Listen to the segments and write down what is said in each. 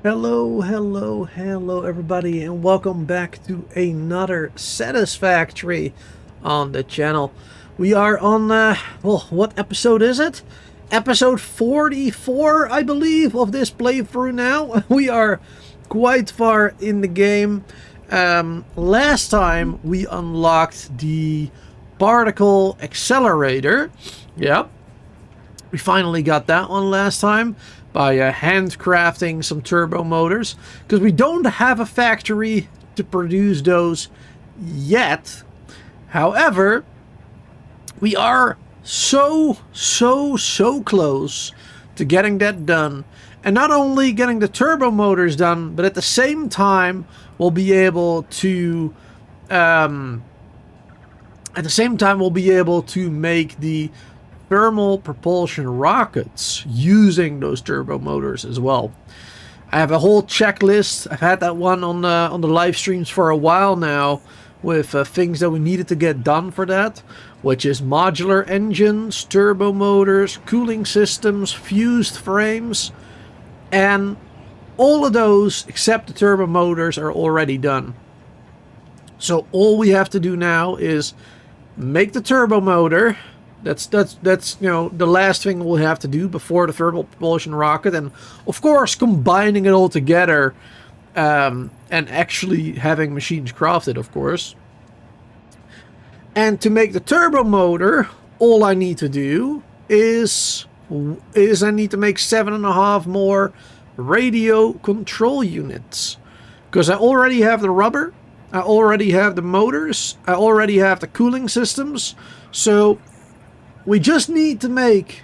Hello everybody, and welcome back to another Satisfactory on the channel. We are on, what episode is it? Episode 44, I believe, of this playthrough now. We are quite far in the game. Last time we unlocked the particle accelerator. Yeah, we finally got that one last time by handcrafting some turbo motors, because we don't have a factory to produce those yet. However, we are so close to getting that done, and not only getting the turbo motors done, but at the same time we'll be able to make the thermal propulsion rockets using those turbo motors as well. I have a whole checklist. I've had that one on the live streams for a while now, with things that we needed to get done for that, which is modular engines, turbo motors, cooling systems, fused frames, and all of those except the turbo motors are already done. So all we have to do now is make the turbo motor. That's you know, the last thing we'll have to do before the thermal propulsion rocket, and of course combining it all together and actually having machines crafted, of course. And to make the turbo motor, all I need to do is I need to make 7.5 more radio control units, because I already have the rubber, I already have the motors, I already have the cooling systems. So we just need to make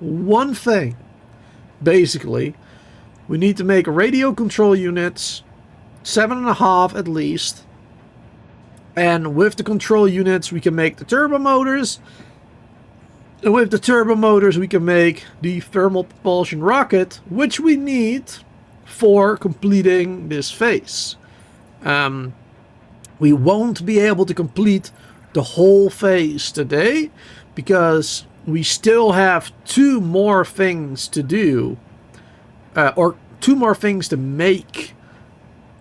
one thing. Basically, we need to make radio control units, 7.5 at least. And with the control units, we can make the turbo motors. And with the turbo motors, we can make the thermal propulsion rocket, which we need for completing this phase. We won't be able to complete the whole phase today, because we still have 2 more things to do, or 2 more things to make,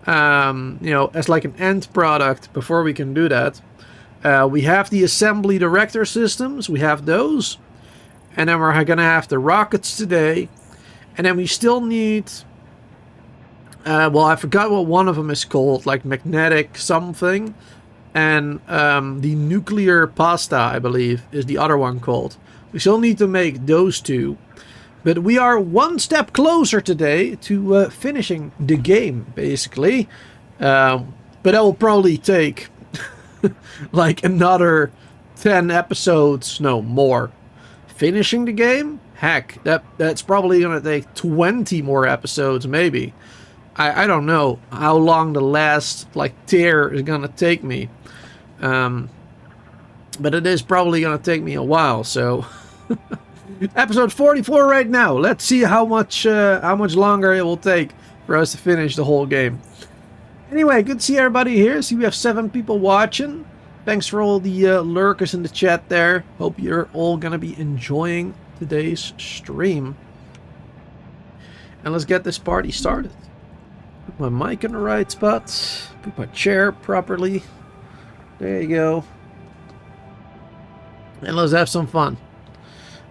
you know, as like an end product before we can do that. We have the assembly director systems, we have those, and then we're gonna have the rockets today, and then we still need, well, I forgot what one of them is called, like magnetic something. And the nuclear pasta, I believe, is the other one called. We still need to make those 2. But we are one step closer today to finishing the game, basically. But that will probably take like another 10 episodes, no, more. Finishing the game? Heck, that's probably going to take 20 more episodes, maybe. I don't know how long the last like tier is going to take me. But it is probably going to take me a while, so episode 44 right now. Let's see how much longer it will take for us to finish the whole game. Anyway, good to see everybody here. See, we have 7 people watching. Thanks for all the lurkers in the chat there. Hope you're all going to be enjoying today's stream. And let's get this party started. Put my mic in the right spot. Put my chair properly. There you go. And let's have some fun.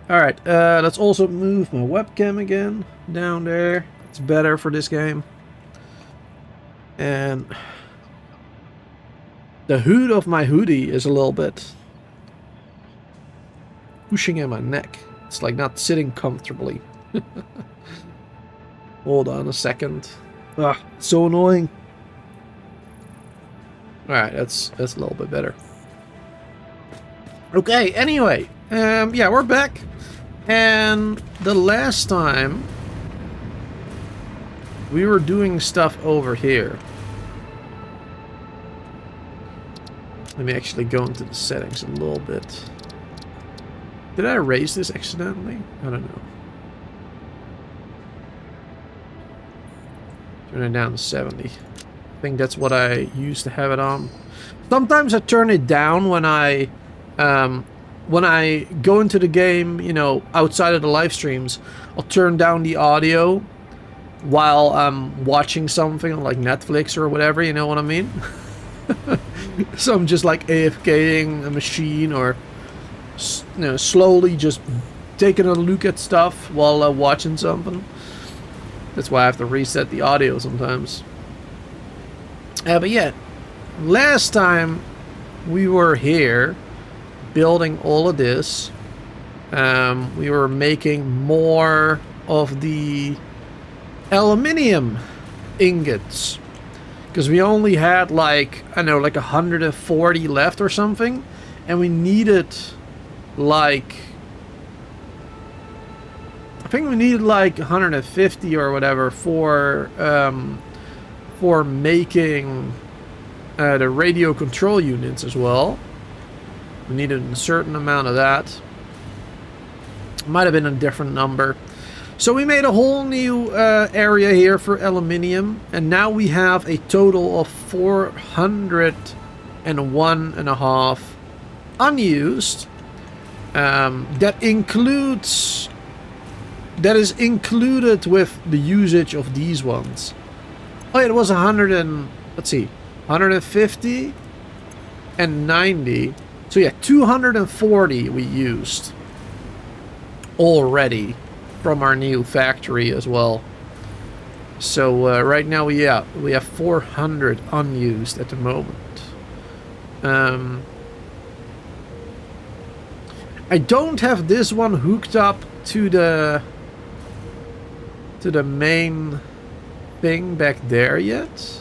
Alright, let's also move my webcam again down there. It's better for this game. And the hood of my hoodie is a little bit pushing in my neck. It's like not sitting comfortably. Hold on a second. Ah, so annoying. Alright, that's a little bit better. Okay, anyway. Yeah, we're back. And the last time we were doing stuff over here. Let me actually go into the settings a little bit. Did I erase this accidentally? I don't know. Turn it down to 70. I think that's what I used to have it on. Sometimes I turn it down when I go into the game, you know, outside of the live streams. I'll turn down the audio while I'm watching something on like Netflix or whatever, you know what I mean? So I'm just like AFKing a machine, or slowly just taking a look at stuff while watching something. That's why I have to reset the audio sometimes. But yeah, last time we were here building all of this, we were making more of the aluminium ingots, because we only had like, I don't know, like 140 left or something, and we needed like, I think we needed like 150 or whatever for making the radio control units as well. We needed a certain amount of that. Might have been a different number. So we made a whole new area here for aluminium, and now we have a total of 401.5 unused. That is included with the usage of these ones. Oh, it was 150 and 90. So yeah, 240 we used already from our new factory as well. So right now we have 400 unused at the moment. I don't have this one hooked up to the main thing back there yet.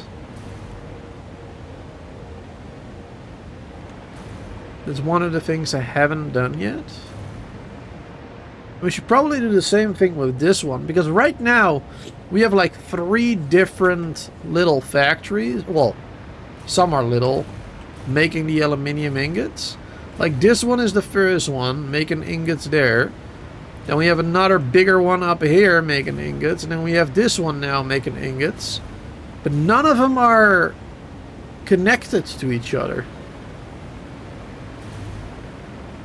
That's one of the things I haven't done yet. We should probably do the same thing with this one, because right now we have like 3 different little factories. Well, some are little, making the aluminium ingots. Like this one is the first one, making ingots there. Then we have another bigger one up here making ingots, and then we have this one now making ingots. But none of them are connected to each other.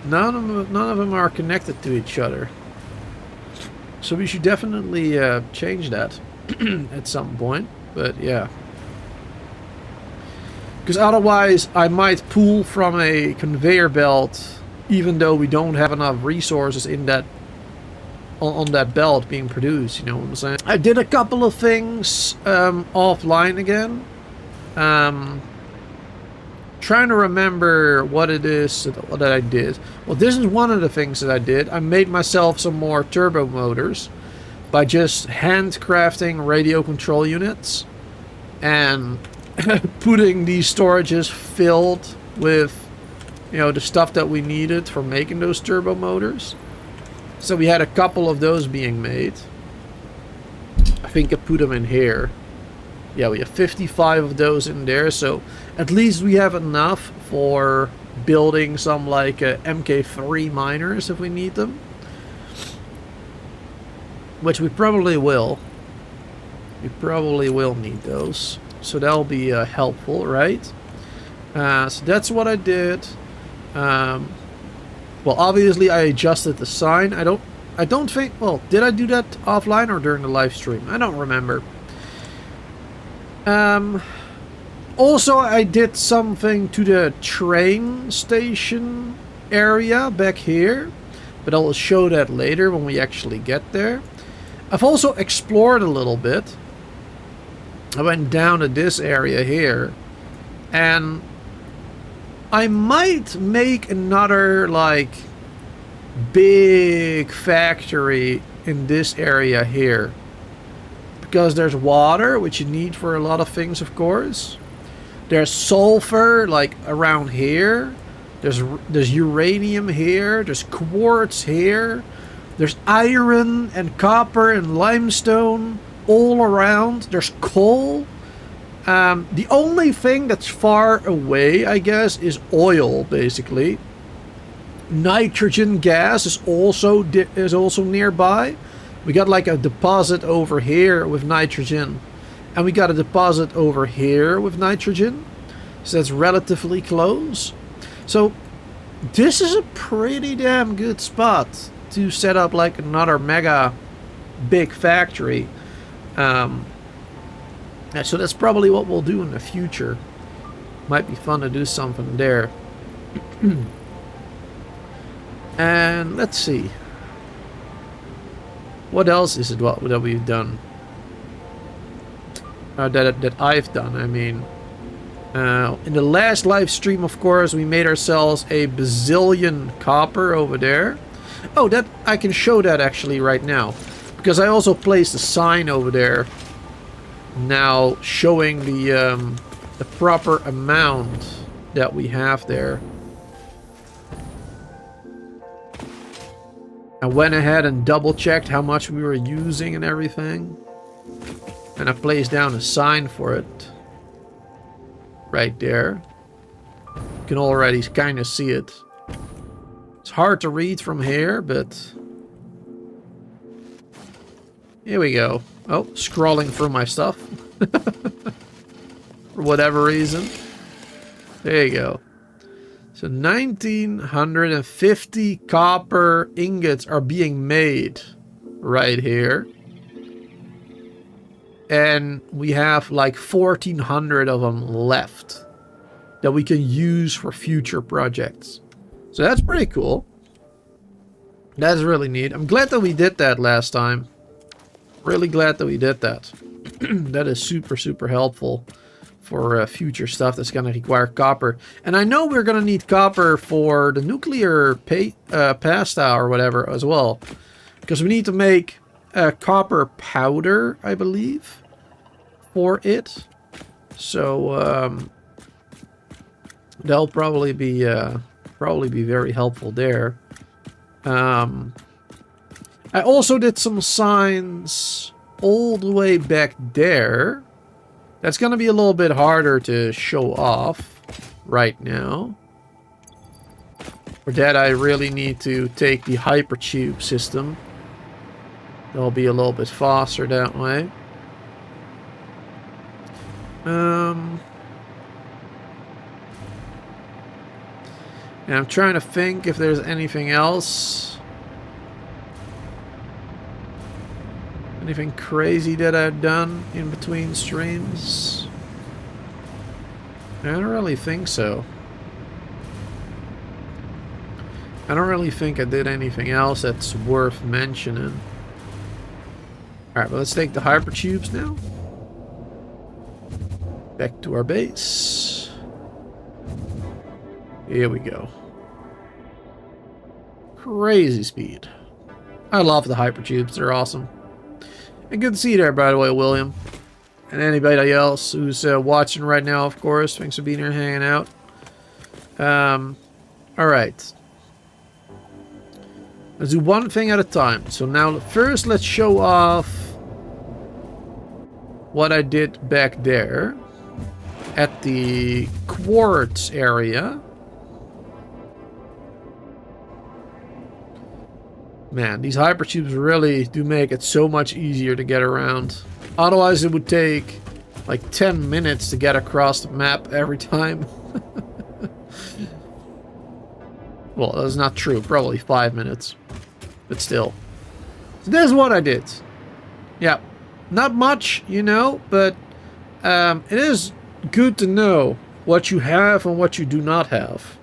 None of them are connected to each other. So we should definitely change that at some point. But yeah. Because otherwise I might pull from a conveyor belt, even though we don't have enough resources in that on that belt being produced, you know what I'm saying? I did a couple of things offline again. Trying to remember what it is that I did. Well, this is one of the things that I did. I made myself some more turbo motors by just handcrafting radio control units and putting these storages filled with, you know, the stuff that we needed for making those turbo motors. So we had a couple of those being made. I think I put them in here. Yeah, we have 55 of those in there, so at least we have enough for building some like MK3 miners if we need them. Which we probably will. We probably will need those. So that'll be helpful, right? So that's what I did. Well, obviously I adjusted the sign. I don't think, well, did I do that offline or during the live stream? I don't remember. Also, I did something to the train station area back here, but I will show that later when we actually get there. I've also explored a little bit. I went down to this area here, and I might make another like big factory in this area here. Because there's water, which you need for a lot of things, of course. There's sulfur, like around here. There's uranium here. There's quartz here. There's iron and copper and limestone all around. There's coal. The only thing that's far away, I guess, is oil, basically. Nitrogen gas is also nearby. We got like a deposit over here with nitrogen, and we got a deposit over here with nitrogen, so that's relatively close. So this is a pretty damn good spot to set up like another mega big factory. Yeah, so that's probably what we'll do in the future. Might be fun to do something there. And let's see. What else is it that we've done? That I've done, I mean. In the last live stream, of course, we made ourselves a bazillion copper over there. Oh, that I can show that actually right now. Because I also placed a sign over there now showing the proper amount that we have there. I went ahead and double checked how much we were using and everything. And I placed down a sign for it. Right there. You can already kind of see it. It's hard to read from here, but... Here we go. Oh, scrolling through my stuff. For whatever reason. There you go. So 1950 copper ingots are being made right here. And we have like 1,400 of them left that we can use for future projects. So that's pretty cool. That's really neat. I'm glad that we did that last time. Really glad that we did that. That is super, super helpful for future stuff that's going to require copper. And I know we're going to need copper for the nuclear pasta or whatever as well. Because we need to make copper powder, I believe, for it. So that'll probably be very helpful there. I also did some signs all the way back there. That's going to be a little bit harder to show off right now. For that, I really need to take the hypertube system. It'll be a little bit faster that way. And I'm trying to think if there's anything else. Anything crazy that I've done in between streams? I don't really think so. I don't really think I did anything else that's worth mentioning. Alright, well, let's take the hypertubes now. Back to our base. Here we go. Crazy speed. I love the hypertubes, they're awesome. And good to see you there, by the way, William. And anybody else who's watching right now, of course. Thanks for being here and hanging out. Alright. Let's do one thing at a time. So now, first, let's show off what I did back there at the quartz area. Man, these hypertubes really do make it so much easier to get around. Otherwise, it would take like 10 minutes to get across the map every time. Well, that's not true. Probably 5 minutes. But still. So this is what I did. Yeah. Not much, you know, but it is good to know what you have and what you do not have.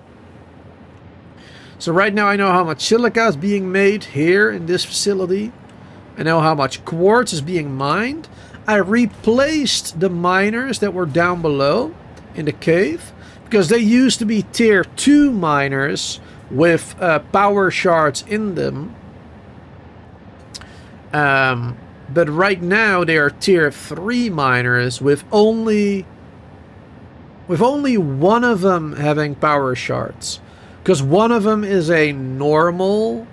So right now I know how much silica is being made here in this facility. I know how much quartz is being mined. I replaced the miners that were down below in the cave, because they used to be tier 2 miners with power shards in them. But right now they are tier 3 miners with only one of them having power shards. Because one of them is a normal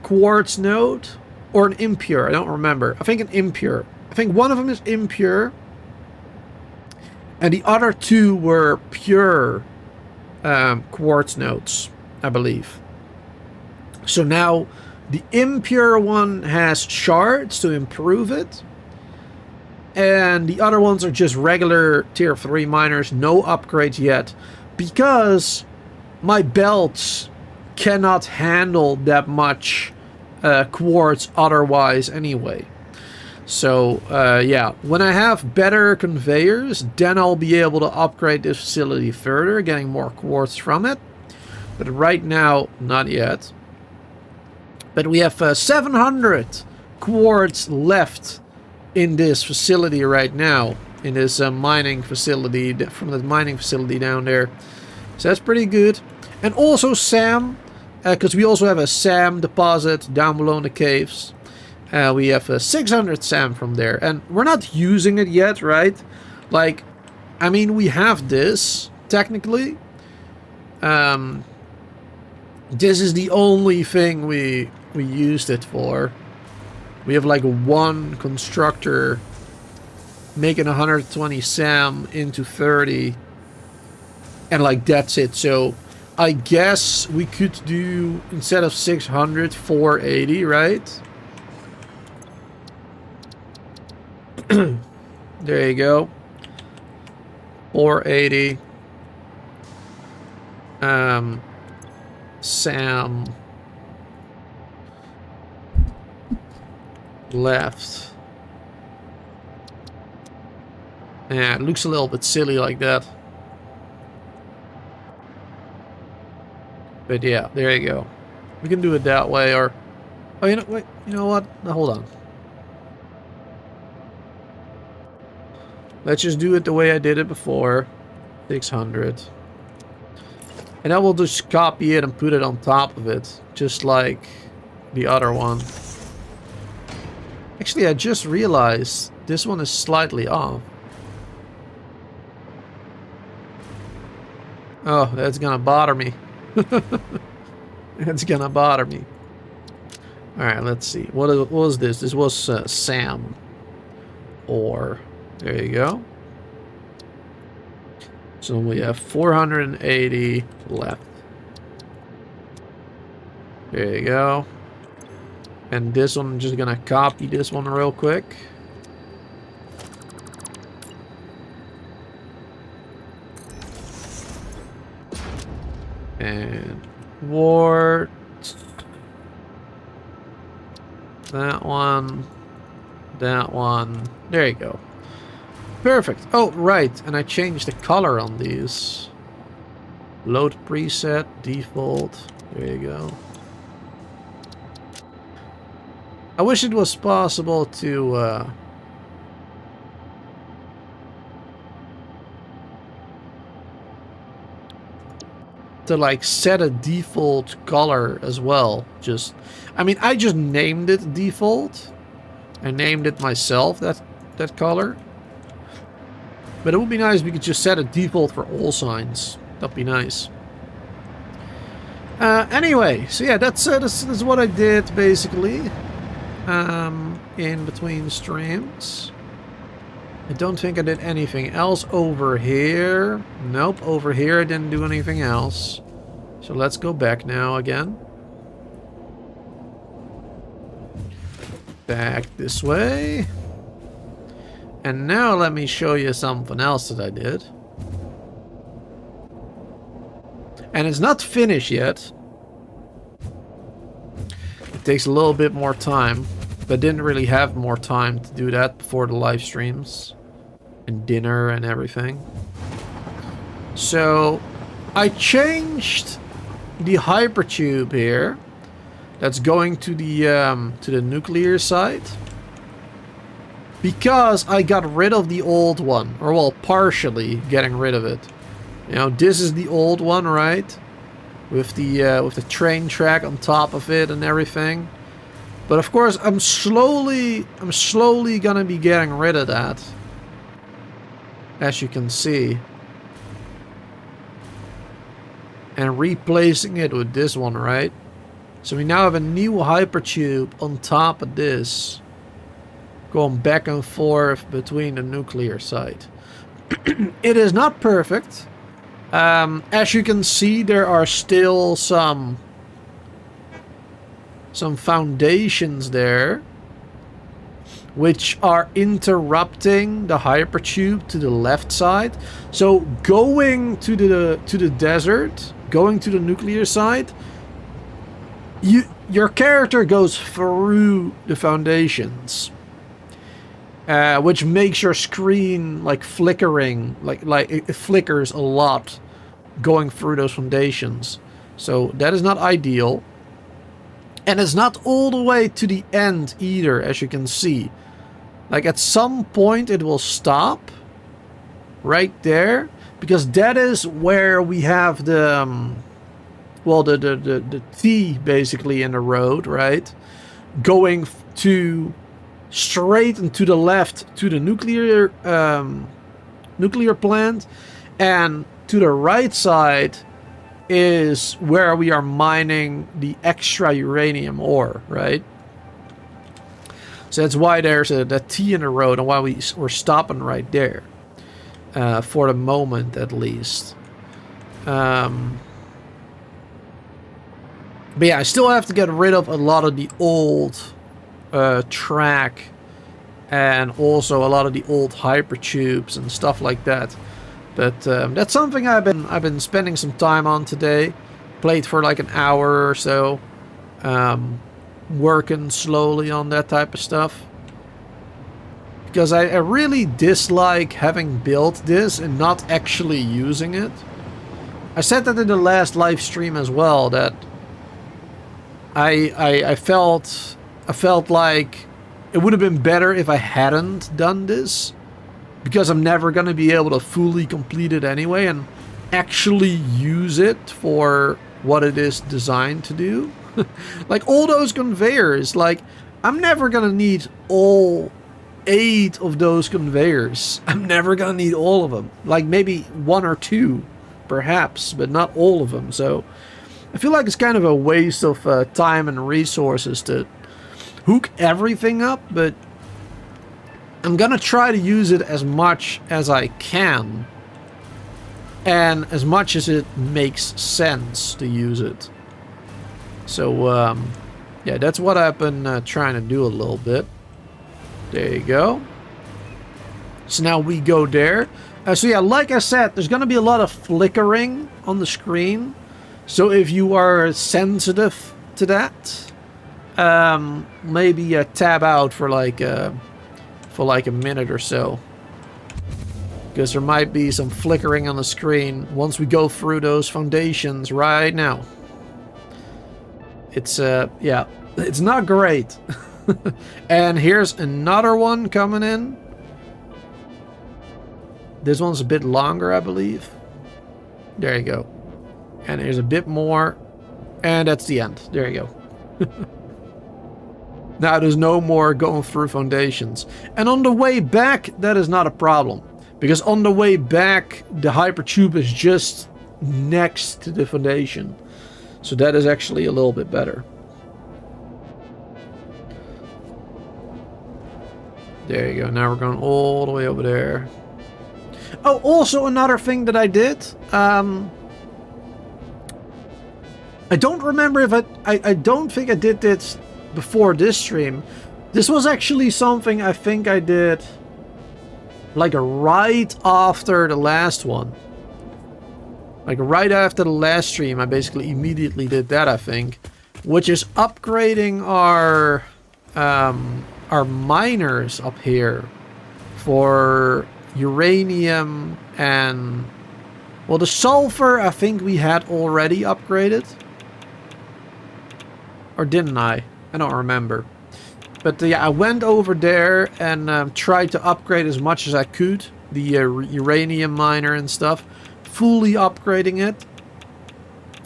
quartz node or an impure. I don't remember. I think an impure. I think one of them is impure. And the other two were pure quartz nodes, I believe. So now the impure one has shards to improve it. And the other ones are just regular tier 3 miners. No upgrades yet. Because my belts cannot handle that much quartz otherwise anyway. So, yeah, when I have better conveyors, then I'll be able to upgrade this facility further, getting more quartz from it. But right now, not yet. But we have 700 quartz left in this facility right now. In this mining facility, from the mining facility down there. So that's pretty good. And also SAM, because we also have a SAM deposit down below in the caves. We have 600 SAM from there, and we're not using it yet, right? Like, I mean, we have this, technically. This is the only thing we used it for. We have like one constructor making 120 SAM into 30. And like, that's it. So, I guess we could do, instead of 600, 480, right? There you go. 480. SAM left. Yeah, it looks a little bit silly like that. But yeah, there you go. We can do it that way, or... Oh, wait, you know what? No, hold on. Let's just do it the way I did it before. 600. And then we'll just copy it and put it on top of it. Just like the other one. Actually, I just realized this one is slightly off. Oh, that's gonna bother me. It's gonna bother me. Alright, let's see. What was this? This was SAM. Or... There you go. So we have 480 left. There you go. And this one, I'm just gonna copy this one real quick. And wart. That one. That one. There you go. Perfect. Oh, right. And I changed the color on these. Load preset, default. There you go. I wish it was possible to like set a default color as well. Just, I mean, I just named it default. I named it myself, that color. But it would be nice if we could just set a default for all signs. That'd be nice. Anyway, so yeah, that's what I did basically. In between streams. I don't think I did anything else over here. Nope, over here I didn't do anything else. So let's go back now again. Back this way. And now let me show you something else that I did. And it's not finished yet. It takes a little bit more time. But didn't really have more time to do that before the live streams. And dinner and everything. So I changed the hypertube here. That's going to the nuclear site. Because I got rid of the old one. Or, well, partially getting rid of it. You know, this is the old one, right? With the train track on top of it and everything. But of course, I'm slowly gonna be getting rid of that. As you can see. And replacing it with this one, right? So we now have a new hypertube on top of this. Going back and forth between the nuclear site. It is not perfect. As you can see, there are still some foundations there, which are interrupting the hypertube to the left side. So going to the desert, going to the nuclear site, your character goes through the foundations. which makes your screen like flickering, like it flickers a lot going through those foundations. So that is not ideal. And it's not all the way to the end either, as you can see. Like at some point it will stop right there, because that is where we have the well, the T basically in the road, right? Going to straight and to the left to the nuclear plant, and to the right side is where we are mining the extra uranium ore, right? So that's why there's that T in the road, and why we're stopping right there, for the moment at least. But yeah, I still have to get rid of a lot of the old track, and also a lot of the old hypertubes and stuff like that. But that's something I've been spending some time on today. Played for like an hour or so, working slowly on that type of stuff. Because I really dislike having built this and not actually using it. I said that in the last live stream as well, that I felt like it would have been better if I hadn't done this, because I'm never going to be able to fully complete it anyway and actually use it for what it is designed to do. Like all those conveyors, like I'm never going to need all 8 of those conveyors. I'm never going to need all of them. Like maybe 1 or 2 perhaps, but not all of them. So I feel like it's kind of a waste of time and resources to hook everything up, but I'm gonna try to use it as much as I can, and as much as it makes sense to use it. So yeah, that's what I've been trying to do a little bit. There you go. So now we go there. So yeah, like I said, there's gonna be a lot of flickering on the screen. So if you are sensitive to that, maybe tab out for like a minute or so, because there might be some flickering on the screen once we go through those foundations right now. It's yeah, it's not great. And here's another one coming in. This one's a bit longer, I believe. There you go. And there's a bit more, and that's the end. There you go. Now there's no more going through foundations. And on the way back, that is not a problem, because on the way back, the hypertube is just next to the foundation. So that is actually a little bit better. There you go. Now we're going all the way over there. Oh, also another thing that I did. I don't remember if I don't think I did this before this stream. This was actually something I think I did like right after the last one. Like right after the last stream, I basically immediately did that, I think. Which is upgrading our miners up here for uranium and... Well, the sulfur I think we had already upgraded. Or didn't I? I don't remember. But yeah, I went over there and tried to upgrade as much as I could. The uranium miner and stuff. Fully upgrading it.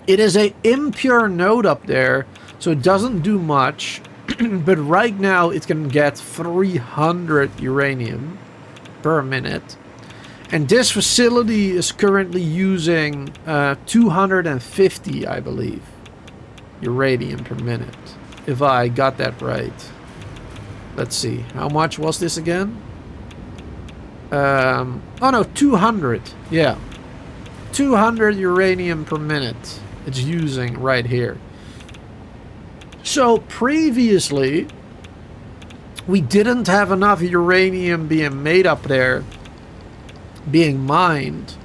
It is a impure node up there, so it doesn't do much. But right now it can get 300 uranium per minute. And this facility is currently using 250, I believe, uranium per minute. If I got that right. Let's see. How much was this again? Oh no, 200. Yeah. 200 uranium per minute it's using right here. So previously, we didn't have enough uranium being made up there, being mined,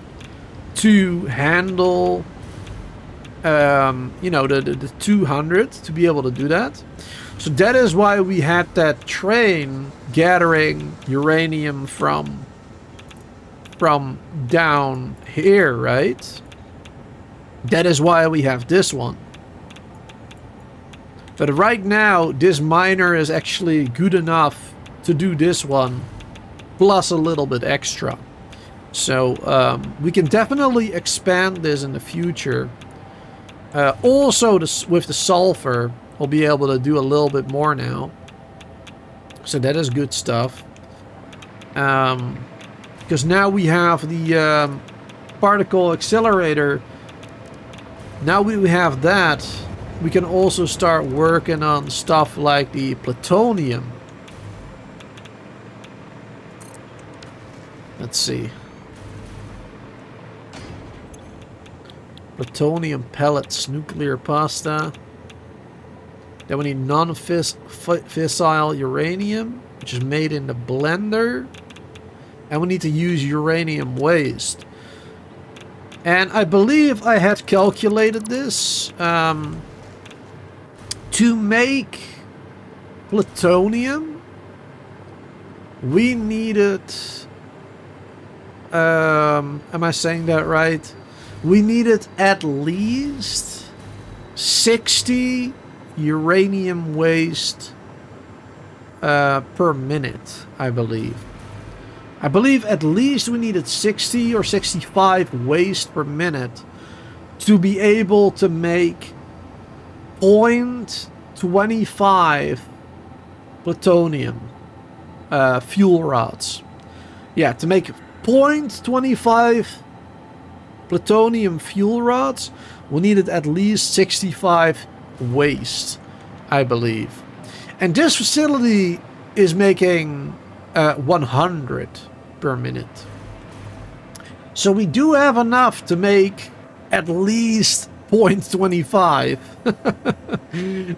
to handle, you know, the 200 to be able to do that. So that is why we had that train gathering uranium from down here, right? That is why we have this one. But right now, this miner is actually good enough to do this one, plus a little bit extra. So we can definitely expand this in the future. Also, with the sulfur, we'll be able to do a little bit more now. So that is good stuff. Because now we have the particle accelerator. Now we have that, we can also start working on stuff like the plutonium. Let's see. Plutonium pellets, nuclear pasta. Then we need non-fissile uranium, which is made in the blender. And we need to use uranium waste. And I believe I had calculated this. To make plutonium, we needed... am I saying that right? We needed at least 60 uranium waste per minute, I believe. I believe at least we needed 60 or 65 waste per minute to be able to make 0.25 plutonium fuel rods. Yeah, to make 0.25 plutonium fuel rods, we needed at least 65 waste, I believe. And this facility is making 100 per minute. So we do have enough to make at least 0.25.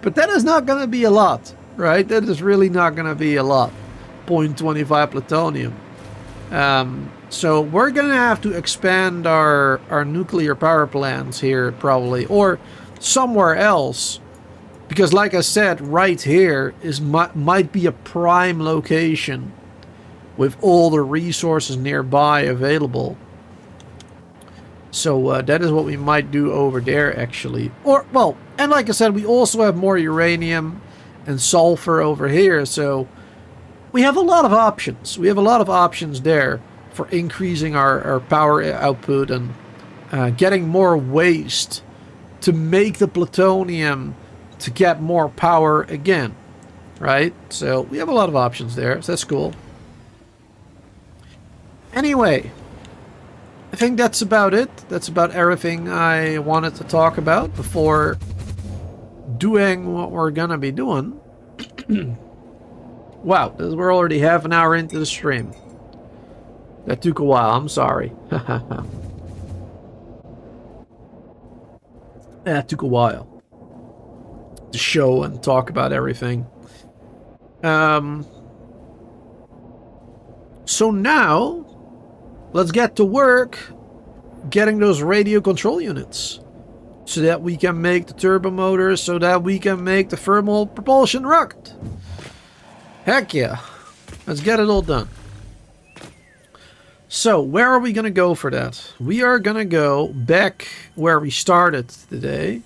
But that is not going to be a lot, right? That is really not going to be a lot. 0.25 plutonium. So we're going to have to expand our nuclear power plants here probably, or somewhere else. Because like I said, right here might be a prime location with all the resources nearby available. So that is what we might do over there actually. Or, well, and like I said, we also have more uranium and sulfur over here. So we have a lot of options. We have a lot of options there for increasing our power output and getting more waste to make the plutonium to get more power again, right? So we have a lot of options there, so that's cool. Anyway, I think that's about it. That's about everything I wanted to talk about before doing what we're gonna be doing. Wow, we're already half an hour into the stream. That took a while, I'm sorry. That took a while to show and talk about everything. So now, let's get to work getting those radio control units so that we can make the turbo motors, so that we can make the thermal propulsion rocket. Heck yeah. Let's get it all done. So, where are we going to go for that? We are going to go back where we started today.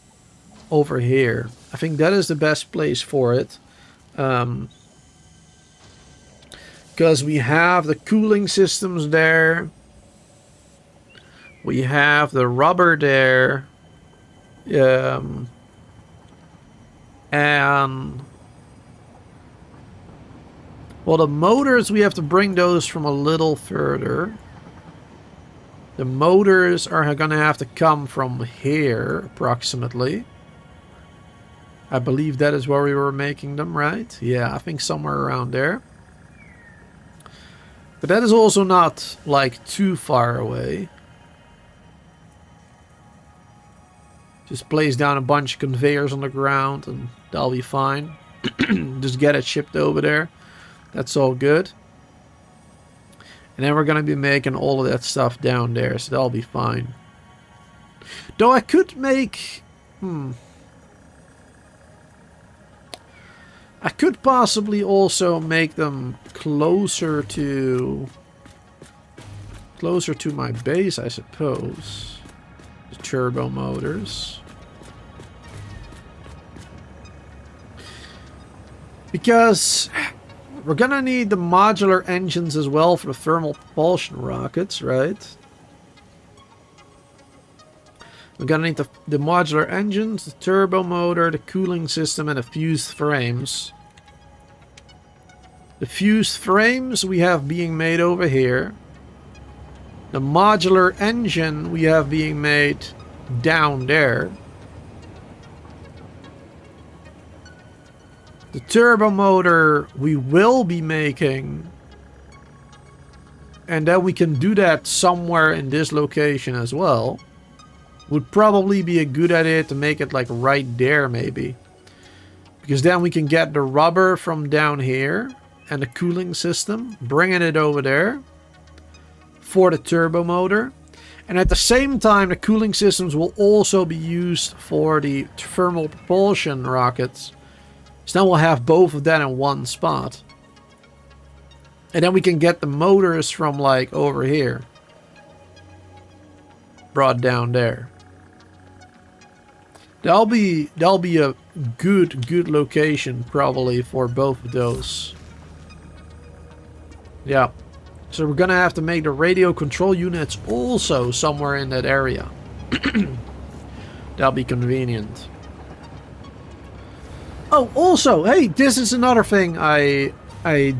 Over here. I think that is the best place for it. Because we have the cooling systems there. We have the rubber there. And... well, the motors, we have to bring those from a little further. The motors are going to have to come from here, approximately. I believe that is where we were making them, right? Yeah, I think somewhere around there. But that is also not, like, too far away. Just place down a bunch of conveyors on the ground and that'll be fine. Just get it shipped over there. That's all good. And then we're going to be making all of that stuff down there, so that'll be fine. Though I could make... I could possibly also make them closer to my base, I suppose. The turbo motors. Because we're gonna need the modular engines as well for the thermal propulsion rockets, right? We're gonna need the modular engines, the turbo motor, the cooling system, and the fused frames. The fused frames we have being made over here. The modular engine we have being made down there. The turbo motor we will be making. And then we can do that somewhere in this location as well. Would probably be a good idea to make it like right there maybe. Because then we can get the rubber from down here. And the cooling system. Bringing it over there. For the turbo motor. And at the same time the cooling systems will also be used for the thermal propulsion rockets. So now we'll have both of that in one spot. And then we can get the motors from like over here. Brought down there. That'll be a good location probably for both of those. Yeah. So we're gonna have to make the radio control units also somewhere in that area. That'll be convenient. Oh, also, hey, this is another thing I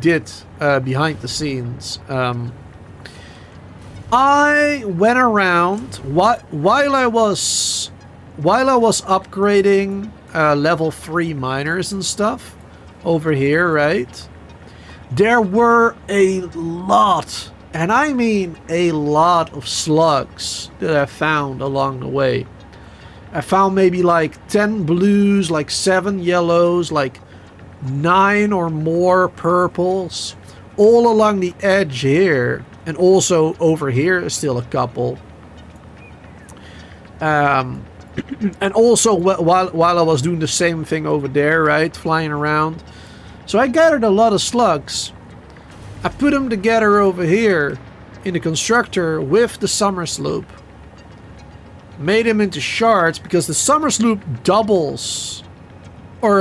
did behind the scenes. I went around while I was upgrading level 3 miners and stuff over here, right? There were a lot, and I mean a lot of slugs that I found along the way. I found maybe like 10 blues, like 7 yellows, like 9 or more purples, all along the edge here. And also over here is still a couple. And also while I was doing the same thing over there, right, flying around. So I gathered a lot of slugs. I put them together over here in the constructor with the summer sloop. Made them into shards because the summer sloop doubles, or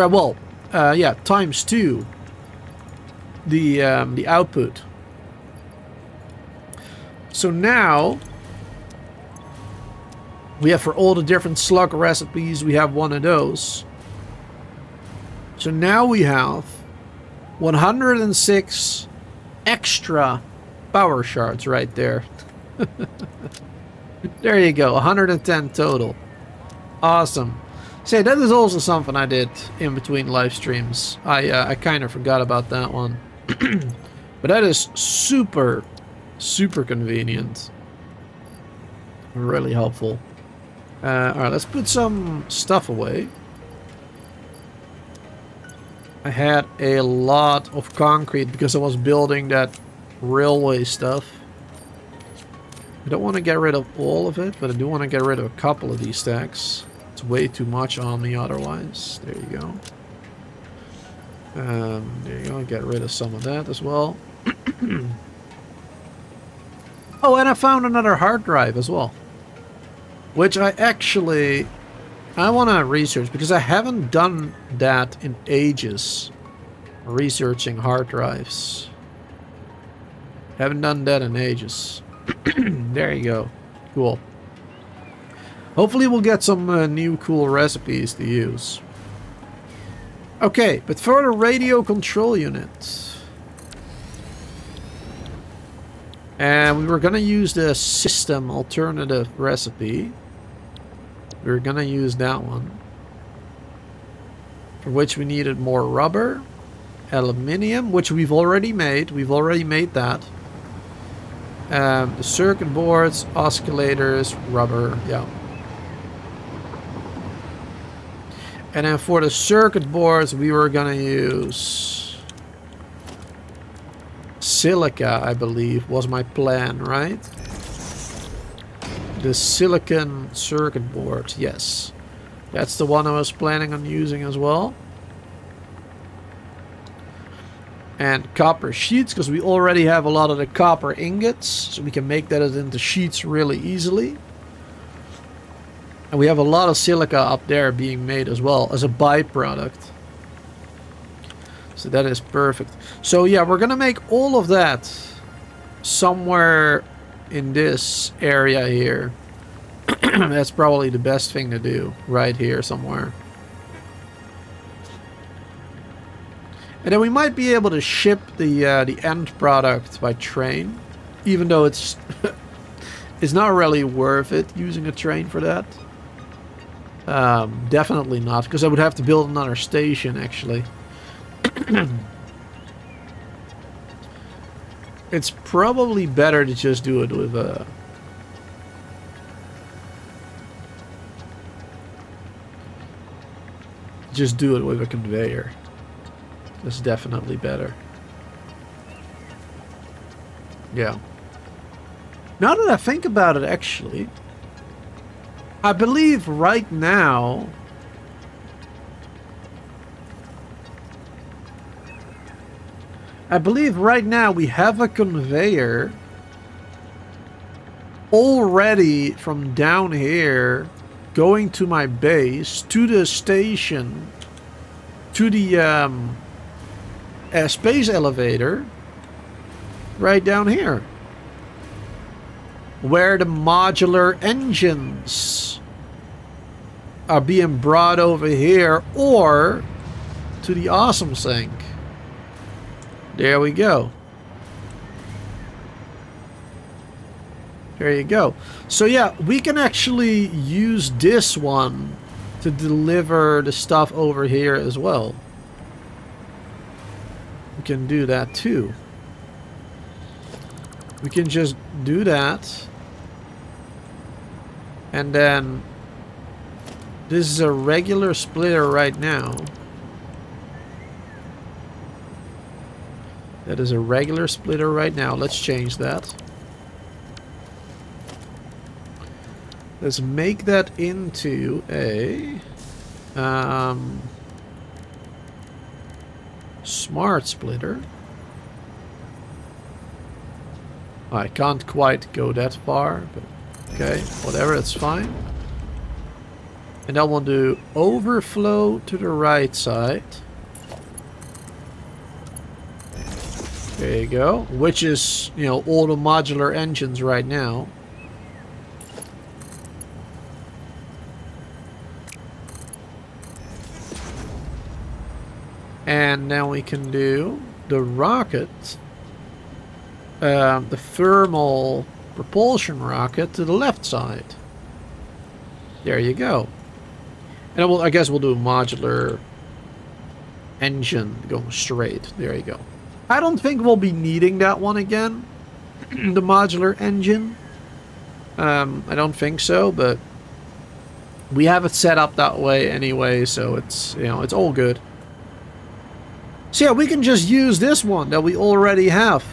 yeah, times 2 the output. So now we have, for all the different slug recipes, we have one of those. So now we have 106 extra power shards right there. There you go, 110 total. Awesome. Say, that is also something I did in between live streams. I kind of forgot about that one. But that is super convenient. Really helpful. Alright, let's put some stuff away. I had a lot of concrete because I was building that railway stuff. I don't want to get rid of all of it, but I do want to get rid of a couple of these stacks. It's way too much on me otherwise. There you go. There you go. Get rid of some of that as well. Oh, and I found another hard drive as well. Which I want to research because I haven't done that in ages. Researching hard drives. Haven't done that in ages. There you go. Cool. Hopefully we'll get some new cool recipes to use. Okay, but for the radio control unit. And we were going to use the system alternative recipe. We were going to use that one. For which we needed more rubber. Aluminium, which we've already made. We've already made that. The circuit boards, oscillators, rubber, yeah. And then for the circuit boards, we were gonna use silica, I believe, was my plan, right? The silicon circuit board, yes. That's the one I was planning on using as well. And copper sheets, because we already have a lot of the copper ingots, so we can make that into sheets really easily. And we have a lot of silica up there being made as well as a byproduct. So that is perfect. So yeah, we're gonna make all of that somewhere in this area here. That's probably the best thing to do, right here somewhere. And then we might be able to ship the end product by train, even though it's it's not really worth it using a train for that. Definitely not, because I would have to build another station actually. It's probably better to just do it with a... Just do it with a conveyor. That's definitely better. Yeah. Now that I think about it, actually, I believe right now... we have a conveyor already from down here going to my base, to the station, to the space elevator right down here, where the modular engines are being brought over here, or to the awesome sink. There we go. There you go. So yeah, we can actually use this one to deliver the stuff over here as well. We can do that too. We can just do that. And then this is a regular splitter right now. That is a regular splitter right now. Let's change that. Let's make that into a smart splitter. I can't quite go that far, but okay, whatever, that's fine. And then we'll do overflow to the right side. There you go. Which is, you know, all the modular engines right now. And now we can do the rocket, the thermal propulsion rocket to the left side. There you go. And I guess we'll do a modular engine going straight. There you go. I don't think we'll be needing that one again. The modular engine. I don't think so, but we have it set up that way anyway, so it's, you know, it's all good. So yeah, we can just use this one that we already have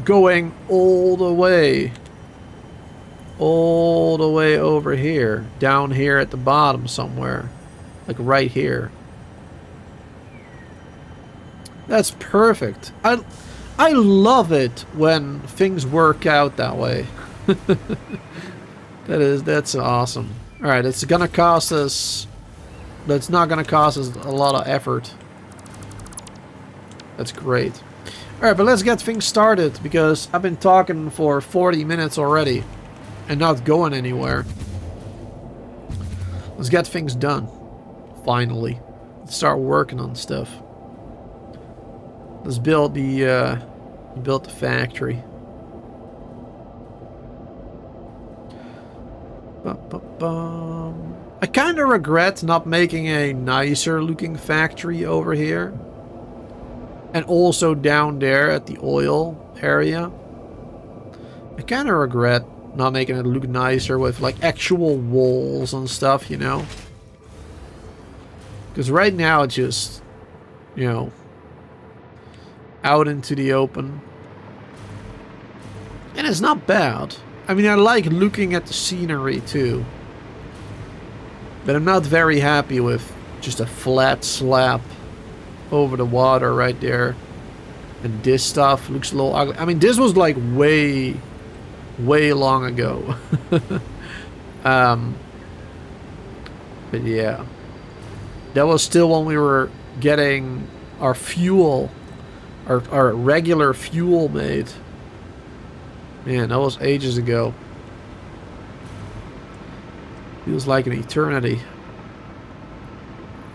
going all the way over here, down here at the bottom somewhere, like right here. That's perfect. I love it when things work out that way. That's awesome. All right, it's gonna cost us. That's not gonna cost us a lot of effort. That's great. Alright, but let's get things started, because I've been talking for 40 minutes already and not going anywhere. Let's get things done. Finally. Let's start working on stuff. Let's build the factory. I kind of regret not making a nicer looking factory over here. And also down there at the oil area. I kind of regret not making it look nicer with like actual walls and stuff, you know. Because right now it's just, you know, out into the open. And it's not bad. I mean, I like looking at the scenery too. But I'm not very happy with just a flat slab over the water right there. And this stuff looks a little ugly. I mean, this was like way long ago. But yeah. That was still when we were getting our fuel, our regular fuel made. Man, that was ages ago. Feels like an eternity.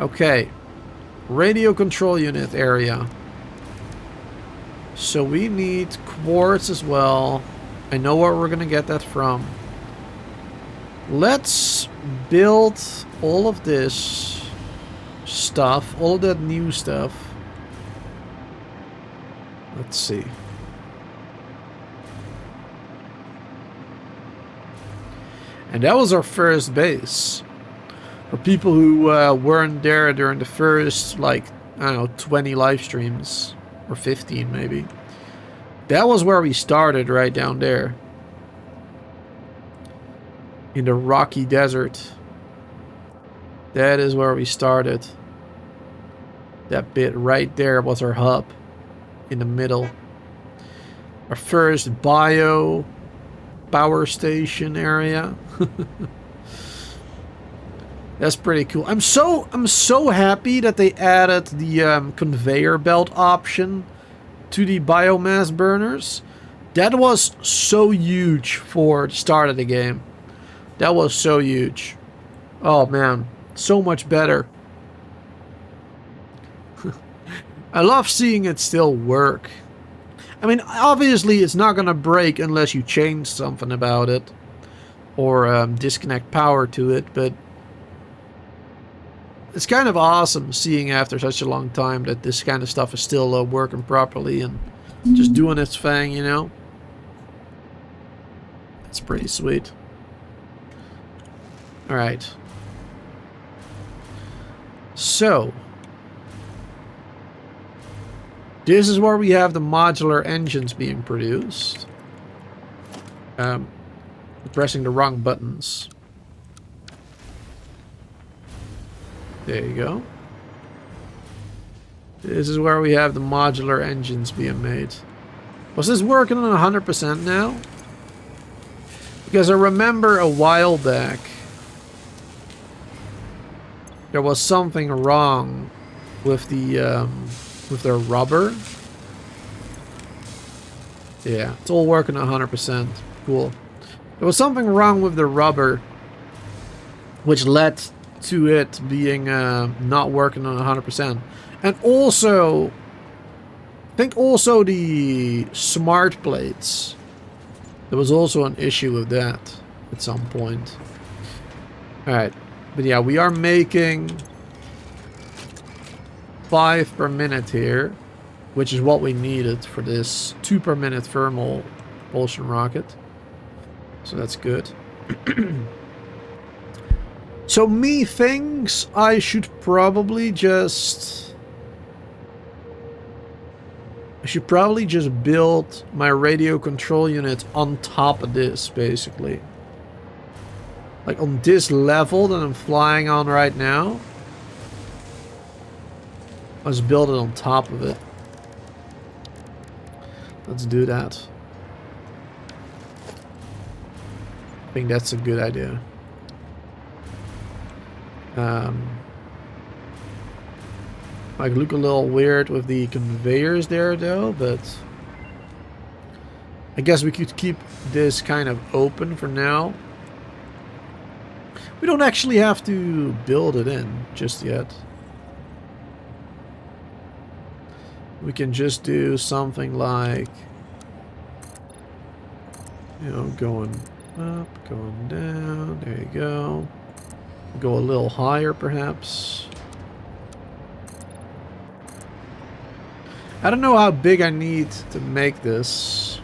Okay. Radio control unit area. So we need quartz as well. I know where we're gonna get that from. Let's build all of this stuff, all of that new stuff. Let's see. And that was our first base. For people who weren't there during the first, like, I don't know, 20 live streams. Or 15 maybe. That was where we started, right down there. In the rocky desert. That is where we started. That bit right there was our hub. In the middle. Our first bio power station area. That's pretty cool. I'm so happy that they added the conveyor belt option to the biomass burners. That was so huge for the start of the game. That was so huge. Oh man, so much better. I love seeing it still work. I mean, obviously it's not gonna break unless you change something about it. Or disconnect power to it, but it's kind of awesome seeing after such a long time that this kind of stuff is still working properly and just doing its thing, you know? It's pretty sweet. Alright. So. This is where we have the modular engines being produced. Pressing the wrong buttons. There you go. This is where we have the modular engines being made. Was this working on 100% now? Because I remember a while back there was something wrong with the rubber. Yeah, it's all working 100%. Cool. There was something wrong with the rubber, which led to it being not working on 100%. And also, I think also the smart plates. There was also an issue with that at some point. Alright, but yeah, we are making 5 per minute here, which is what we needed for this 2 per minute thermal propulsion rocket. So that's good. So methinks I should probably just build my radio control unit on top of this, basically. Like on this level that I'm flying on right now. Let's build it on top of it. Let's do that. I think that's a good idea. Might look a little weird with the conveyors there though, but I guess we could keep this kind of open for now. We don't actually have to build it in just yet. We can just do something like, you know, going up, going down, there you go. Go a little higher perhaps. I don't know how big I need to make this.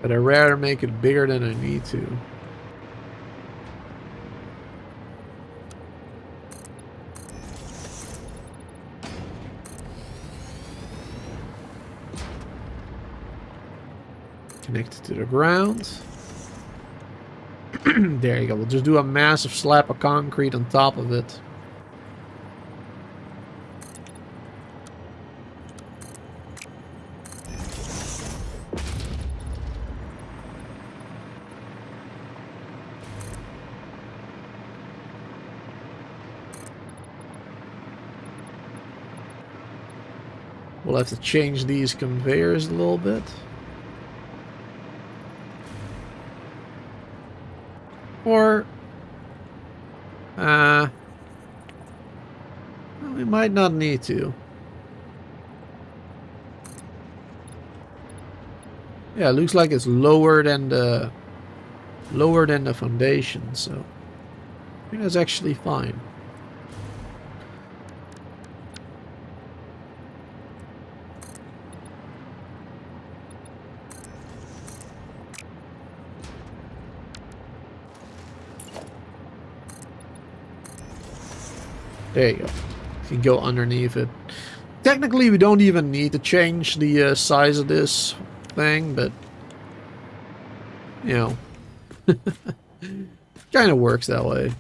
But I'd rather make it bigger than I need to. Connect it to the ground. There you go. We'll just do a massive slab of concrete on top of it. We'll have to change these conveyors a little bit. Or, we might not need to. Yeah, it looks like it's lower than the foundation, so I think that's actually fine. There you go. If you go underneath it. Technically, we don't even need to change the size of this thing, but you know, kind of works that way.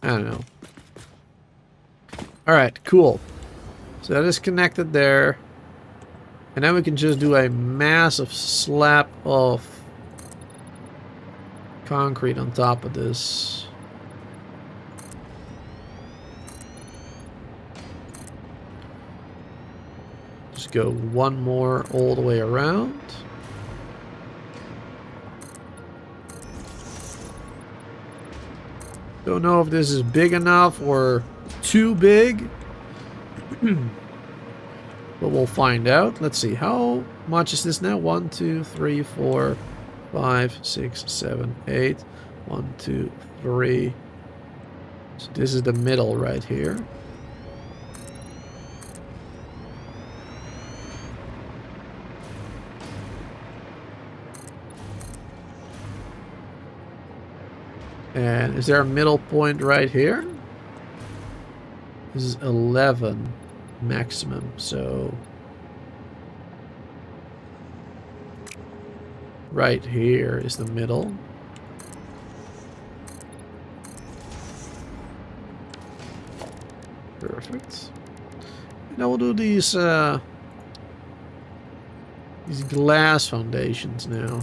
I don't know. Alright, cool. So that is connected there. And then we can just do a massive slab of concrete on top of this. Just go one more all the way around. Don't know if this is big enough or too big. But we'll find out. Let's see. How much is this now? 1, 2, 3, 4, 5, 6, 7, 8. 1, 2, 3. So this is the middle right here. And is there a middle point right here? This is 11 maximum, so right here is the middle. Perfect. Now we'll do these glass foundations now.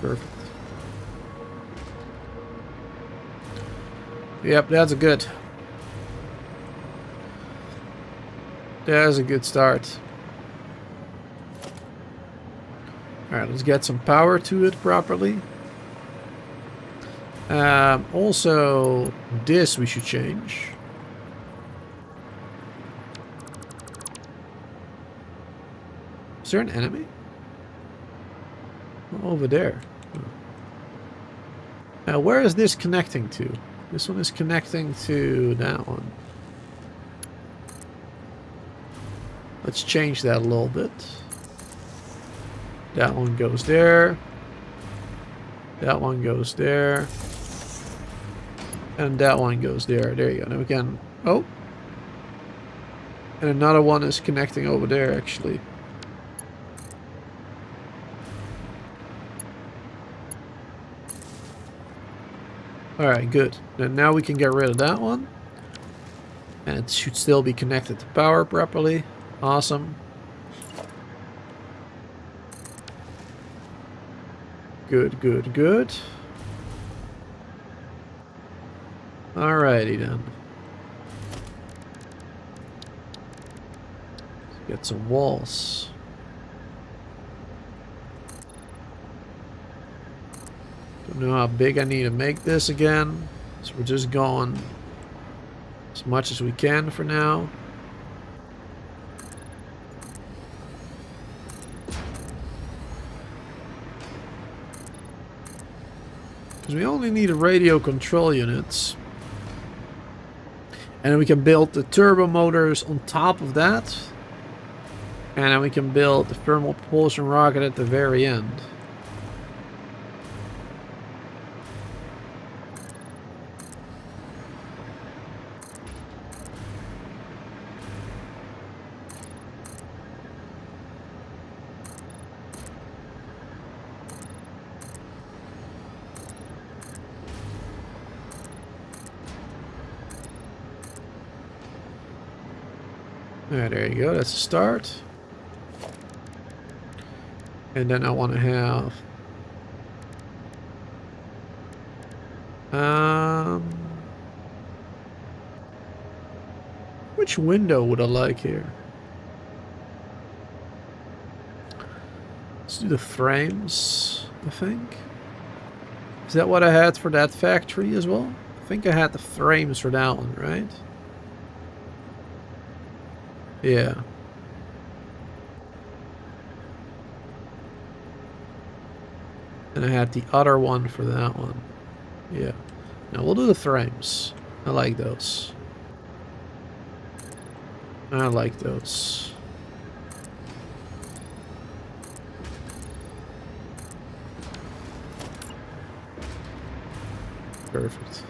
Perfect. Yep, that's a good start. Alright, let's get some power to it properly. Also, this we should change. Is there an enemy? Over there. Now, where is this connecting to? This one is connecting to that one. Let's change that a little bit. That one goes there. That one goes there. And that one goes there. There you go. Now we can... Oh! And another one is connecting over there, actually. Alright, good. Then now we can get rid of that one. And it should still be connected to power properly. Awesome. Good, good, good. Alrighty then. Let's get some walls. Don't know how big I need to make this again. So we're just going as much as we can for now. Because we only need radio control units. And then we can build the turbo motors on top of that. And then we can build the thermal propulsion rocket at the very end. Alright, there you go. That's a start. And then I want to have... which window would I like here? Let's do the frames, I think. Is that what I had for that factory as well? I think I had the frames for that one, right? Yeah. And I had the other one for that one. Yeah. Now we'll do the frames. I like those. I like those. Perfect.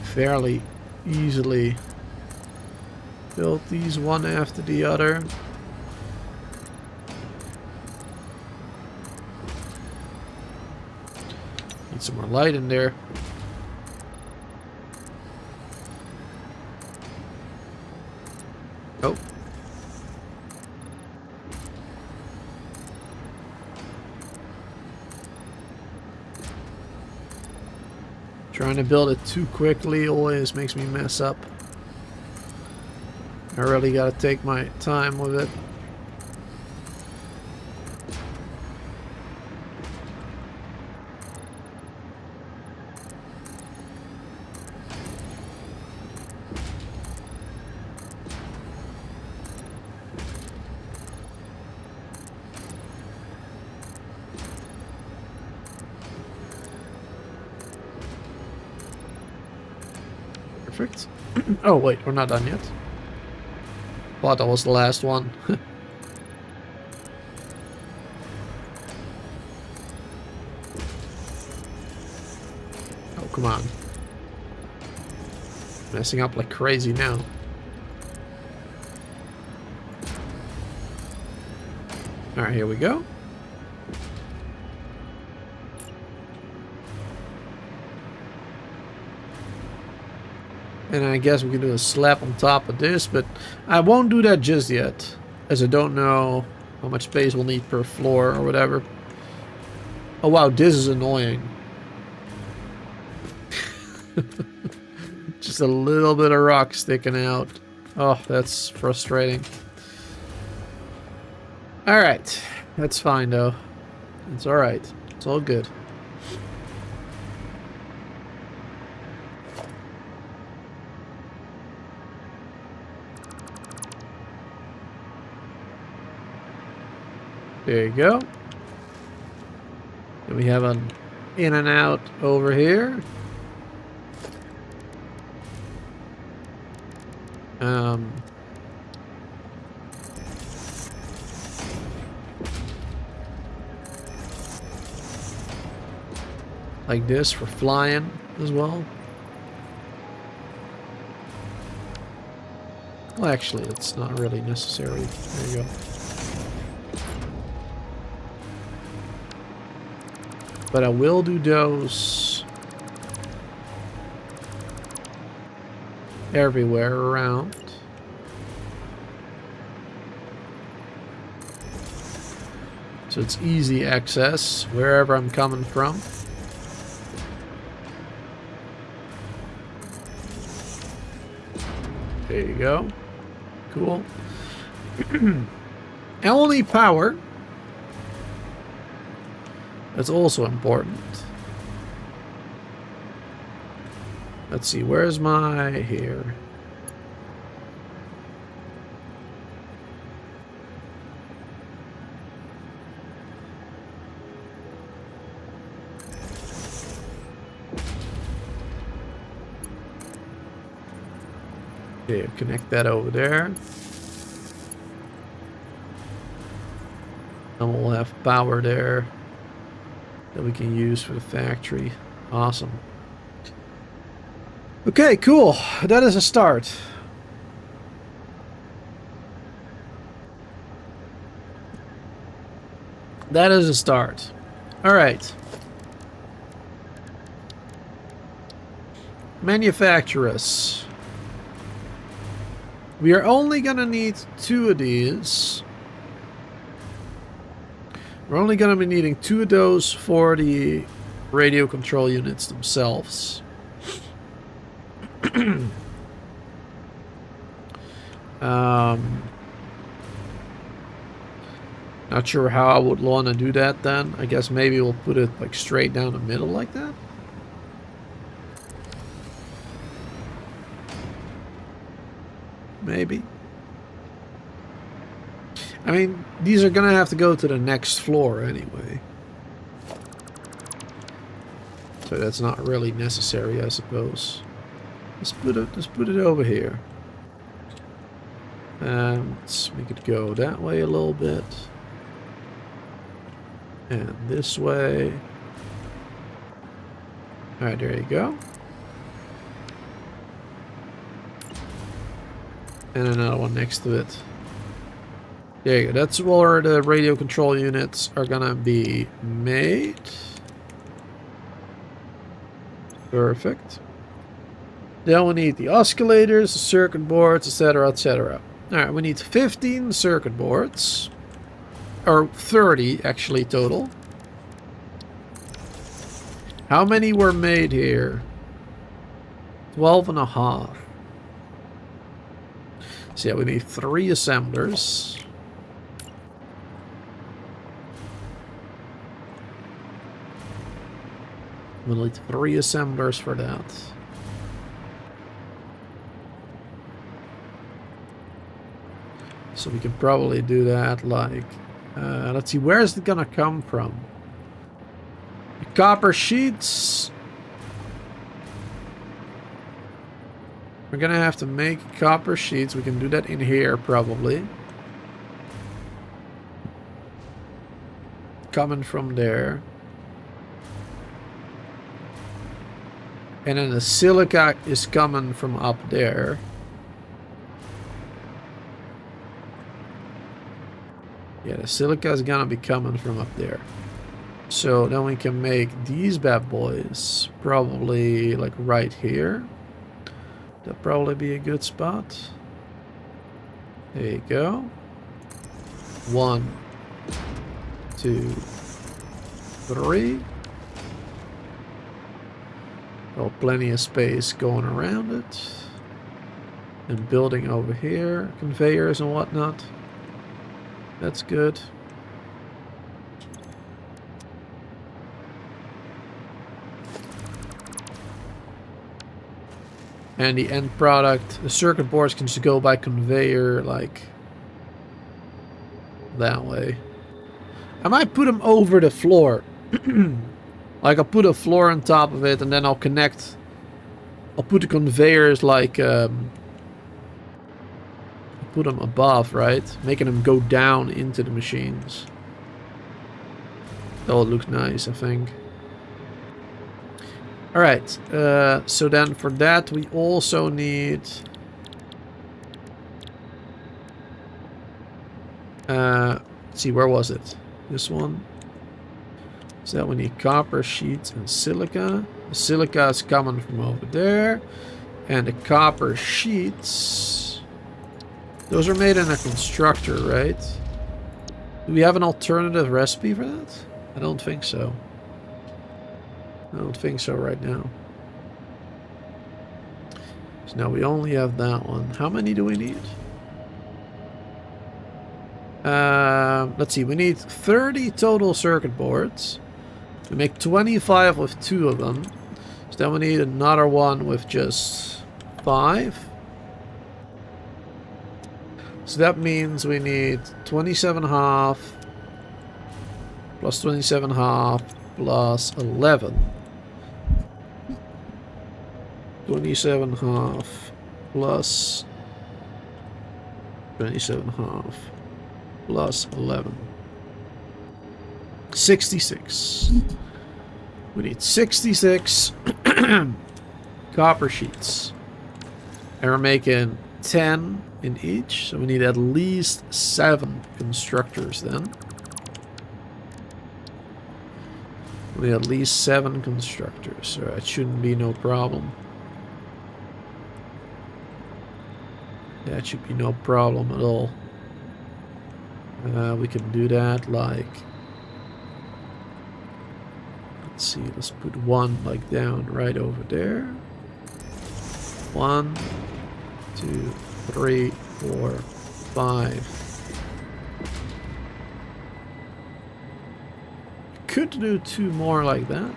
Fairly easily build these one after the other. Need some more light in there. Oh. Trying to build it too quickly always makes me mess up. I really gotta take my time with it. Perfect. Oh wait, we're not done yet. Thought that was the last one. Oh, come on. Messing up like crazy now. Alright, here we go. And I guess we can do a slab on top of this, but I won't do that just yet, as I don't know how much space we'll need per floor or whatever. Oh wow, this is annoying. Just a little bit of rock sticking out. Oh, that's frustrating. Alright, that's fine though. It's alright. It's all good. There you go. And we have an in and out over here. Like this for flying as well. Well, actually, it's not really necessary. There you go. But I will do those everywhere around. So it's easy access wherever I'm coming from. There you go. Cool. Only power. That's also important. Let's see, where's my here? Okay, connect that over there. And we'll have power there that we can use for the factory. Awesome. Okay, cool. That is a start. That is a start. All right. Manufacturers. We are only going to need 2 of these. We're only going to be needing 2 of those for the radio control units themselves. Not sure how I would want to do that then. I guess maybe we'll put it like straight down the middle like that. Maybe. I mean, these are gonna have to go to the next floor anyway. So that's not really necessary, I suppose. Let's put it over here. Let's make it go that way a little bit. And this way. Alright, there you go. And another one next to it. There you go. That's where the radio control units are gonna be made. Perfect. Then we need the oscillators, the circuit boards, etc., etc. Alright, we need 15 circuit boards. Or 30, actually, total. How many were made here? 12 and a half. So yeah, we need 3 assemblers. We'll need 3 assemblers for that. So we can probably do that like... let's see, where is it gonna come from? The copper sheets. We're gonna have to make copper sheets. We can do that in here probably. Coming from there. And then the silica is coming from up there. Yeah, the silica is gonna be coming from up there. So then we can make these bad boys probably like right here. That'll probably be a good spot. There you go. 1, 2, 3. Well, plenty of space going around it. And building over here, conveyors and whatnot. That's good. And the end product, the circuit boards can just go by conveyor, like that way. I might put them over the floor. Like I'll put a floor on top of it and then I'll connect. I'll put the conveyors like put them above, right? Making them go down into the machines. That will look nice, I think. Alright, so then for that we also need... let's see, where was it? This one. So that we need copper sheets and silica. The silica is coming from over there. And the copper sheets... Those are made in a constructor, right? Do we have an alternative recipe for that? I don't think so. I don't think so right now. So now we only have that one. How many do we need? Let's see. We need 30 total circuit boards. We make 25 with 2 of them. So then we need another one with just 5. So that means we need 27.5 plus 27.5 plus 11. 27.5 plus 27.5 plus 11. 66. We need 66 copper sheets. And we're making 10 in each, so we need at least 7 constructors then. We need at least 7 constructors, so that shouldn't be no problem. That should be no problem at all. We can do that like... Let's see, let's put one like down right over there. 1, 2, 3, 4, 5. Could do 2 more like that.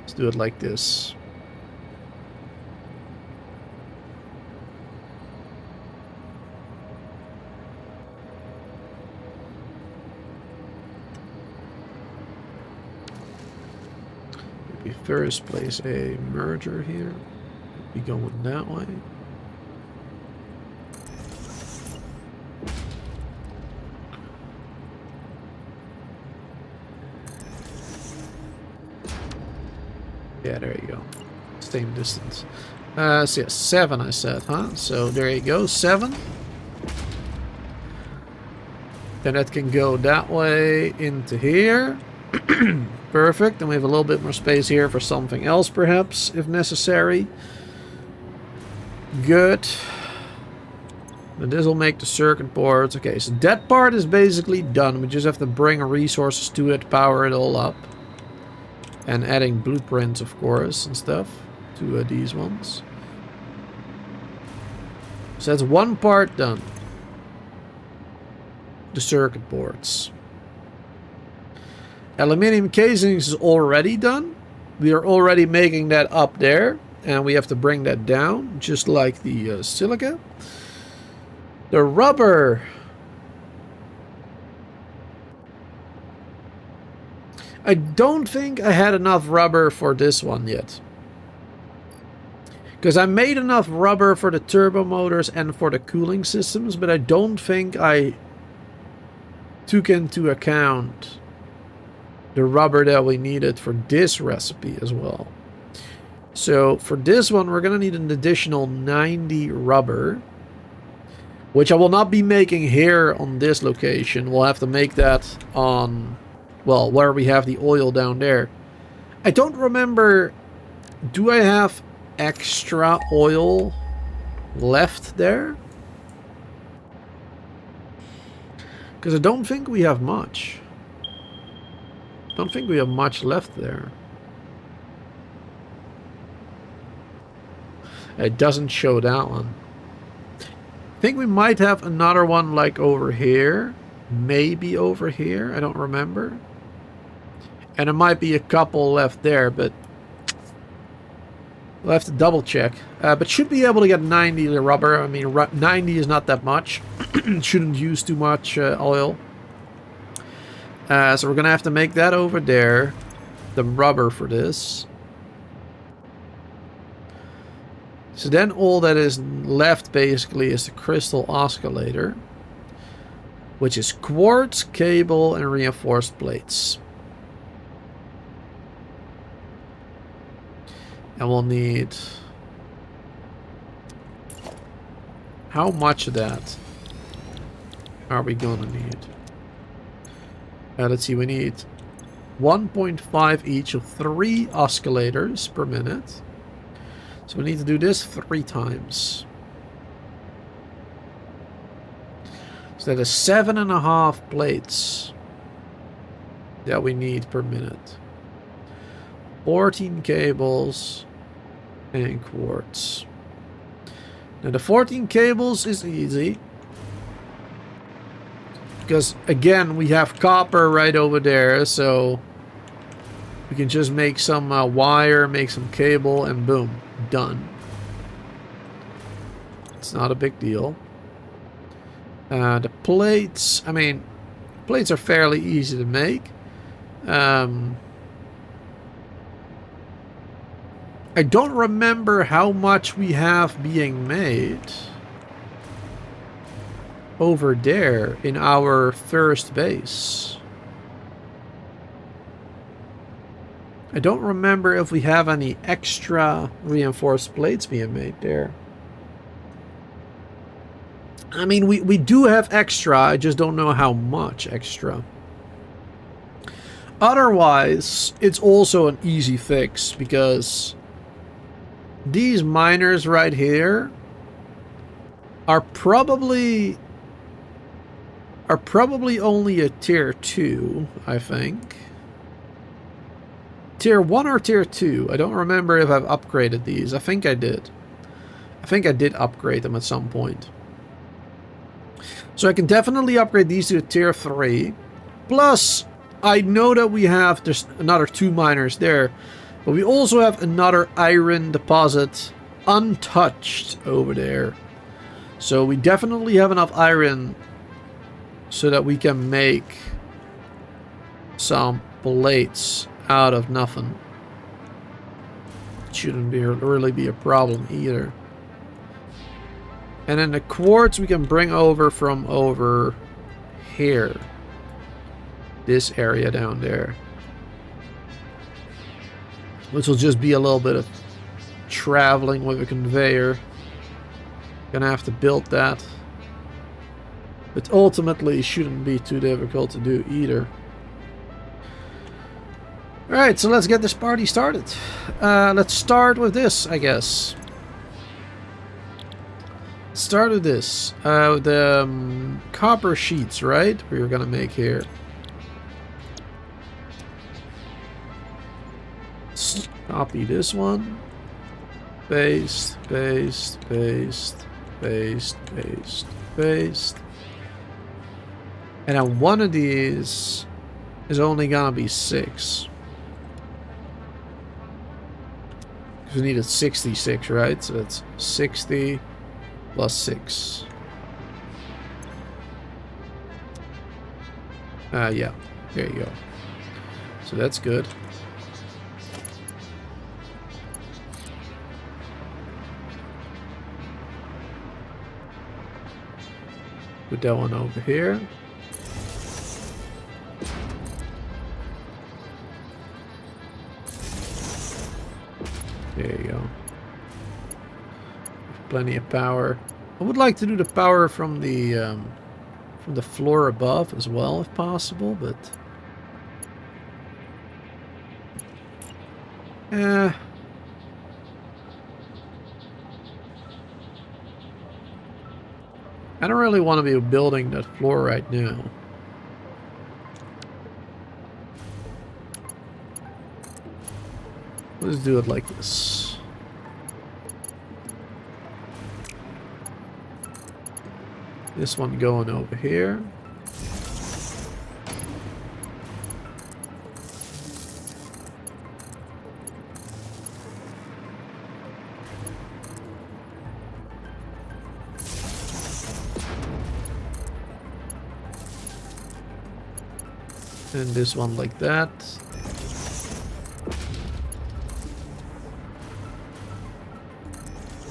Let's do it like this. Maybe first place a merger here. Be going that way. Yeah, there you go. Same distance. So yeah, 7 I said, huh? So there you go, 7. Then that can go that way into here. Perfect. And we have a little bit more space here for something else, perhaps, if necessary. Good. And this will make the circuit boards. Okay, so that part is basically done. We just have to bring resources to it, power it all up. And adding blueprints, of course, and stuff to these ones. So that's one part done. The circuit boards. Aluminium casings is already done. We are already making that up there. And we have to bring that down, just like the silica. The rubber. I don't think I had enough rubber for this one yet. Because I made enough rubber for the turbo motors and for the cooling systems, but I don't think I took into account the rubber that we needed for this recipe as well. So for this one, we're going to need an additional 90 rubber, which I will not be making here on this location. We'll have to make that on... well, where we have the oil down there. I don't remember... do I have extra oil left there? Because I don't think we have much. I don't think we have much left there. It doesn't show that one. I think we might have another one like over here. Maybe over here. I don't remember. And there might be a couple left there, but we'll have to double check. But should be able to get 90 rubber. I mean, 90 is not that much. Shouldn't use too much oil. So we're going to have to make that over there. The rubber for this. So then all that is left basically is the crystal oscillator. Which is quartz, cable, and reinforced plates. And we'll need... how much of that are we gonna need? Let's see, we need 1.5 each of 3 oscillators per minute. So we need to do this 3 times. So that is 7.5 plates that we need per minute. 14 cables and quartz. Now the 14 cables is easy. Because, again, we have copper right over there, so we can just make some wire, make some cable, and boom, done. It's not a big deal. The plates, I mean, plates are fairly easy to make. I don't remember how much we have being made over there in our first base. I don't remember if we have any extra reinforced plates being made there. I mean, we do have extra, I just don't know how much extra. Otherwise, it's also an easy fix, because these miners right here are probably only a tier 2, I think. Tier 1 or tier 2? I don't remember if I've upgraded these. I think I did. I think I did upgrade them at some point. So I can definitely upgrade these to tier 3. Plus, I know that we have, there's another 2 miners there, but we also have another iron deposit untouched over there. So we definitely have enough iron so that we can make some plates out of nothing. Shouldn't really be a problem either. And then the quartz we can bring over from over here. This area down there. Which will just be a little bit of traveling with a conveyor. Gonna have to build that. But ultimately it shouldn't be too difficult to do either. Alright, so let's get this party started. Let's start with this, I guess. Start with this. The copper sheets, right? We're gonna make here. Copy this one. Paste, paste, paste, paste, paste, paste. And then one of these is only gonna be 6. Because we needed 66, right? So that's 60 plus 6. Yeah, there you go. So that's good. Put that one over here. There you go. Plenty of power. I would like to do the power from the floor above as well, if possible, but I don't really want to be building that floor right now. Let's do it like this. This one going over here. And this one like that.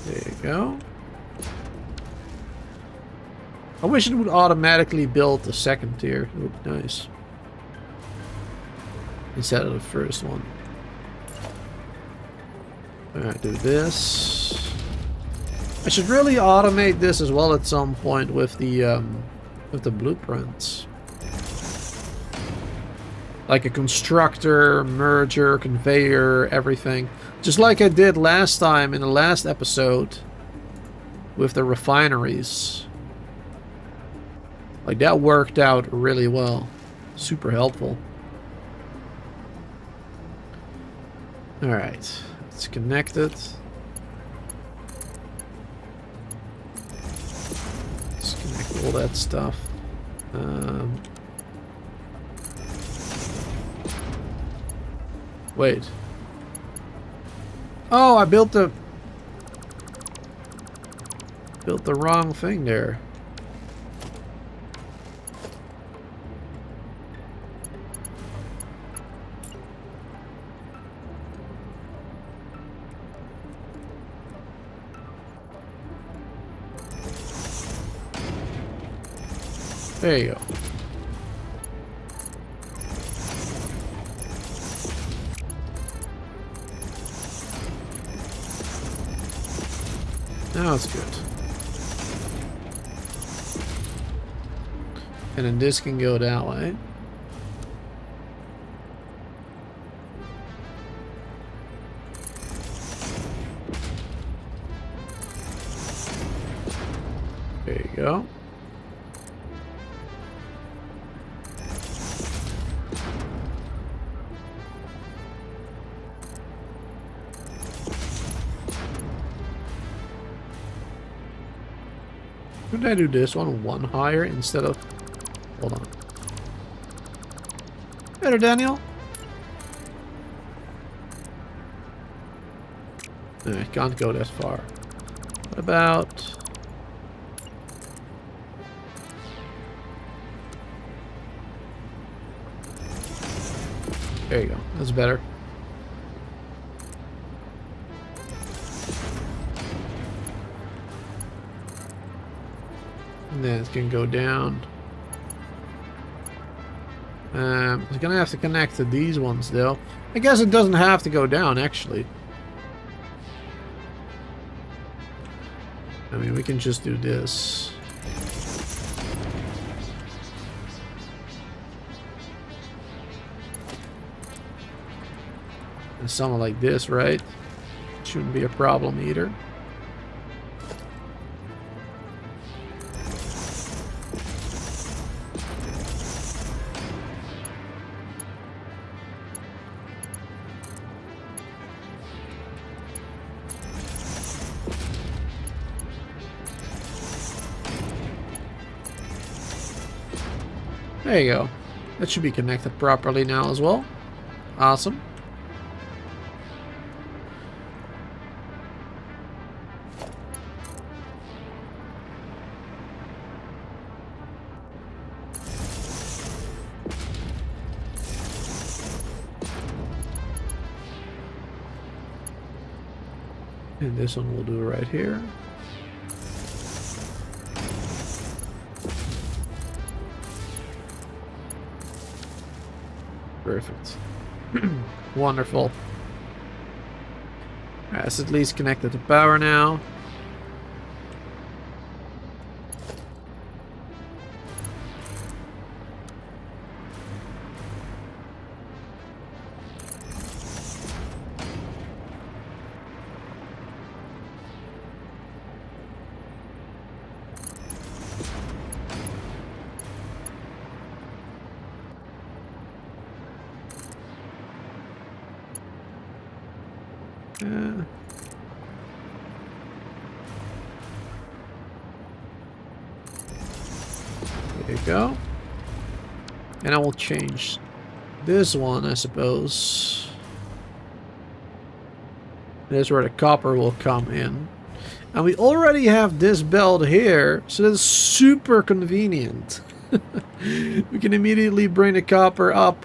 There you go. I wish it would automatically build the second tier. It would be nice. Instead of the first one. Alright, do this. I should really automate this as well at some point with the blueprints. Like a constructor, merger, conveyor, everything. Just like I did last time in the last episode with the refineries. Like that worked out really well. Super helpful. Alright, let's connect it. Let's connect all that stuff. Wait. Oh, I built the wrong thing there. There you go. Now it's good. And then this can go that way. There you go. Couldn't I do this one higher instead of... Hold on. Better, Daniel. No, I can't go that far. What about... There you go. That's better. And then it can go down. It's gonna have to connect to these ones though. I guess it doesn't have to go down actually. I mean, we can just do this. And something like this, right? Shouldn't be a problem either. There you go. That should be connected properly now as well. Awesome. And this one we'll do right here. Perfect. Wonderful. Alright, it's at least connected to power now. There you go. And I will change this one, I suppose. This is where the copper will come in. And we already have this belt here, so that's super convenient. We can immediately bring the copper up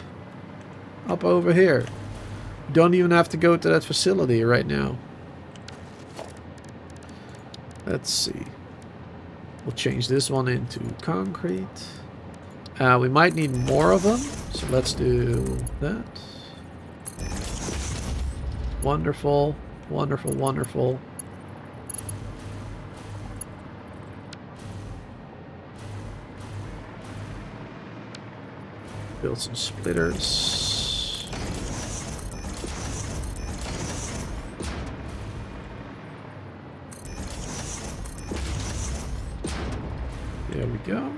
over here. Don't even have to go to that facility right now. Let's see. We'll change this one into concrete. We might need more of them, so let's do that. Wonderful, wonderful, wonderful. Build some splitters. There we go.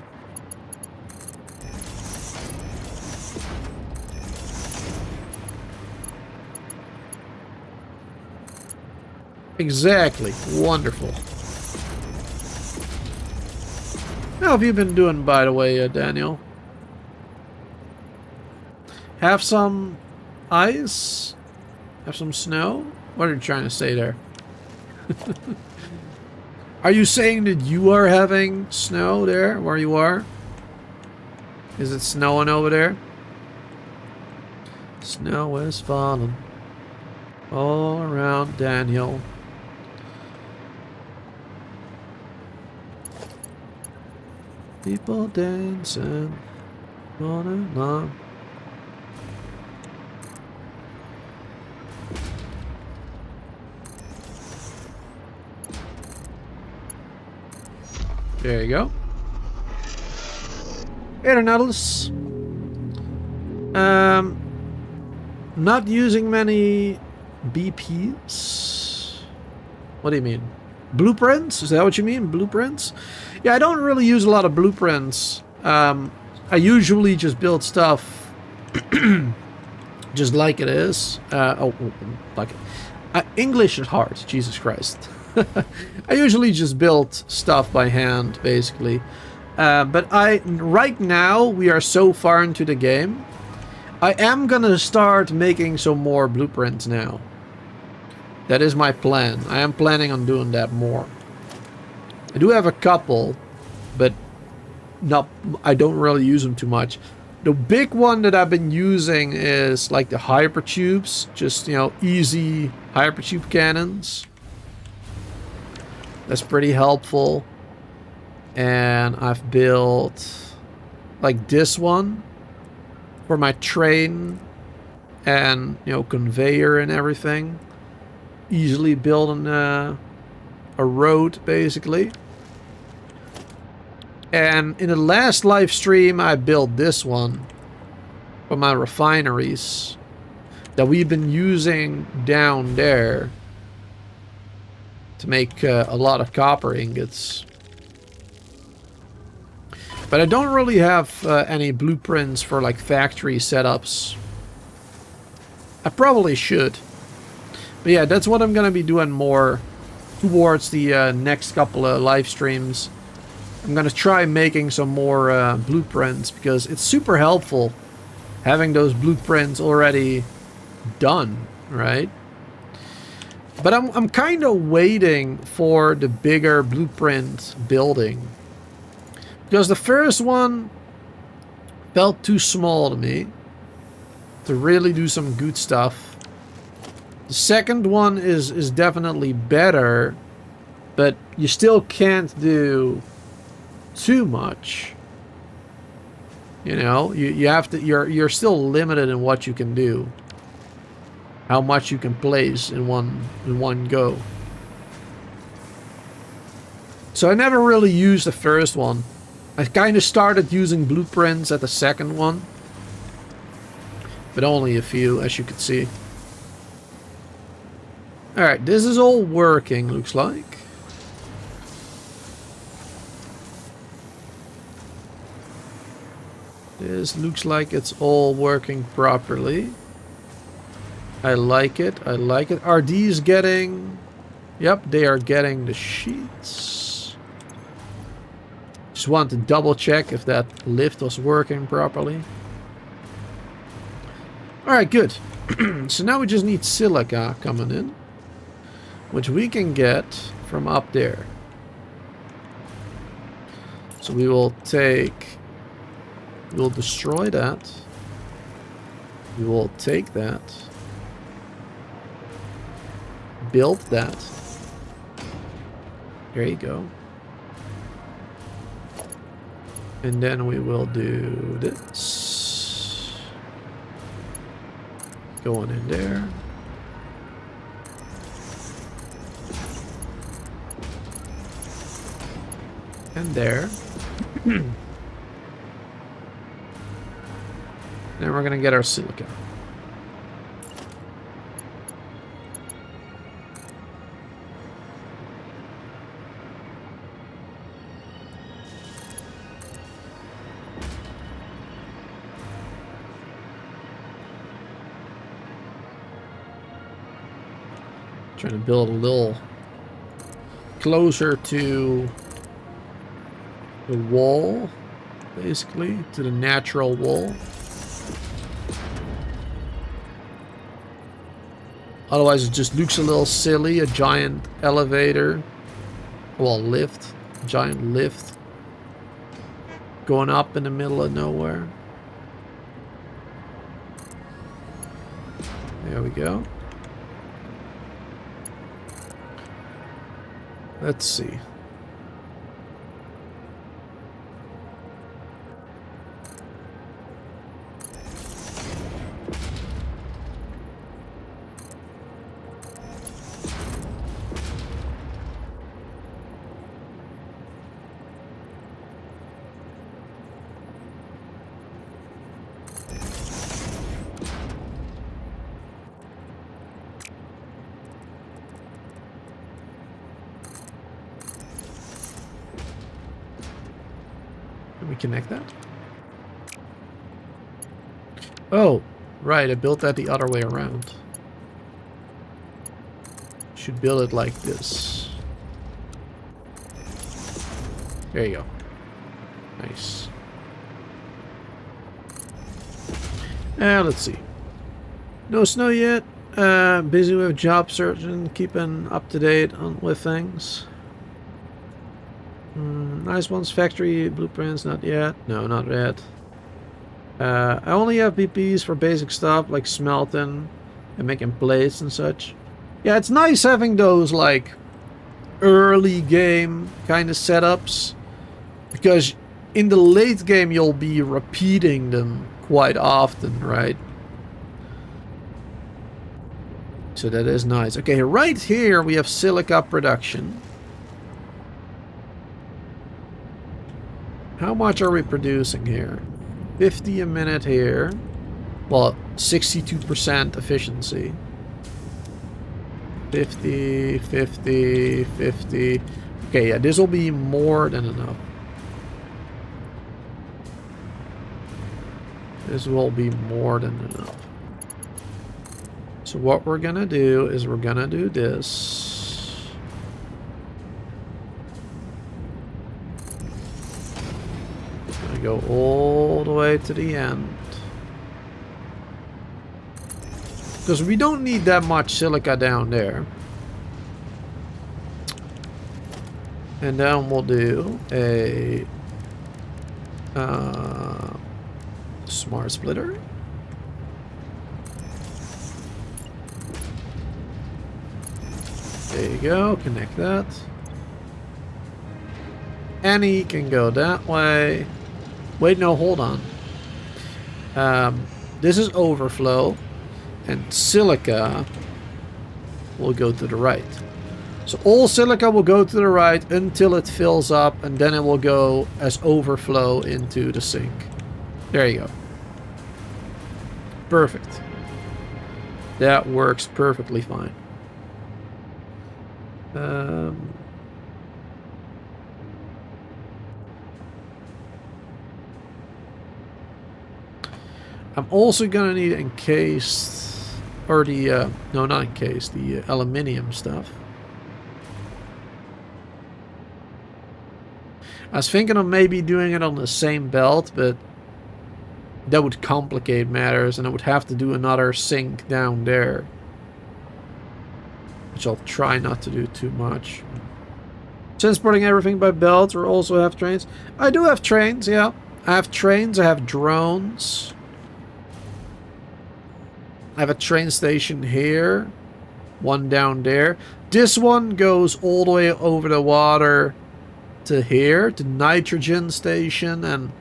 Exactly. Wonderful. How have you been doing, by the way, Daniel? Have some ice? Have some snow? What are you trying to say there? Are you saying that you are having snow there, where you are? Is it snowing over there? Snow is falling all around Daniel. People dancing all along. There you go. Aeronautics. Not using many BPs. What do you mean? Blueprints? Is that what you mean? Blueprints? Yeah, I don't really use a lot of blueprints. I usually just build stuff just like it is. Like it. English is hard. Jesus Christ. I usually just build stuff by hand, basically. But right now, we are so far into the game. I am gonna start making some more blueprints now. That is my plan. I am planning on doing that more. I do have a couple, but I don't really use them too much. The big one that I've been using is like the hypertubes. Just, you know, easy hypertube cannons. That's pretty helpful. And I've built like this one for my train and, you know, conveyor and everything. Easily building a road, basically. And in the last live stream, I built this one for my refineries that we've been using down there to make a lot of copper ingots. But I don't really have any blueprints for like factory setups. I probably should. But yeah, that's what I'm going to be doing more towards the next couple of live streams. I'm going to try making some more blueprints because it's super helpful having those blueprints already done, right? But I'm kind of waiting for the bigger blueprint building. Because the first one felt too small to me to really do some good stuff. The second one is definitely better, but you still can't do too much. You know, you have to. You're still limited in what you can do. How much you can place in one go. So I never really used the first one. I kind of started using blueprints at the second one. But only a few, as you can see. Alright, this is all working, looks like. This looks like it's all working properly. I like it, I like it. Are these getting... Yep, they are getting the sheets. Just want to double check if that lift was working properly. Alright, good. So now we just need silica coming in, which we can get from up there. So we will take... We'll destroy that. We will take that. Build that. There you go. And then we will do this. Going in there. And there. Then we're going to get our silica. Trying to build a little closer to the wall, basically, to the natural wall. Otherwise it just looks a little silly, a giant elevator. Well, lift. Giant lift. Going up in the middle of nowhere. There we go. Let's see. Can we connect that? Oh, right, I built that the other way around. Should build it like this. There you go. Nice. Let's see. No snow yet. Busy with job search and keeping up to date with things. Nice ones. Factory blueprints, not yet. No, not yet. I only have BPs for basic stuff like smelting and making plates and such. Yeah, it's nice having those like early game kind of setups, because in the late game you'll be repeating them quite often, right? So that is nice. Okay, right here we have silica production. How much are we producing here? 50 a minute here. Well, 62% efficiency. 50, 50, 50. Okay, yeah, this will be more than enough. This will be more than enough. So what we're gonna do is we're gonna do this. Go all the way to the end, because we don't need that much silica down there. And then we'll do a smart splitter. There you go, connect that. Any can go that way. Wait, no, hold on. This is overflow, and silica will go to the right. So all silica will go to the right until it fills up, and then it will go as overflow into the sink. There you go. Perfect. That works perfectly fine. I'm also gonna need encased, or the, no, not encased, the aluminium stuff. I was thinking of maybe doing it on the same belt, but that would complicate matters, and I would have to do another sink down there. Which I'll try not to do too much. Transporting everything by belt, or also have trains. I do have trains, yeah. I have trains, I have drones. I have a train station here, one down there. This one goes all the way over the water to here, to nitrogen station, and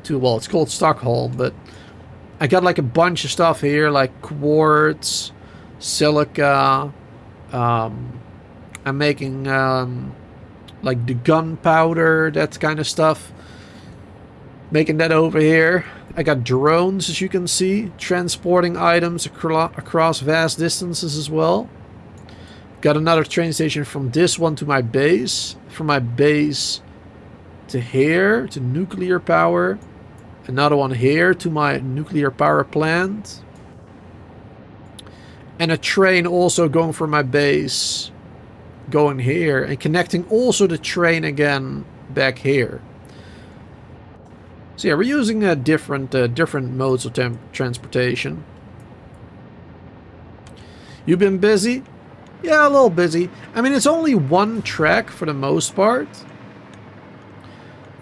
to, well, it's called Stockholm, but I got like a bunch of stuff here, like quartz, silica. I'm making like the gunpowder, that kind of stuff. Making that over here. I got drones, as you can see, transporting items across vast distances as well. Got another train station from this one to my base. From my base to here, to nuclear power. Another one here to my nuclear power plant. And a train also going from my base, going here, and connecting also the train again back here. So yeah, we're using different modes of transportation. You've been busy? Yeah, a little busy. I mean, it's only one track for the most part.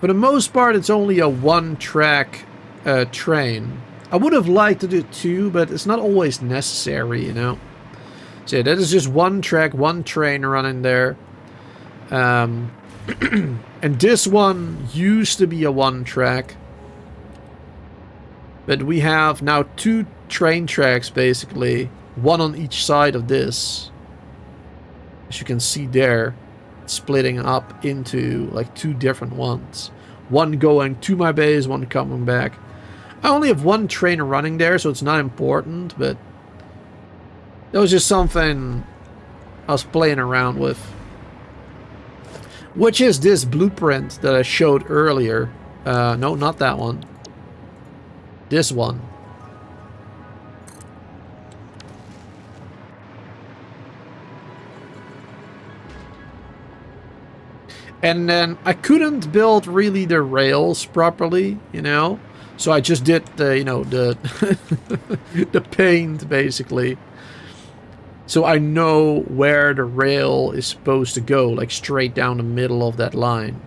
For the most part, it's only a one-track train. I would have liked to do two, but it's not always necessary, you know. So yeah, that is just one track, one train running there. And this one used to be a one track. But we have now two train tracks, basically. One on each side of this. As you can see there. Splitting up into like two different ones. One going to my base, one coming back. I only have one train running there, so it's not important, but that was just something I was playing around with. Which is this blueprint that I showed earlier. No, not that one. This one. And then I couldn't build really the rails properly, you know. So I just did the, you know, the the paint basically. So I know where the rail is supposed to go, like straight down the middle of that line.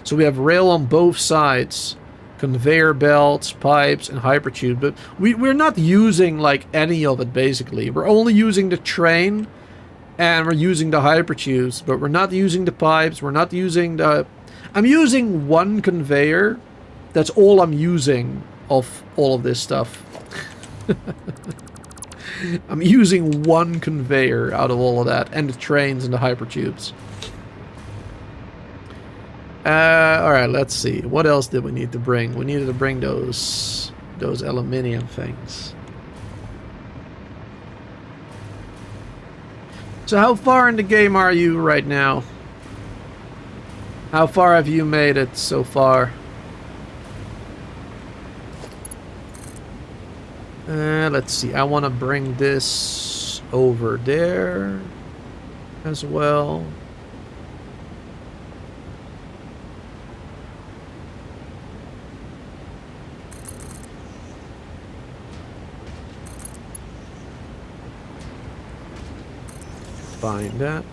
So we have rail on both sides, conveyor belts, pipes, and hypertube. But we're not using like any of it basically. We're only using the train. And we're using the hypertubes, but we're not using the pipes, we're not using the... I'm using one conveyor. That's all I'm using of all of this stuff. I'm using one conveyor out of all of that, and the trains and the hypertubes. Alright, let's see. What else did we need to bring? We needed to bring those aluminium things. So how far in the game are you right now? How far have you made it so far? Let's see. I want to bring this over there as well. Find that.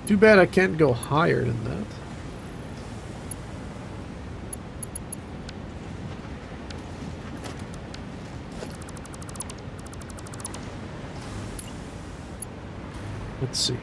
Too bad I can't go higher than that. Let's see.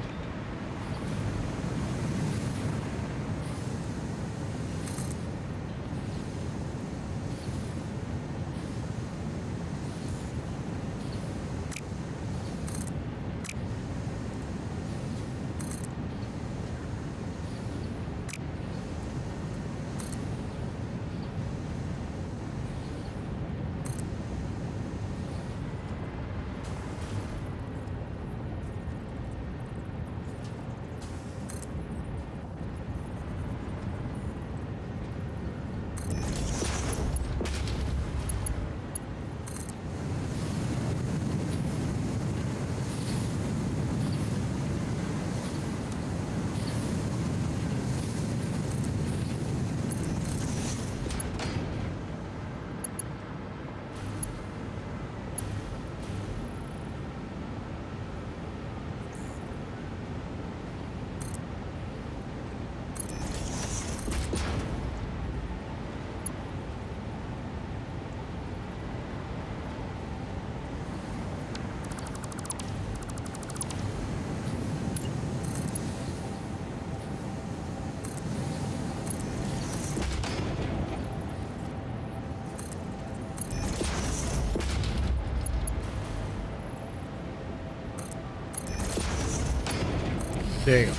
There you go.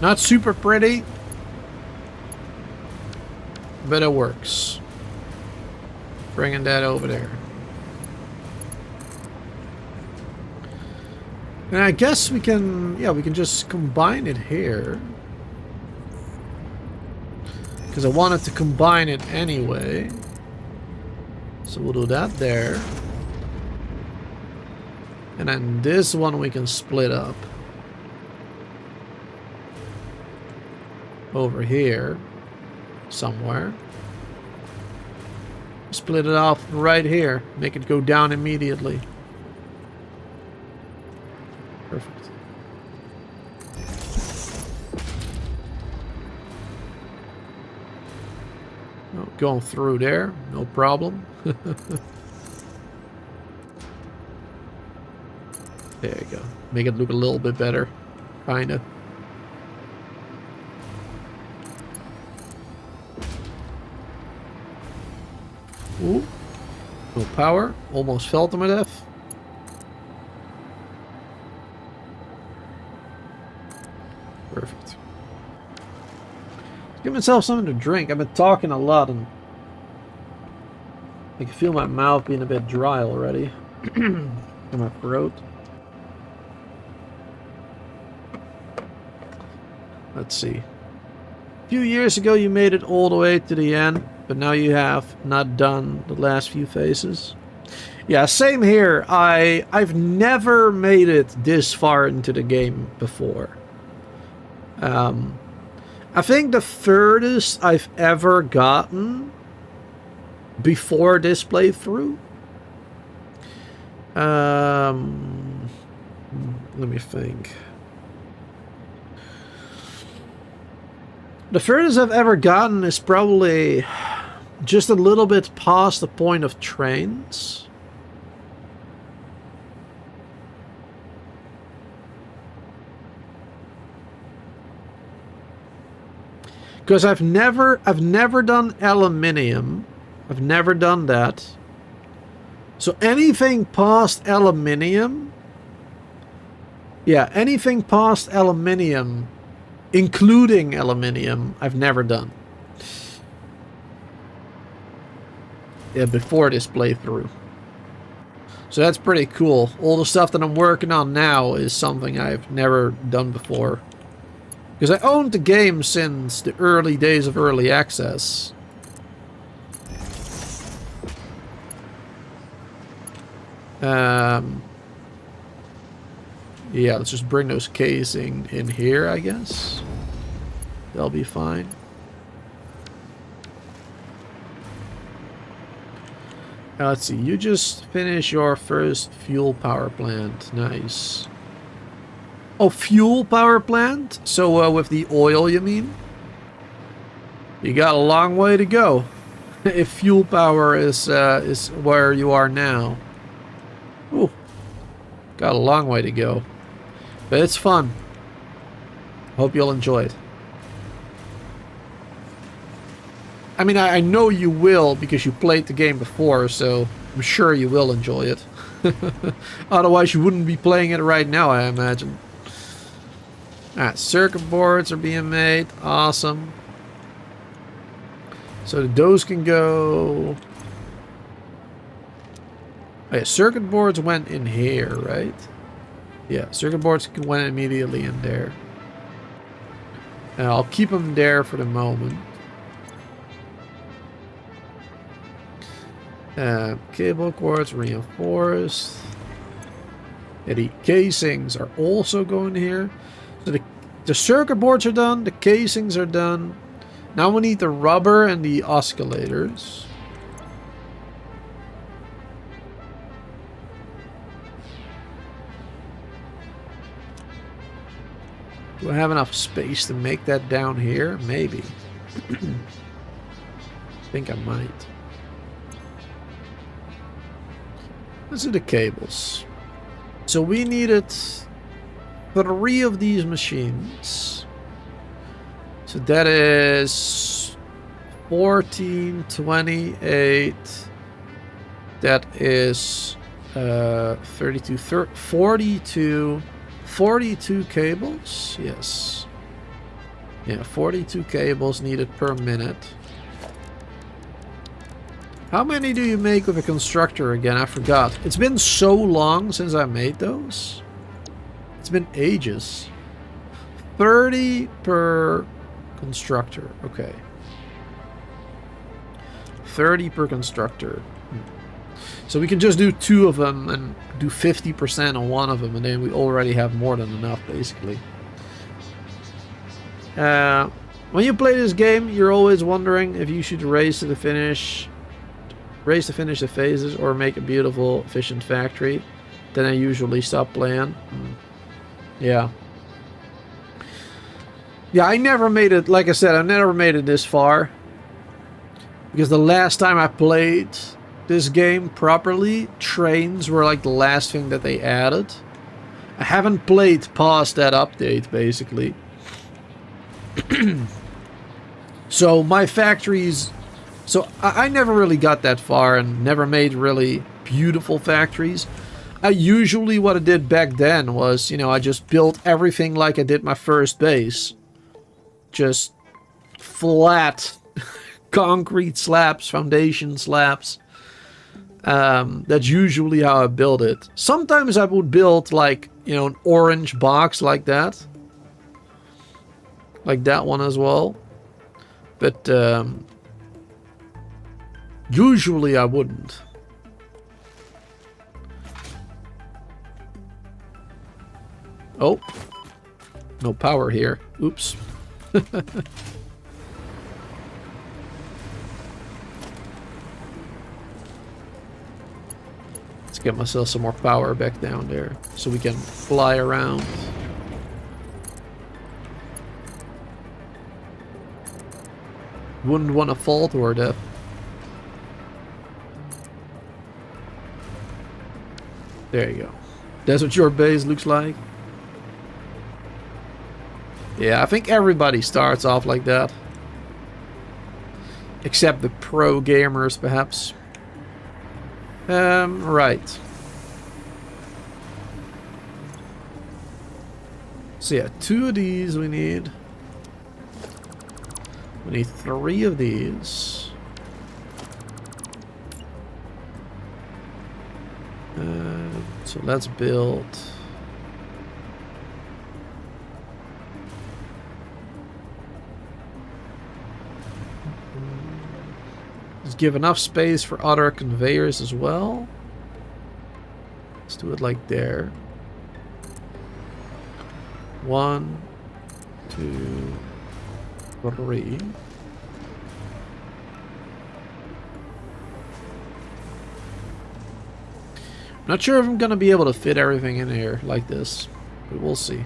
Not super pretty, but it works. Bringing that over there. And I guess we can, yeah, we can just combine it here. because I wanted to combine it anyway. So we'll do that there. And then this one we can split up. Over here. Somewhere. Split it off right here. Make it go down immediately. Perfect. Oh, going through there. No problem. There you go. Make it look a little bit better. Kinda. Ooh. No power. Almost fell to my death. Perfect. Give myself something to drink. I've been talking a lot and I can feel my mouth being a bit dry already. And my throat. Let's see. A few years ago you made it all the way to the end, but now you have not done the last few phases. Yeah, same here. I've never made it this far into the game before. I think the furthest I've ever gotten before this playthrough. Let me think. The furthest I've ever gotten is probably just a little bit past the point of trains. Because I've never done aluminium. I've never done that. So anything past aluminium, yeah, anything past aluminium, including aluminium, I've never done. Yeah, before this playthrough. So that's pretty cool. All the stuff that I'm working on now is something I've never done before. Because I owned the game since the early days of early access. Yeah, let's just bring those casing in here, I guess. They'll be fine. Now, let's see. You just finished your first fuel power plant. Nice. Oh, fuel power plant? So, with the oil, you mean? You got a long way to go. If fuel power is where you are now. Ooh. Got a long way to go. But it's fun. Hope you'll enjoy it. I mean, I know you will because you played the game before, so I'm sure you will enjoy it. Otherwise, you wouldn't be playing it right now, I imagine. Alright, circuit boards are being made. Awesome. So those can go... Oh, yeah, circuit boards went in here, right? Yeah, circuit boards went immediately in there. And I'll keep them there for the moment. Cable cords reinforced. Yeah, the casings are also going here. So the circuit boards are done. The casings are done. Now we need the rubber and the oscillators. Do I have enough space to make that down here? Maybe. I think I might. These are the cables. So we needed 3 of these machines. So that is 14, 28. That is 32, 42. 42 cables? Yes. Yeah, 42 cables needed per minute. How many do you make with a constructor again? I forgot. It's been so long since I made those. It's been ages. 30 per constructor. Okay. 30 per constructor. So we can just do 2 of them and do 50% on one of them, and then we already have more than enough, basically. When you play this game, you're always wondering if you should race to finish the phases or make a beautiful, efficient factory. Then I usually stop playing. Yeah. Yeah, I never made it, like I said, I never made it this far. Because the last time I played this game properly, trains were like the last thing that they added. I haven't played past that update, basically. So my factories... So I never really got that far and never made really beautiful factories. Usually what I did back then was, you know, I just built everything like I did my first base. Just flat concrete slabs, foundation slabs. That's usually how I build it. Sometimes I would build like, you know, an orange box like that. Like that one as well. But usually I wouldn't. Oh. No power here. Oops. Let's get myself some more power back down there so we can fly around. Wouldn't want to fall toward that. There you go. That's what your base looks like. Yeah, I think everybody starts off like that. Except the pro gamers, perhaps. Right. So yeah, 2 of these we need. We need 3 of these. So let's build... Let's give enough space for other conveyors as well. Let's do it like there. 1, 2, 3. Not sure if I'm gonna be able to fit everything in here like this, but we'll see.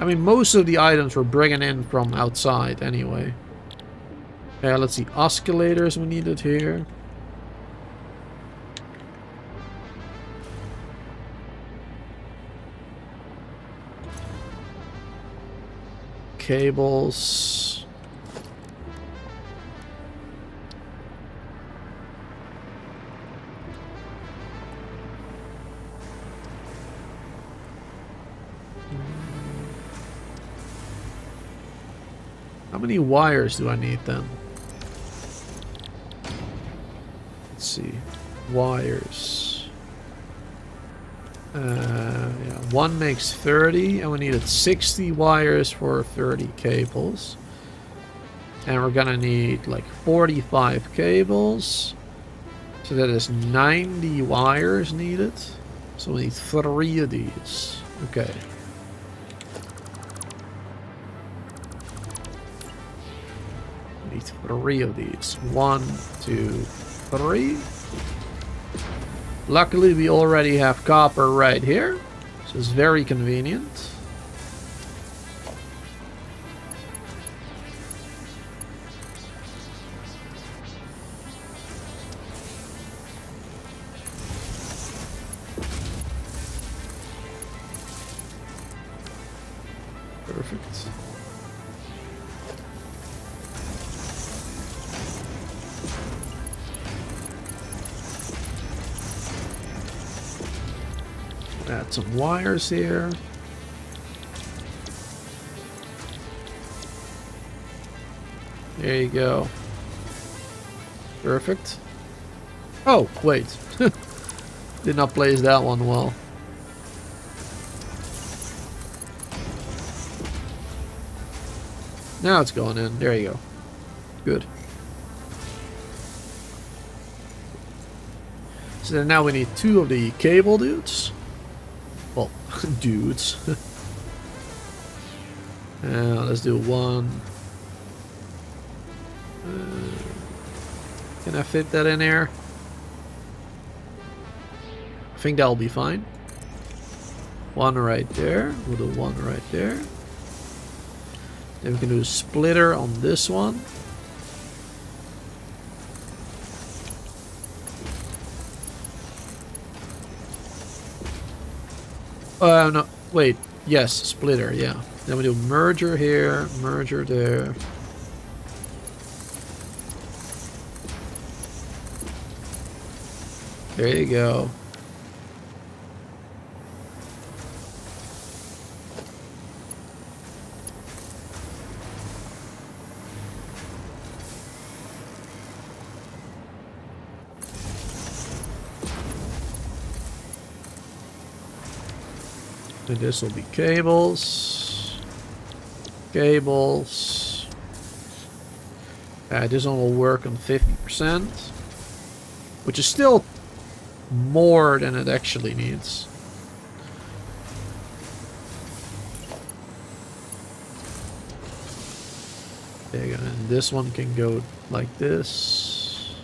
I mean, most of the items we're bringing in from outside anyway. Yeah, let's see. Oscillators we needed here. Cables. How many wires do I need then? Let's see. Wires. Yeah, 1 makes 30, and we needed 60 wires for 30 cables. And we're gonna need like 45 cables. So that is 90 wires needed. So we need 3 of these. Okay. We need 3 of these. 1, 2, 3. Luckily, we already have copper right here, so it's very convenient. Perfect. Add some wires here. There you go. Perfect. Oh, wait. Did not place that one well. Now it's going in. There you go. Good. So then now we need 2 of the cable dudes. Well, dudes. Let's do 1. Can I fit that in here? I think that'll be fine. 1 right there. We'll do 1 right there. Then we can do a splitter on this one. No, wait. Yes, splitter, yeah. Then we do merger here, merger there. There you go. And this will be cables. Cables. This one will work on 50%. Which is still more than it actually needs. There you go. And this one can go like this.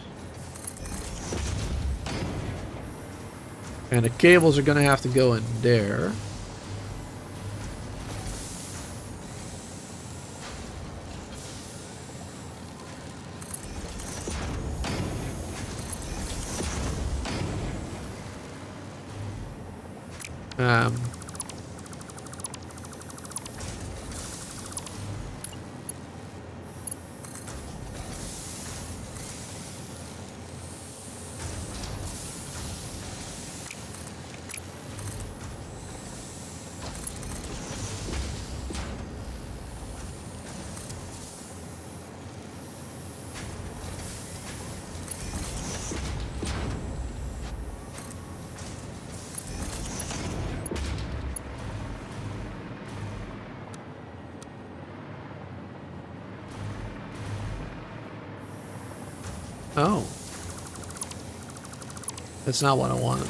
And the cables are going to have to go in there. Oh. That's not what I wanted.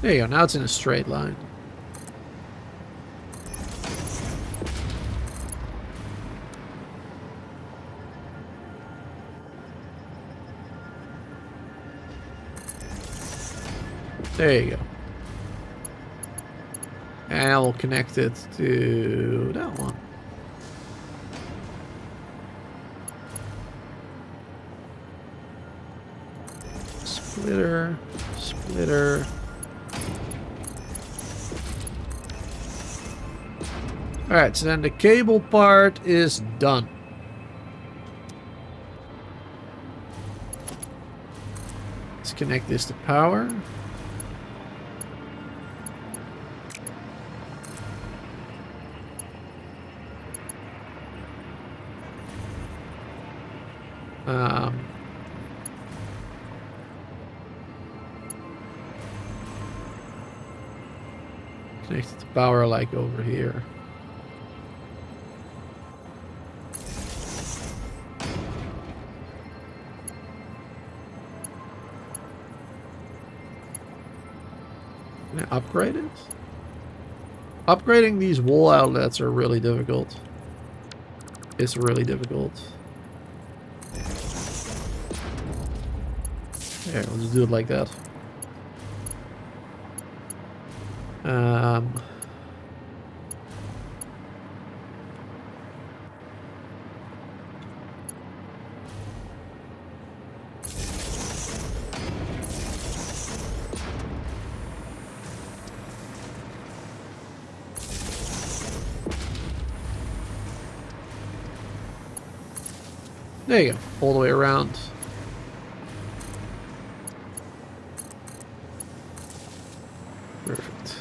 There you go, now it's in a straight line. There you go. And I will connect it to that one. Splitter, splitter. Alright, so then the cable part is done. Let's connect this to power. Connected to power like over here. Can I upgrade it? Upgrading these wall outlets are really difficult. It's really difficult. There, we'll just do it like that. There you go, all the way around. Perfect.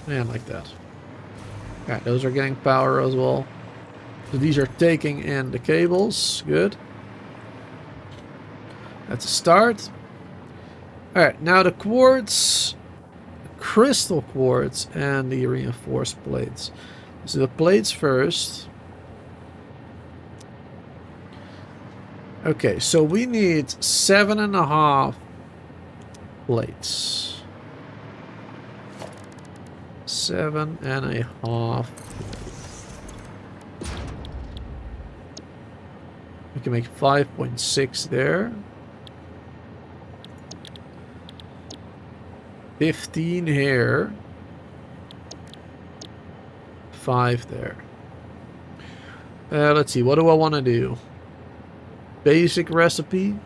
And like that. Alright, those are getting power as well. So these are taking in the cables. Good. That's a start. Alright, now the quartz, crystal quartz, and the reinforced plates. So the plates first. Okay, so we need 7.5 plates. 7.5. We can make 5.6 there. 15 here. 5 there. Let's see, what do I want to do? Basic recipe.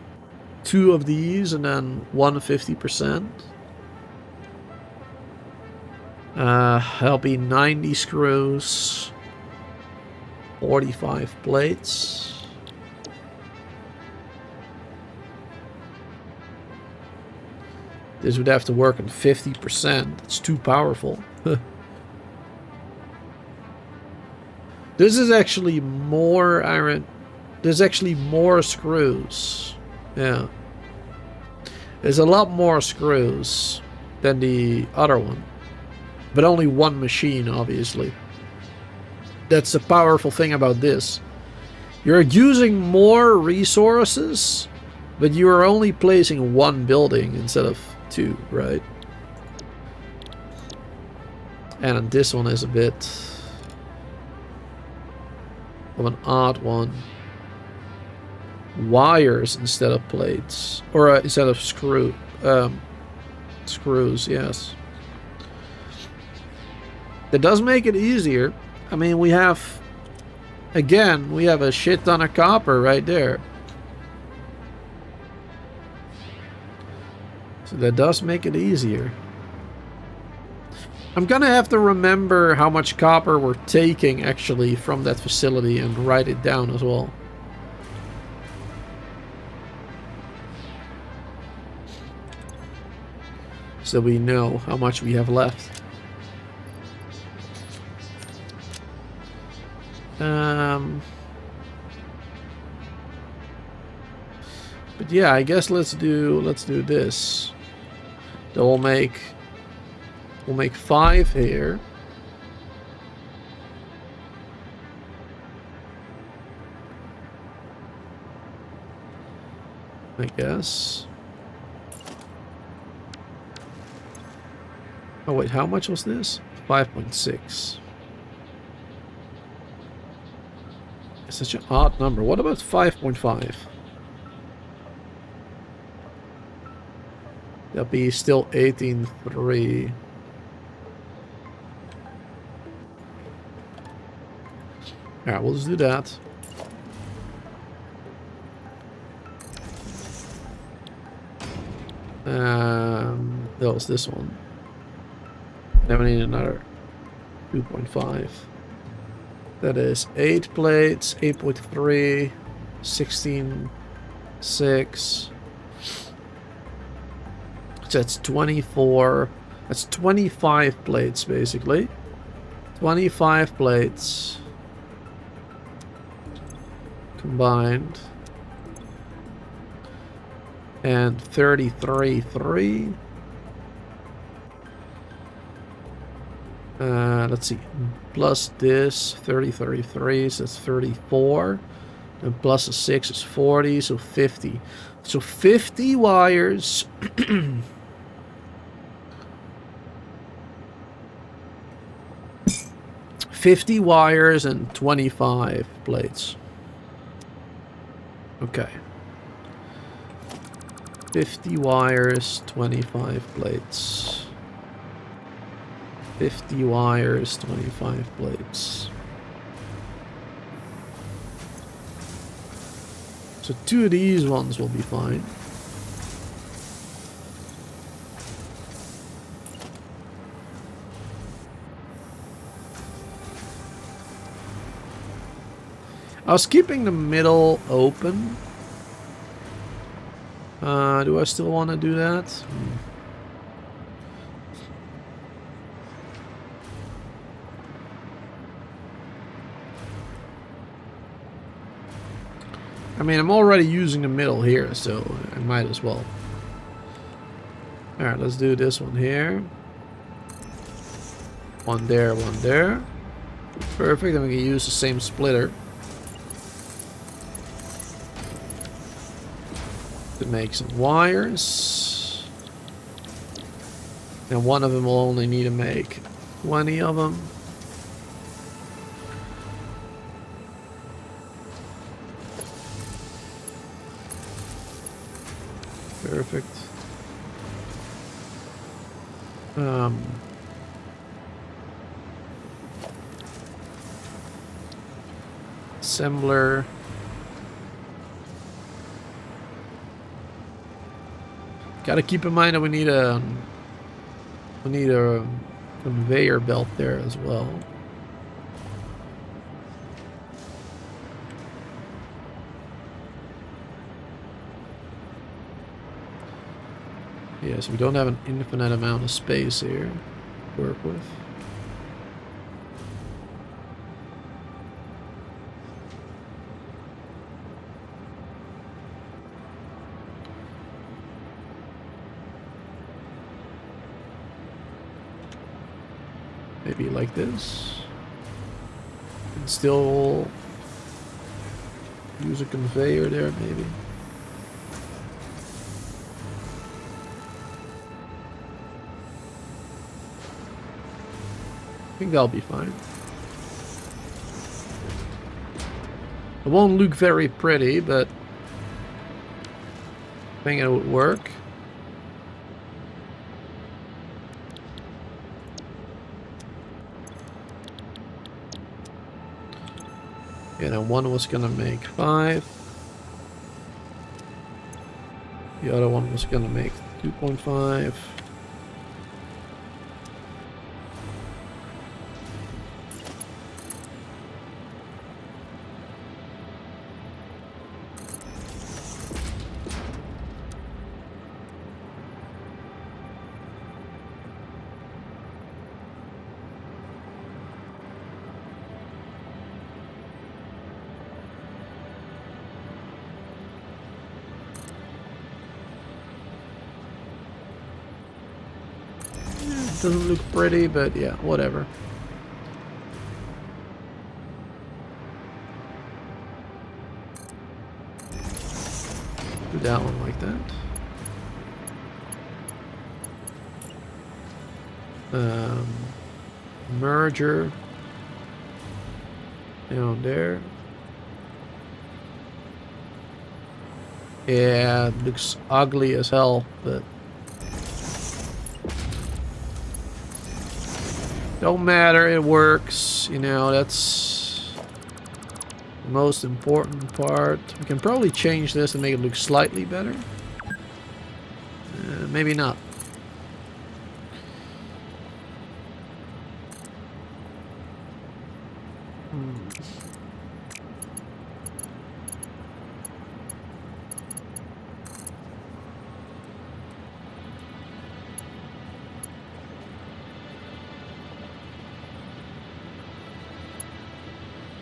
2 of these and then 150%. That'll be 90 screws. 45 plates. This would have to work on 50%. It's too powerful. This is actually more iron. There's actually more screws. Yeah. There's a lot more screws than the other one. But only one machine, obviously. That's the powerful thing about this. You're using more resources, but you are only placing one building instead of 2, right? And this one is a bit of an odd one. Wires instead of plates, or instead of screws, yes. That does make it easier. I mean, we have, again, we have a shit ton of copper right there. So that does make it easier. I'm gonna have to remember how much copper we're taking actually from that facility and write it down as well. So we know how much we have left. But yeah, I guess let's do this. Then we'll make 5 here. I guess. Oh wait, how much was this? 5.6. It's such an odd number. What about 5.5? That'll be still 18.3. Alright, we'll just do that. That was this one. Then we need another 2.5. That is 8 plates, 8.3, 16.6. So that's 24. That's 25 plates, basically. 25 plates combined. And 33.3. Let's see. Plus this, 33.3, so that's 34. And plus a 6 is 40, so 50. So 50 wires. 50 wires and 25 plates. Okay. 50 wires, 25 plates. 50 wires, 25 plates. So 2 of these ones will be fine. I was keeping the middle open. Do I still want to do that? I mean, I'm already using the middle here, so I might as well. Alright, let's do this one here. One there, one there. Perfect, then we can use the same splitter to make some wires. And one of them will only need to make 20 of them. Perfect. Assembler. Gotta keep in mind that we need a conveyor belt there as well. Yes, we don't have an infinite amount of space here to work with. Maybe like this. And still use a conveyor there, maybe. I think that'll be fine. It won't look very pretty, but I think it would work. And then one was gonna make 5. The other one was gonna make 2.5. Doesn't look pretty, but yeah, whatever. Do that one like that. Merger down there. Yeah, it looks ugly as hell, but don't matter, it works, you know, that's the most important part. We can probably change this and make it look slightly better. Maybe not.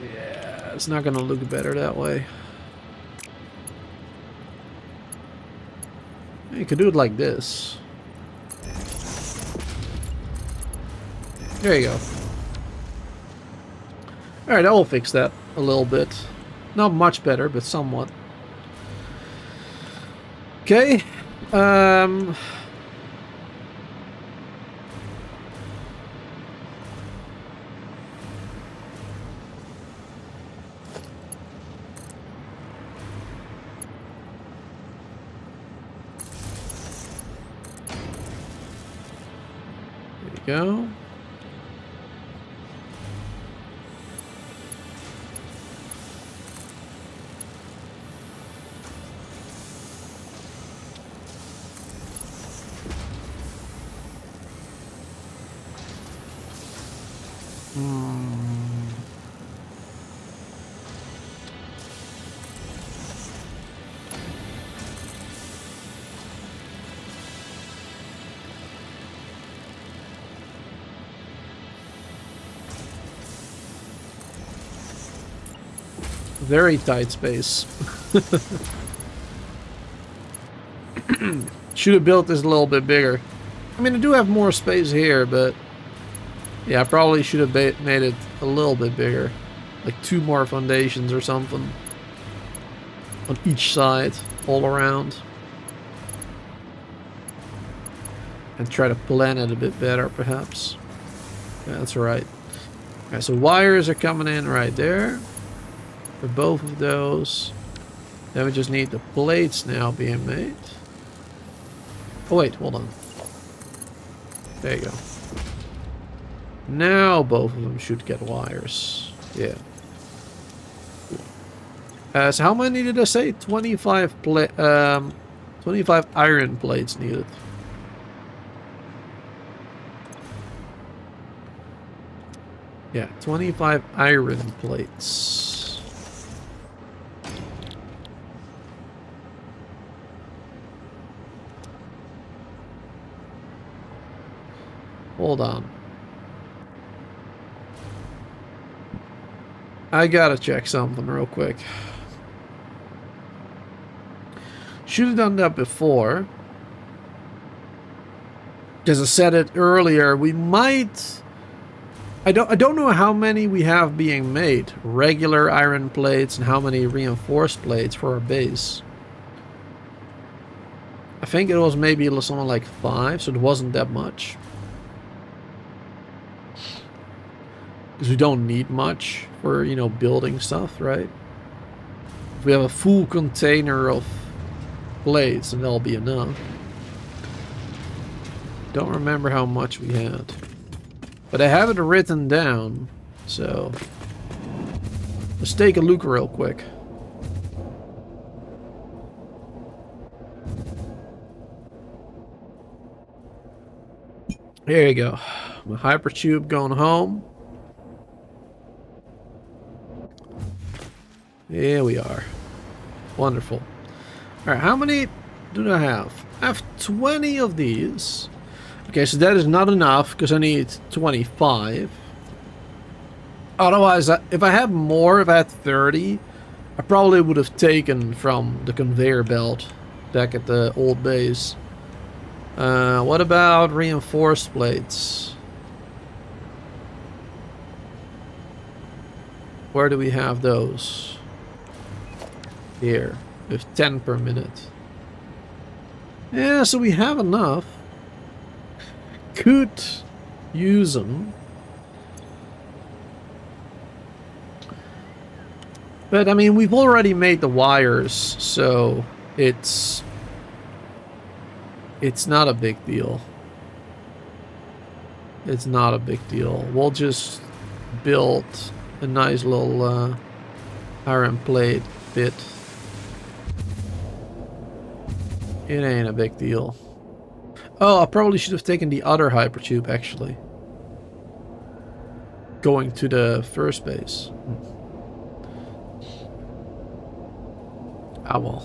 Yeah, it's not gonna look better that way. You could do it like this. There you go. Alright, I will fix that a little bit. Not much better, but somewhat. Okay. Go. Very tight space. Should have built this a little bit bigger. I mean, I do have more space here, but yeah, I probably should have made it a little bit bigger. Like 2 more foundations or something. On each side, all around. And try to plan it a bit better, perhaps. Yeah, that's right. Okay, so wires are coming in right there. For both of those. Then we just need the plates now being made. Oh wait, hold on. There you go. Now both of them should get wires. Yeah. So how many did I say? 25 25 iron plates needed. Yeah, 25 iron plates. Hold on. I gotta check something real quick. Should have done that before. As I said it earlier, we might... I don't know how many we have being made. Regular iron plates and how many reinforced plates for our base. I think it was maybe something like 5, so it wasn't that much. Because we don't need much for, you know, building stuff, right? If we have a full container of plates, then that'll be enough. Don't remember how much we had. But I have it written down, so let's take a look real quick. There you go. My hypertube going home. Here we are. Wonderful. Alright, how many do I have? I have 20 of these. Okay, so that is not enough because I need 25. Otherwise, if I had more, if I had 30, I probably would have taken from the conveyor belt back at the old base. What about reinforced plates? Where do we have those? Here. With 10 per minute. Yeah, so we have enough. Could use them. But I mean, we've already made the wires, so it's not a big deal. It's not a big deal. We'll just build a nice little iron plate bit. It ain't a big deal. Oh, I probably should have taken the other hypertube, actually. Going to the first base. Ah, well.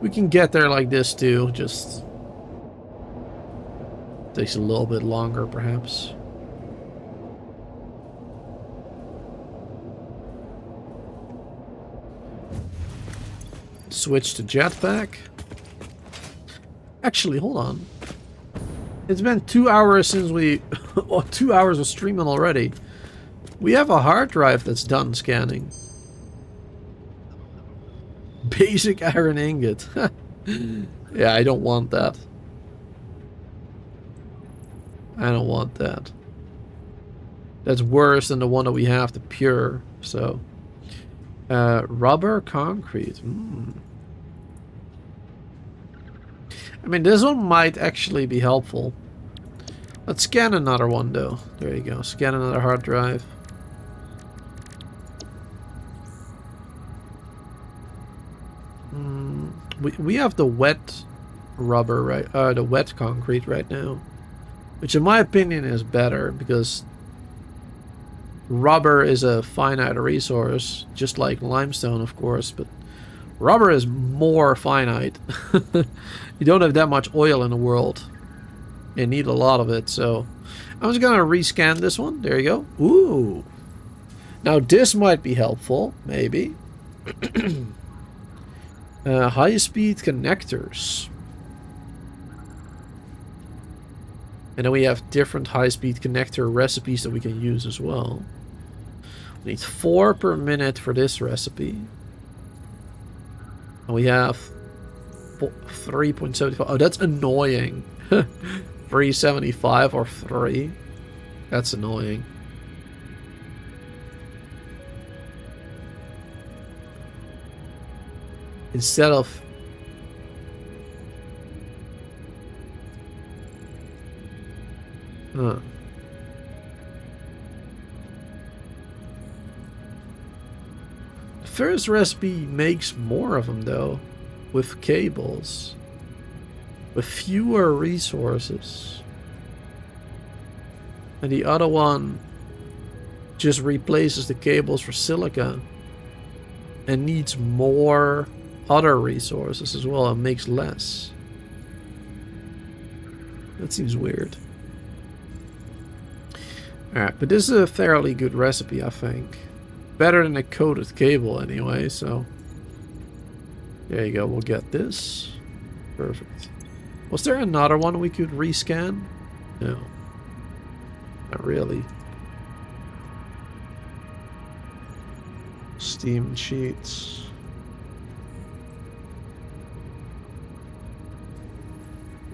We can get there like this, too. Just takes a little bit longer, perhaps. Switch to jetpack. Actually, hold on. It's been 2 hours since we... 2 hours of streaming already. We have a hard drive that's done scanning. Basic iron ingot. Yeah, I don't want that. I don't want that. That's worse than the one that we have, the pure, so... rubber concrete. I mean, this one might actually be helpful. Let's scan another one, though. There you go. Scan another hard drive. We have the wet rubber, right? The wet concrete right now. Which, in my opinion, is better, because rubber is a finite resource, just like limestone, of course, but rubber is more finite. You don't have that much oil in the world. You need a lot of it, so I'm just gonna rescan this one. There you go. Ooh, Now this might be helpful, maybe. High-speed connectors. And then we have different high-speed connector recipes that we can use as well. We need 4 per minute for this recipe. And we have 3.75. Oh, that's annoying. 375 or 3. That's annoying. Instead of... The first recipe makes more of them though, with cables, with fewer resources, and the other one just replaces the cables for silica and needs more other resources as well and makes less. That seems weird. Alright, but this is a fairly good recipe, I think. Better than a coated cable anyway, so... There you go, we'll get this. Perfect. Was there another one we could rescan? No. Not really. Steam sheets.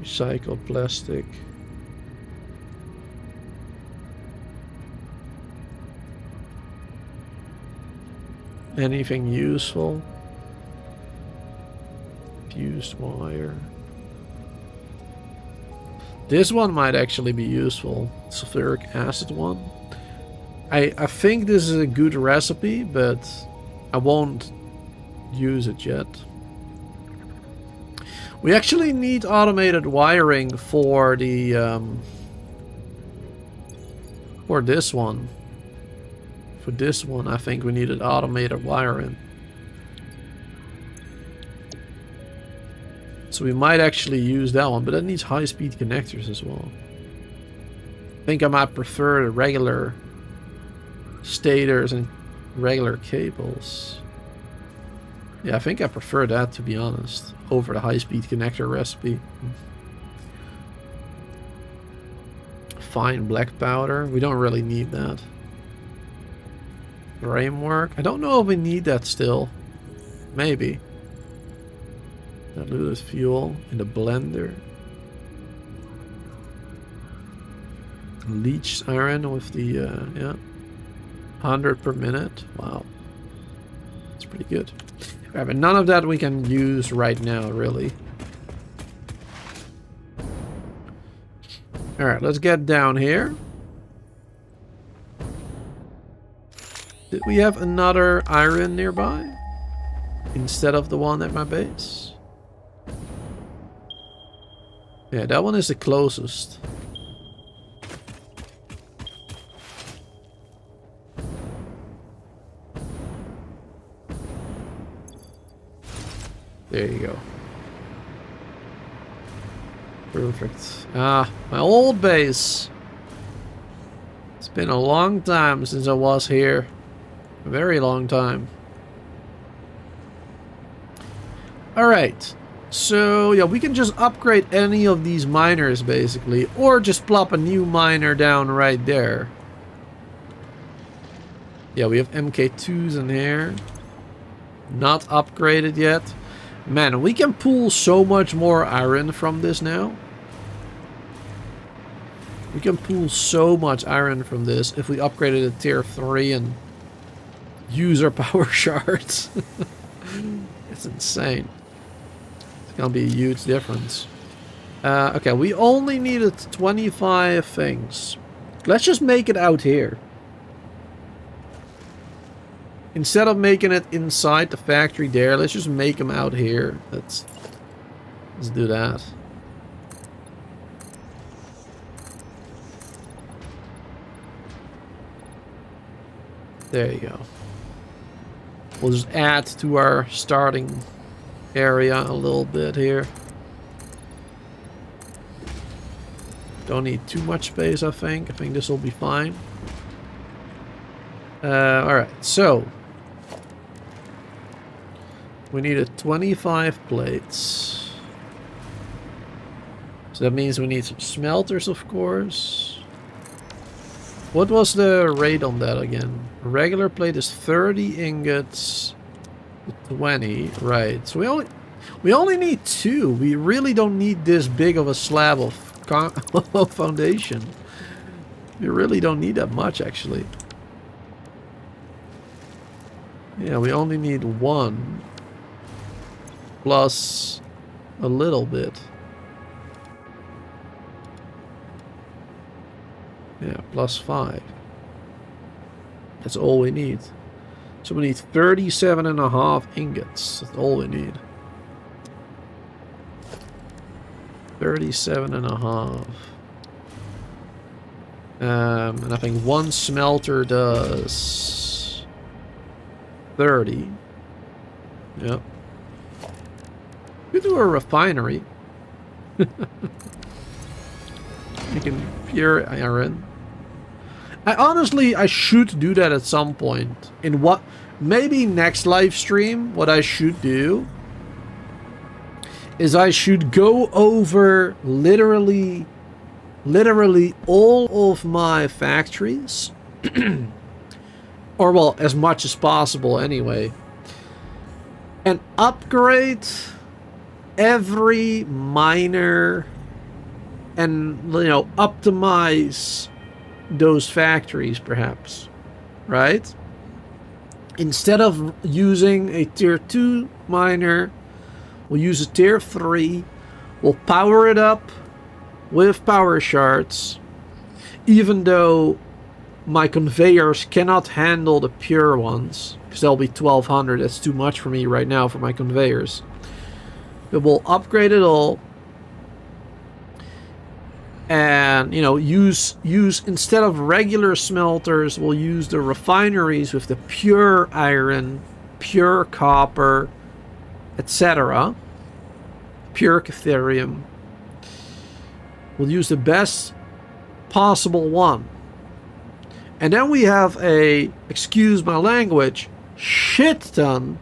Recycled plastic. Anything useful? Fused wire. This one might actually be useful. Sulfuric acid one. I think this is a good recipe, but I won't use it yet. We actually need automated wiring for the for this one. For this one, I think we needed automated wiring. So we might actually use that one, but it needs high-speed connectors as well. I think I might prefer the regular stators and regular cables. Yeah, I think I prefer that, to be honest, over the high-speed connector recipe. Fine black powder. We don't really need that. Framework. I don't know if we need that still. Maybe. Diluted fuel in the blender. Leached iron with the, yeah. 100 per minute. Wow. That's pretty good. Right, but none of that we can use right now, really. Alright, let's get down here. Did we have another iron nearby? Instead of the one at my base? Yeah, that one is the closest. There you go. Perfect. Ah, my old base. It's been a long time since I was here. A very long time. Alright. So, yeah, we can just upgrade any of these miners, basically. Or just plop a new miner down right there. Yeah, we have MK2s in here. Not upgraded yet. Man, we can pull so much more iron from this now. We can pull so much iron from this if we upgraded it to tier 3 and use our power shards. It's insane. It's gonna be a huge difference. Okay, we only needed 25 things. Let's just make it out here. Instead of making it inside the factory there, let's just make them out here. Let's do that. There you go. We'll just add to our starting area a little bit here. Don't need too much space, I think. I think this will be fine. Alright, so we needed 25 plates. So that means we need some smelters, of course. What was the rate on that again? A regular plate is 30 ingots, 20, right? So we only need 2. We really don't need this big of a slab of foundation. We really don't need that much, actually. Yeah, we only need 1 plus a little bit. Yeah, plus 5. That's all we need. So we need 37.5 ingots. That's all we need. 37.5. And I think 1 smelter does 30. Yep. We do a refinery. You can pure iron. I should do that at some point. In what? Maybe next live stream, what I should do is I should go over literally all of my factories. Or, well, as much as possible anyway. And upgrade every miner and, you know, optimize those factories, perhaps, right? Instead of using a tier 2 miner, we'll use a tier 3. We'll power it up with power shards, even though my conveyors cannot handle the pure ones, because they'll be 1200. That's too much for me right now for my conveyors. But we'll upgrade it all. And, you know, use instead of regular smelters, we'll use the refineries with the pure iron, pure copper, etc. Pure Catherium. We'll use the best possible one. And then we have a, excuse my language, shit ton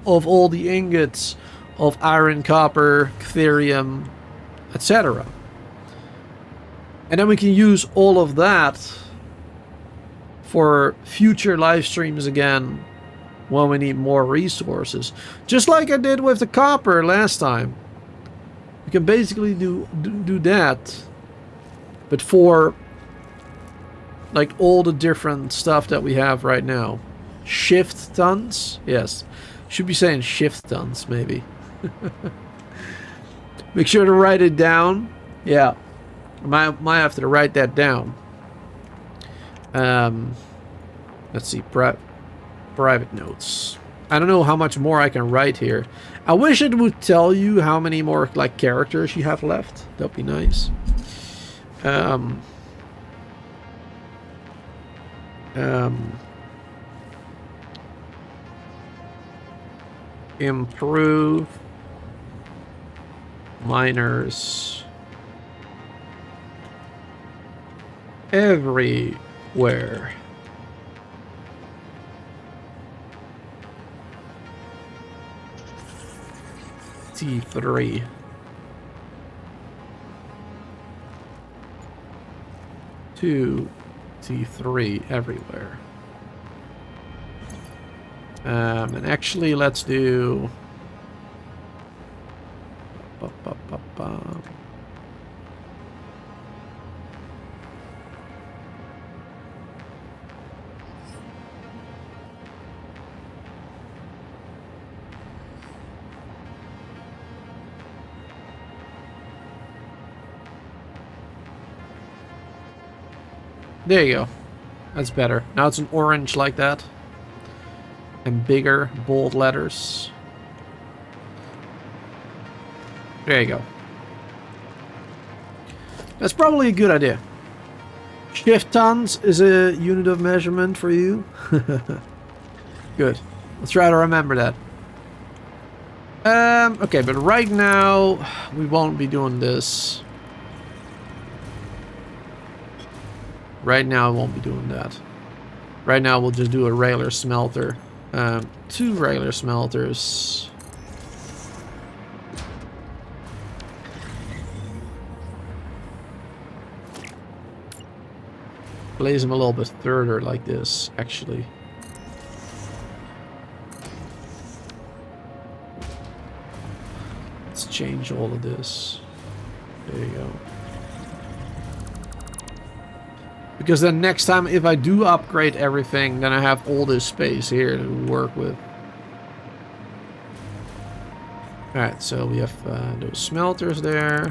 of all the ingots of iron, copper, Catherium, etc. And then we can use all of that for future live streams again when we need more resources. Just like I did with the copper last time. We can basically do that. But for like all the different stuff that we have right now. Shift tons? Yes. Should be saying shift tons, maybe. Make sure to write it down. Yeah. Might have to write that down. Let's see. Private notes. I don't know how much more I can write here. I wish it would tell you how many more like characters you have left. That'd be nice. Improve miners everywhere. T3. T3 everywhere. And actually, let's do. There you go. That's better. Now it's an orange like that. And bigger, bold letters. There you go. That's probably a good idea. Shift tons is a unit of measurement for you. Good. Let's try to remember that. Okay, but right now we won't be doing this. Right now I won't be doing that. Right now we'll just do a regular smelter. 2 regular smelters. Place them a little bit further like this, actually. Let's change all of this. There you go. Because then next time, if I do upgrade everything, then I have all this space here to work with. Alright, so we have those smelters there.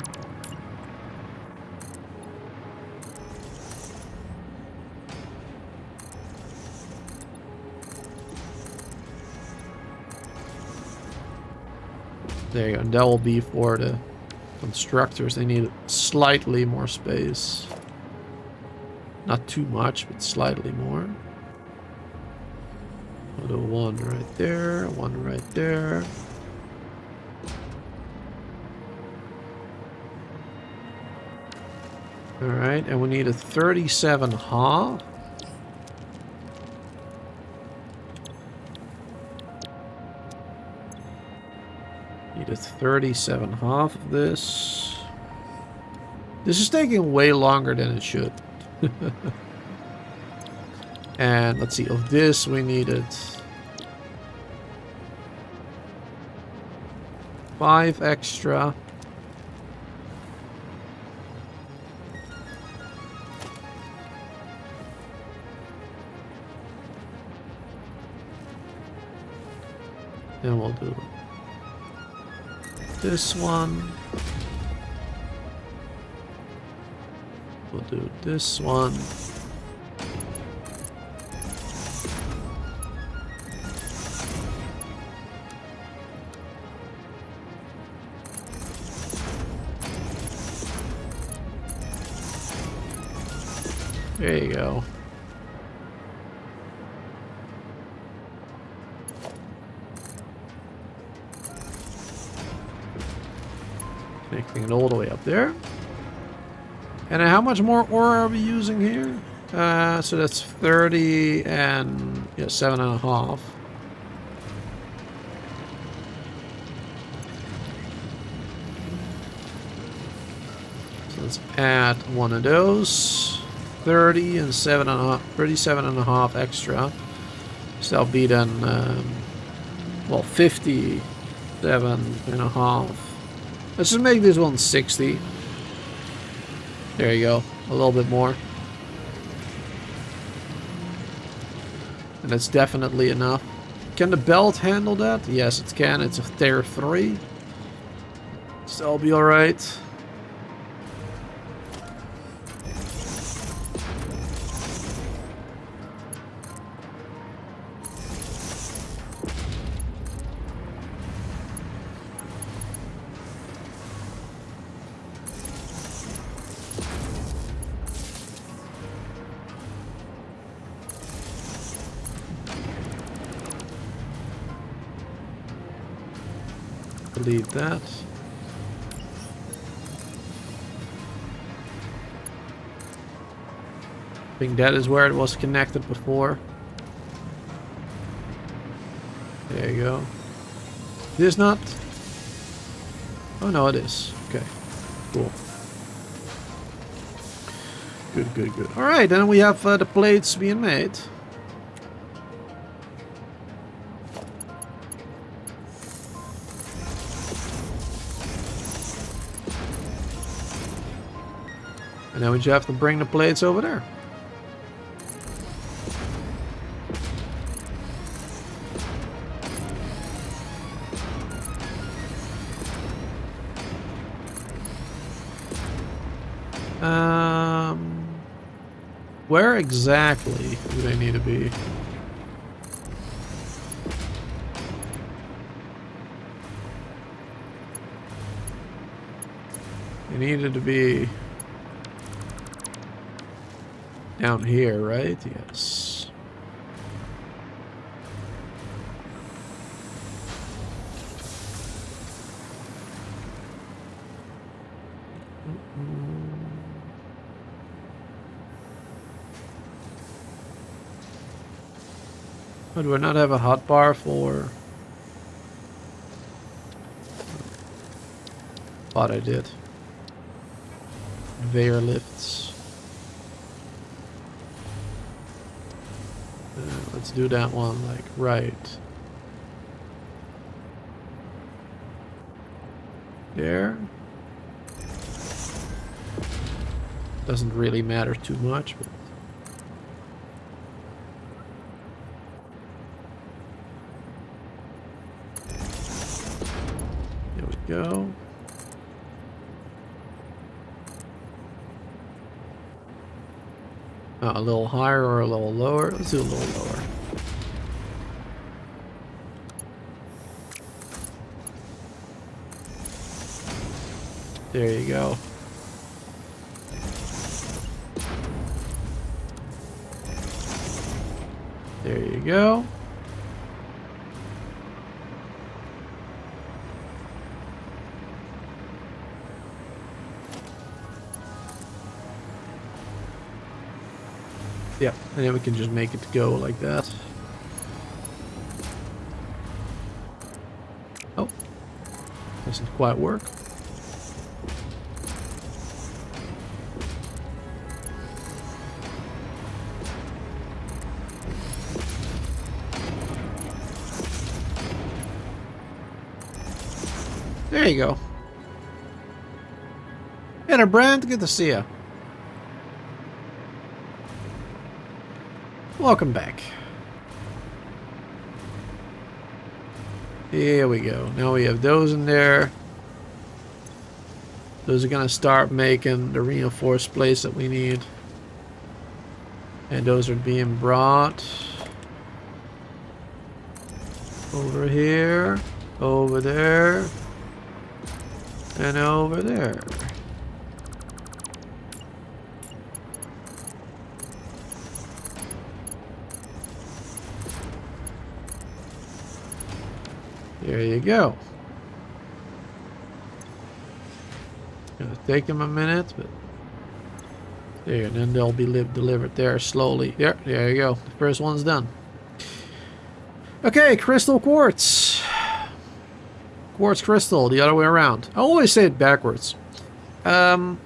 There you go. And that will be for the constructors. They need slightly more space. Not too much, but slightly more. Put a 1 right there, 1 right there. Alright, and we need a 37.5. Need a 37.5 of this. This is taking way longer than it should. And let's see, of this we needed 5 extra. Then we'll do this one. We'll do this one. There you go. Connecting it all the way up there. And how much more ore are we using here? So that's 30 and yeah, 7.5. So let's add one of those. 30 and 7.5, 37.5 extra. So that'll be then, well, 57.5. Let's just make this one 60. There you go, a little bit more. And that's definitely enough. Can the belt handle that? Yes, it can. It's a tier 3. So that'll be alright. Delete that. I think that is where it was connected before. There you go. This not? Oh no, it is. Okay, cool. Good, good, good. All right, then we have the plates being made. And then we just have to bring the plates over there. Where exactly do they need to be? They needed to be down here, right? Yes. Oh, do I not have a hotbar for... Thought I did. Conveyor lifts. Let's do that one, like, right there. Doesn't really matter too much, but... There we go. A little higher or a little lower? Let's do a little lower. There you go. There you go. Yeah, and then we can just make it go like that. Oh, doesn't quite work. There you go. Hey there, Brent. Good to see you. Welcome back. Here we go. Now we have those in there. Those are gonna start making the reinforced place that we need. And those are being brought over here, over there, and over there. There you go. Gonna take them a minute, but there, and then they'll be delivered there slowly. There you go. The first one's done. Okay, crystal quartz. Quartz crystal, the other way around. I always say it backwards. So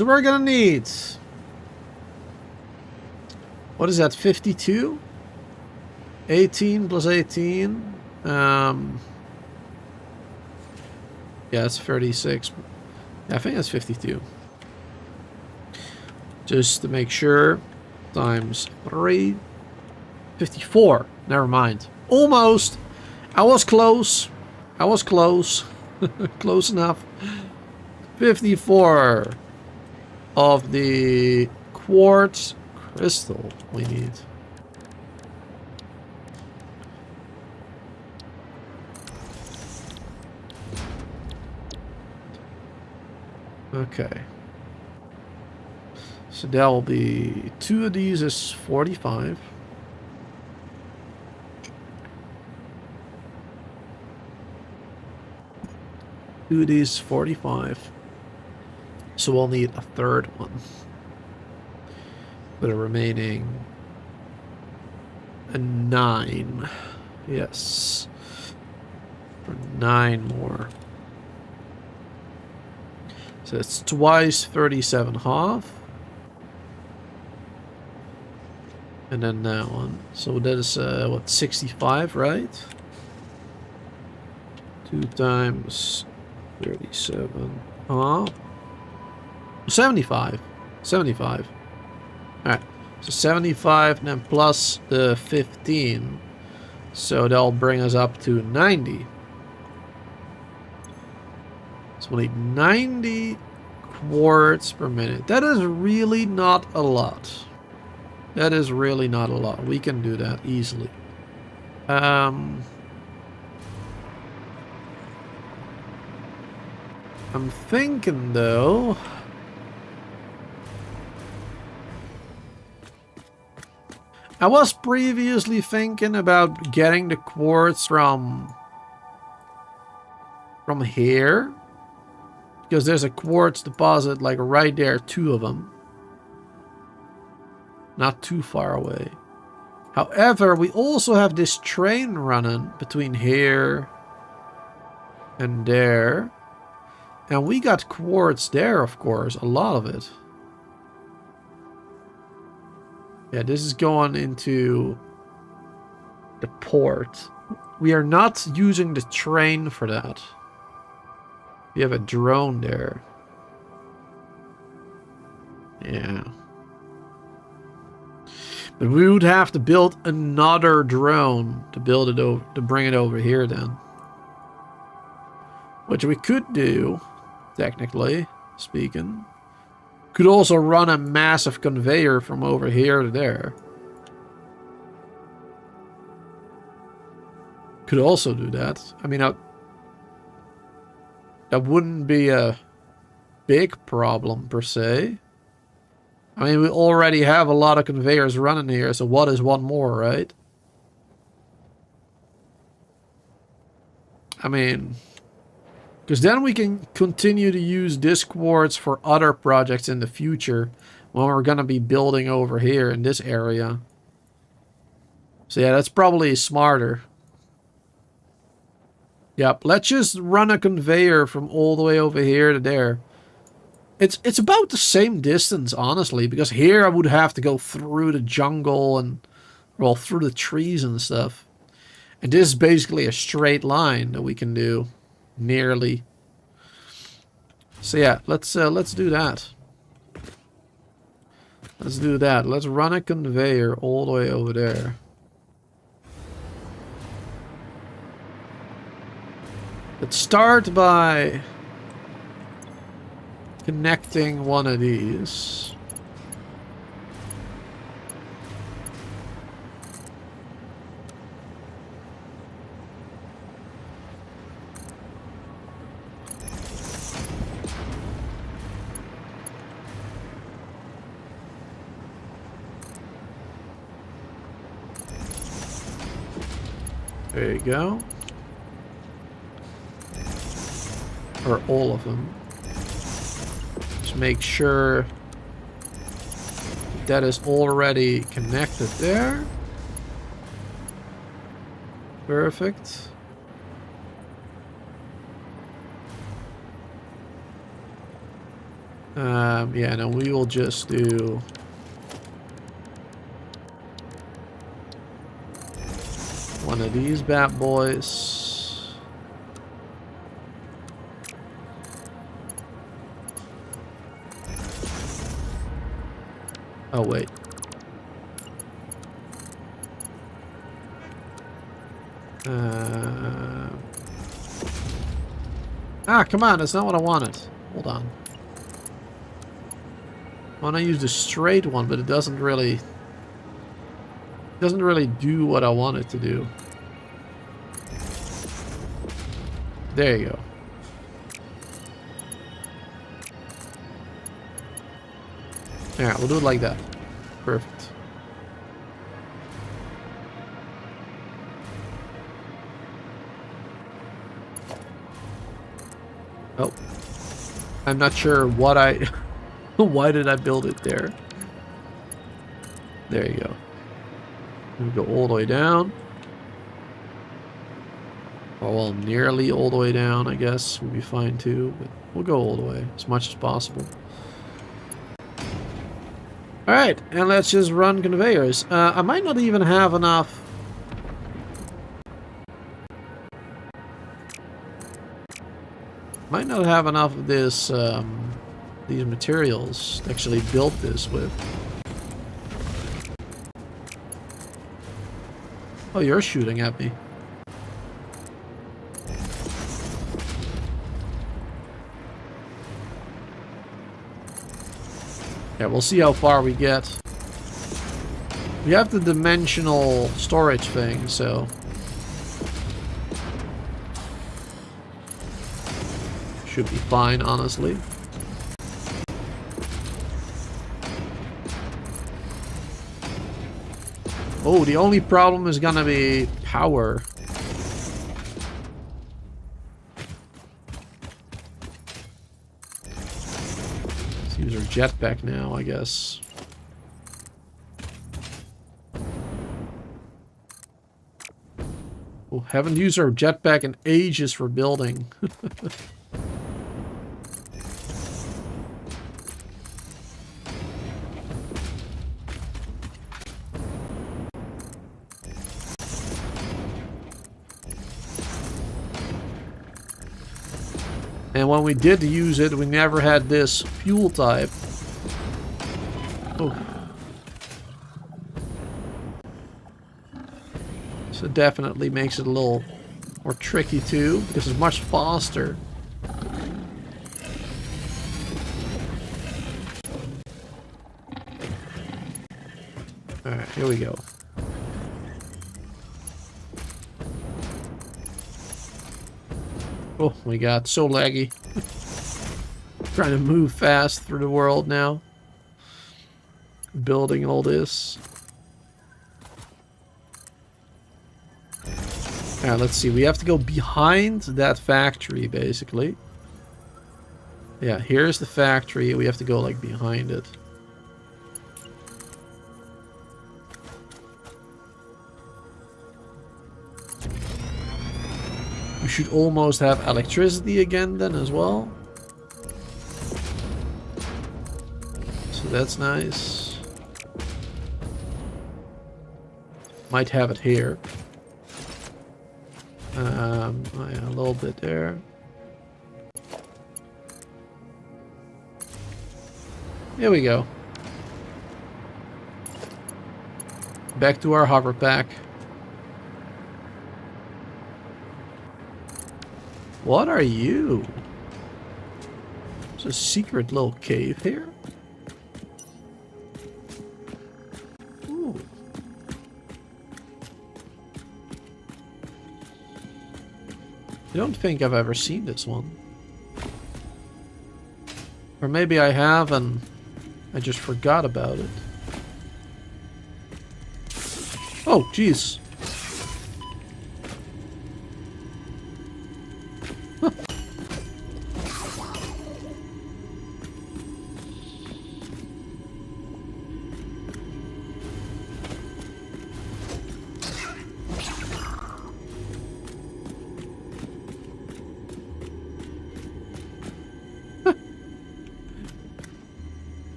we're gonna need... What is that, 52? 18 plus 18. Yeah, it's 36. Yeah, I think that's 52. Just to make sure. Times 3. 54. Never mind. Almost. I was close. I was close. Close enough. 54 of the quartz crystal we need. Okay. So that will be 2 of these is 45. Two of these 45. So we'll need a third one. For the remaining 9. Yes. For 9 more. So it's twice 37.5. And then that one. So that is, what, 65, right? 2 times 37. 75. 75. Alright. So 75 and then plus the 15. So that'll bring us up to 90. So we'll need 90 quartz per minute. That is really not a lot. That is really not a lot. We can do that easily. I'm thinking though. I was previously thinking about getting the quartz from here. Because there's a quartz deposit like right there, 2 of them. Not too far away. However, we also have this train running between here and there. And we got quartz there, of course, a lot of it. Yeah, this is going into the port. We are not using the train for that. We have a drone there. Yeah. But we would have to build another drone to build it over, to bring it over here then. Which we could do, technically speaking. Could also run a massive conveyor from over here to there. Could also do that. I mean, that wouldn't be a big problem per se. I mean, we already have a lot of conveyors running here, so what is one more, right? I mean, because then we can continue to use this quartz for other projects in the future when we're going to be building over here in this area. So yeah, that's probably smarter. Yep, let's just run a conveyor from all the way over here to there. It's about the same distance, honestly, because here I would have to go through the jungle and, well, through the trees and stuff. And this is basically a straight line that we can do, nearly. So yeah, let's do that. Let's do that. Let's run a conveyor all the way over there. Let's start by connecting one of these. There you go. Or all of them. Just make sure that is already connected there. Perfect. Yeah, no, we will just do one of these bad boys. Oh, wait. Come on, that's not what I wanted. Hold on. I want to use the straight one, but it doesn't really do what I want it to do. There you go. Alright, we'll do it like that. Perfect. Oh. I'm not sure what I... Why did I build it there? There you go. We go all the way down. Or, well, nearly all the way down, I guess. Would be fine too. But we'll go all the way as much as possible. Alright, and let's just run conveyors. I might not even have enough. Might not have enough of this, these materials to actually build this with. Oh, you're shooting at me. Yeah, we'll see how far we get. We have the dimensional storage thing, so... should be fine, honestly. Oh, the only problem is gonna be power. Let's use our jetpack now, I guess. go. Haven't used our jetpack in ages for building. And when we did use it, we never had this fuel type. Oh. So it definitely makes it a little more tricky too, because it's much faster. Alright, here we go. Oh my god, so laggy. Trying to move fast through the world now. Building all this. Alright, let's see. We have to go behind that factory, basically. Yeah, here's the factory. We have to go, like, behind it. We should almost have electricity again then as well. So that's nice. Might have it here. Oh yeah, a little bit there. Here we go. Back to our hover pack. What are you? It's a secret little cave here. Ooh. I don't think I've ever seen this one. Or maybe I have and I just forgot about it. Oh, jeez.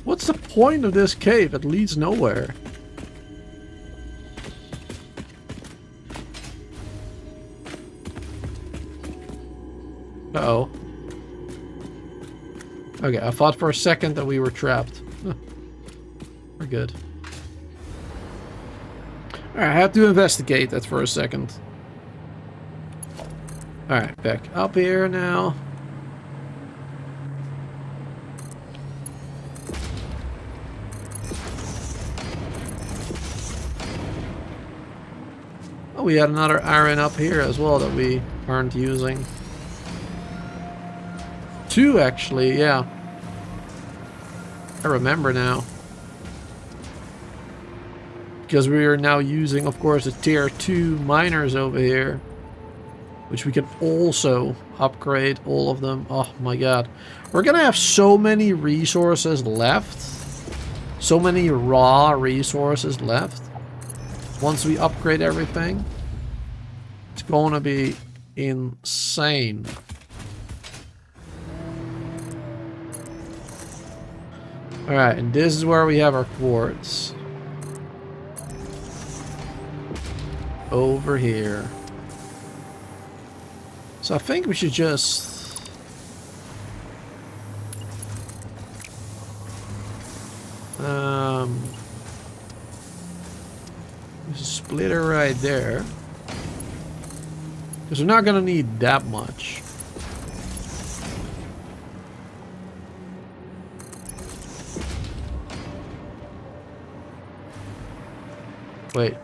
What's the point of this cave? It leads nowhere. Uh-oh. Okay, I thought for a second that we were trapped. We're good. Alright, I have to investigate that for a second. Alright, back up here now. Oh, we had another iron up here as well that we aren't using. Two, actually, yeah. I remember now. Because we are now using, of course, the tier 2 miners over here. Which we can also upgrade all of them. Oh my god. We're gonna have so many resources left. So many raw resources left. Once we upgrade everything. It's gonna be insane. Alright, and this is where we have our quartz. Over here. So I think we should just... there's a splitter right there. Because we're not gonna need that much. Wait.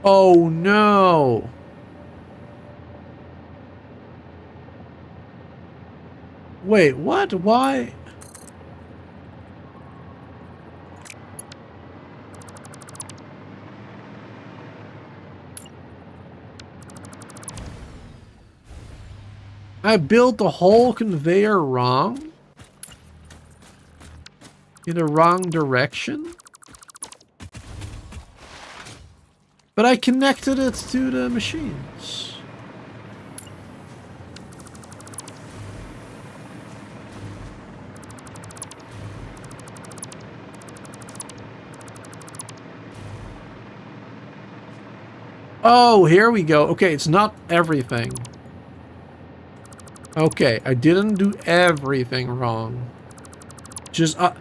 Oh no! Wait, what? Why? I built the whole conveyor wrong? In the wrong direction? But I connected it to the machines. Oh, here we go. Okay, it's not everything. Okay, I didn't do everything wrong. Just, I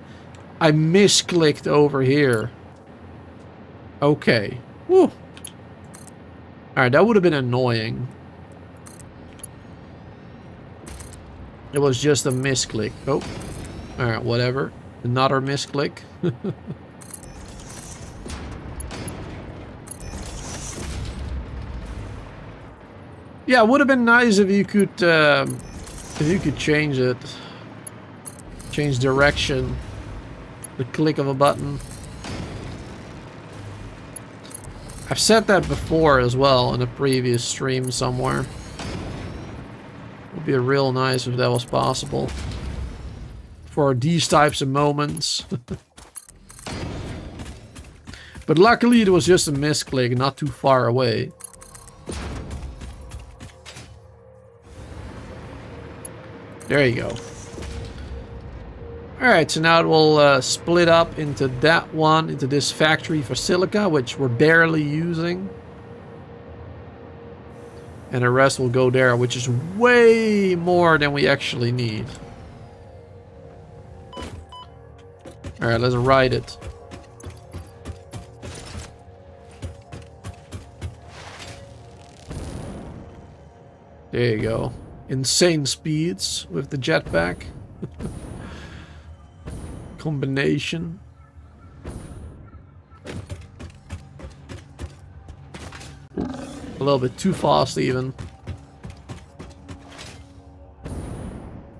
misclicked over here. Okay. Woo. Alright, that would have been annoying. It was just a misclick. Oh. Alright, whatever. Another misclick. Yeah, it would have been nice if you could change it. Change direction. The click of a button. I've said that before as well in a previous stream somewhere. It would be real nice if that was possible. For these types of moments. But luckily it was just a misclick, not too far away. There you go. Alright, so now it will split up into that one, into this factory for silica, which we're barely using. And the rest will go there, which is way more than we actually need. Alright, let's ride it. There you go. Insane speeds with the jetpack. Combination. A little bit too fast even.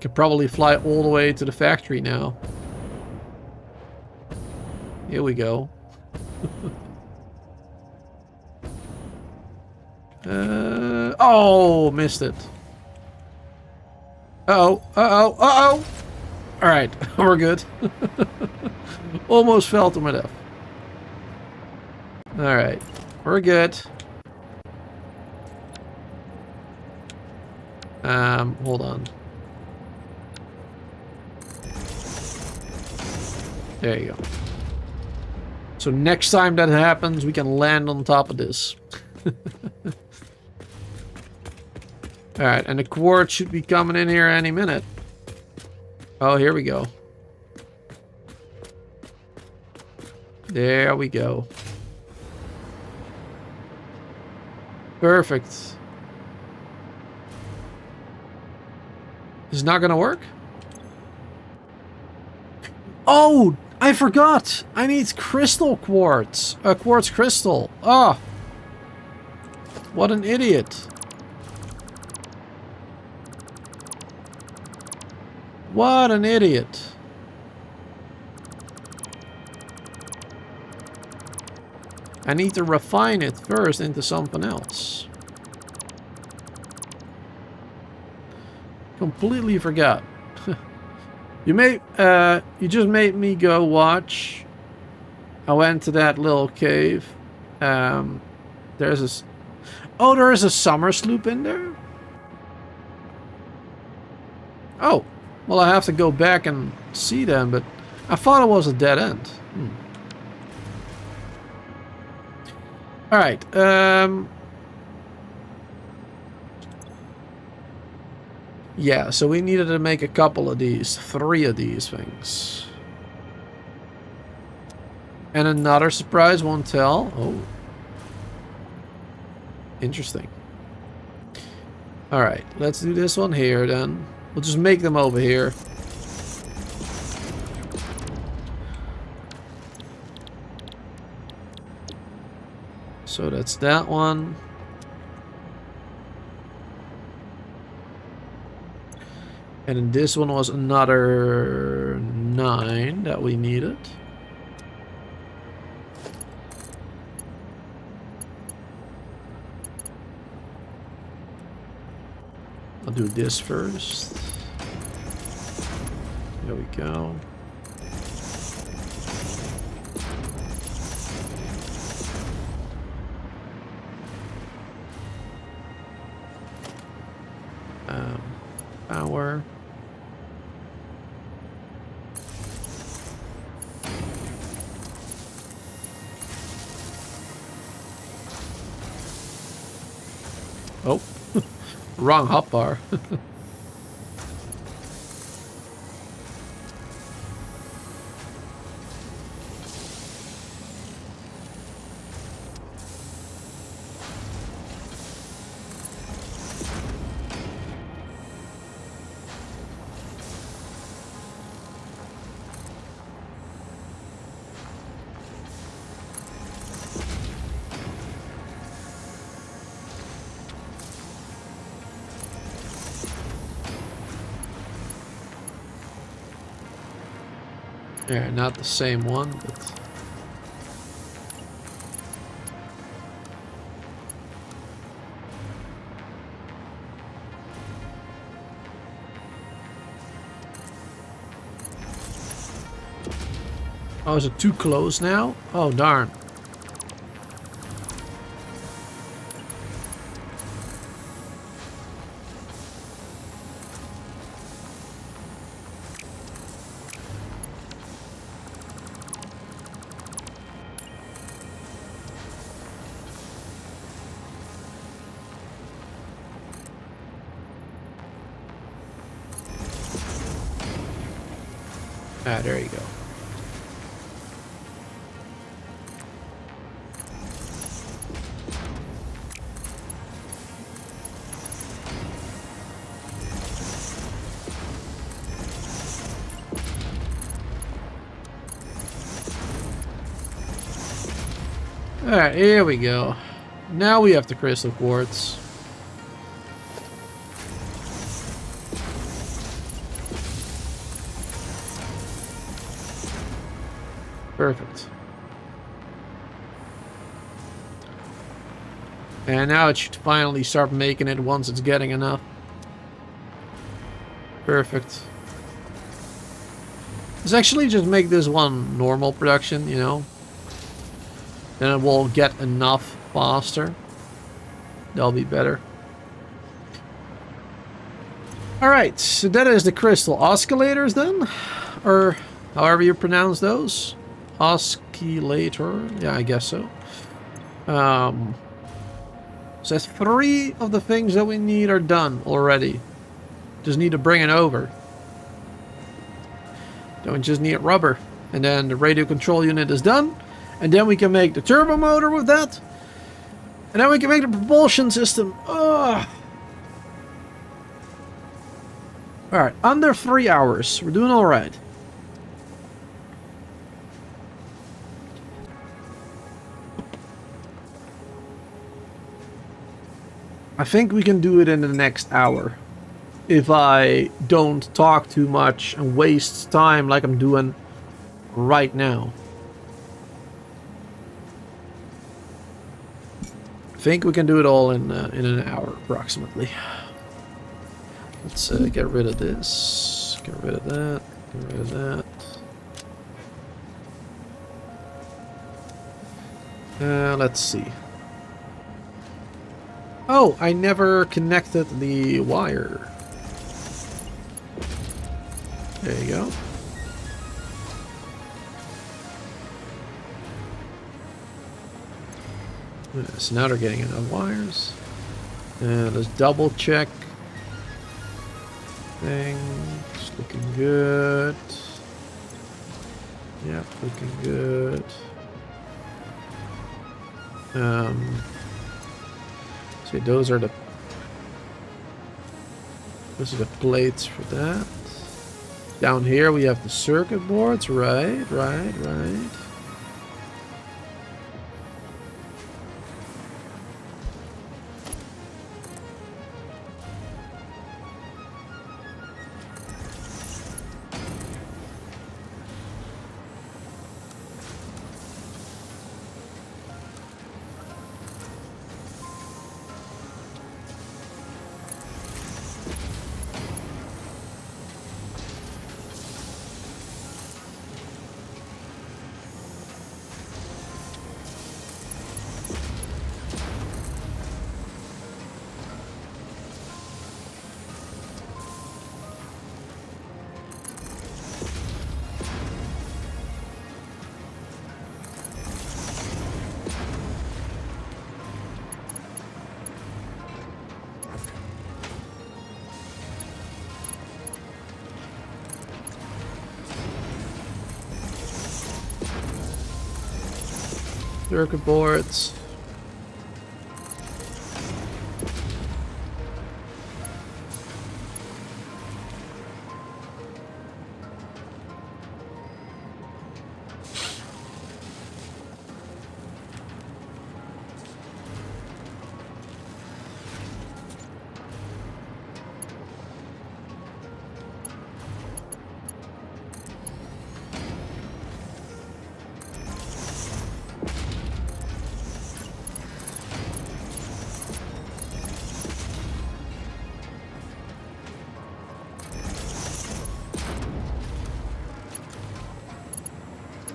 Could probably fly all the way to the factory now. Here we go. Oh, missed it. Uh-oh, uh-oh, uh-oh! Alright, we're good. Almost fell to my death. Alright, we're good. Hold on. There you go. So next time that happens, we can land on top of this. Alright, and the quartz should be coming in here any minute. Oh, here we go. There we go. Perfect. Is it not gonna work? Oh, I forgot. I need crystal quartz. Quartz crystal. Ah. What an idiot. What an idiot. I need to refine it first into something else. Completely forgot. You just made me go watch. I went to that little cave. There's a summer sloop in there? Oh. Well, I have to go back and see them, but I thought it was a dead end. Alright, yeah, so we needed to make a couple of these. 3 of these things. And another surprise won't tell. Oh. Interesting. Alright, let's do this one here then. We'll just make them over here. So that's that one. And then this one was another 9 that we needed. I'll do this first. There we go. Power. Oh, wrong hotbar. Yeah, not the same one, but... Oh, is it too close now? Oh, darn. Ah, there you go. Alright, here we go. Now we have the crystal quartz. Perfect. And now it should finally start making it once it's getting enough. Perfect. Let's actually just make this one normal production, you know. Then it will get enough faster. That'll be better. Alright, so that is the crystal oscillators then. Or however you pronounce those. Oscillator. Yeah, I guess so. So that's 3 of the things that we need are done already. Just need to bring it over. Then we just need rubber. And then the radio control unit is done. And then we can make the turbo motor with that. And then we can make the propulsion system. Ugh. Alright, under 3 hours. We're doing alright. I think we can do it in the next hour. If I don't talk too much and waste time like I'm doing right now. I think we can do it all in an hour approximately. Let's get rid of this. Get rid of that. Get rid of that. Let's see. Oh, I never connected the wire. There you go. So now they're getting enough wires. And let's double check. Things looking good. Yep, looking good. See, those are the plates for that. Down here we have the circuit boards. Right. circuit boards.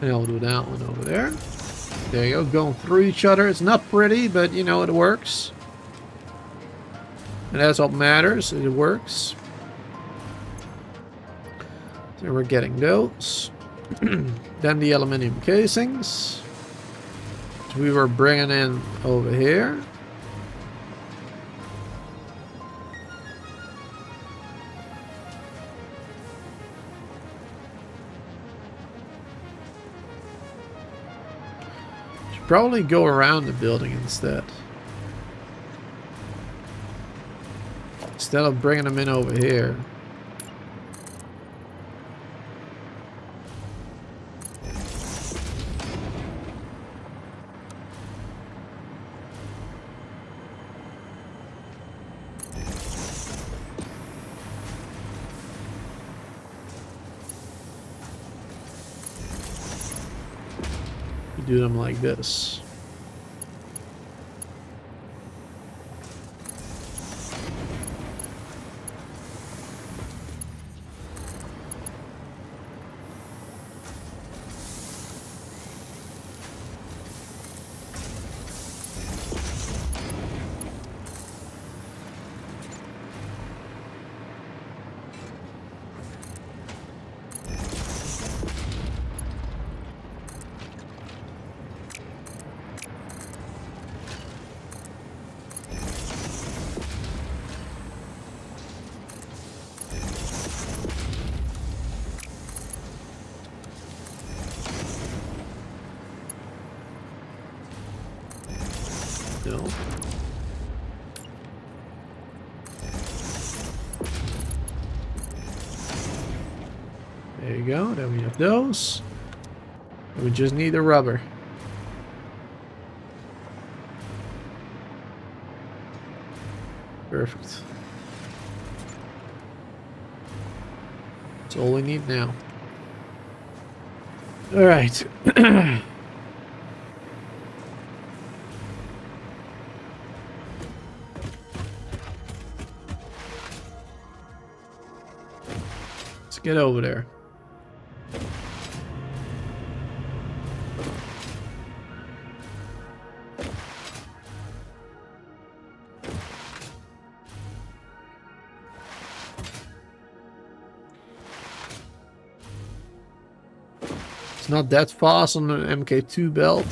And I'll do that one over there. There you go, going through each other. It's not pretty, but you know, it works. And that's what matters, it works. So we're getting those. Then the aluminum casings, which we were bringing in over here. Probably go around the building instead of bringing them in over here. Do them like this. No. There you go. Then we have those. And we just need the rubber. Perfect. That's all we need now. All right. Let's get over there. It's not that fast on the MK2 belt.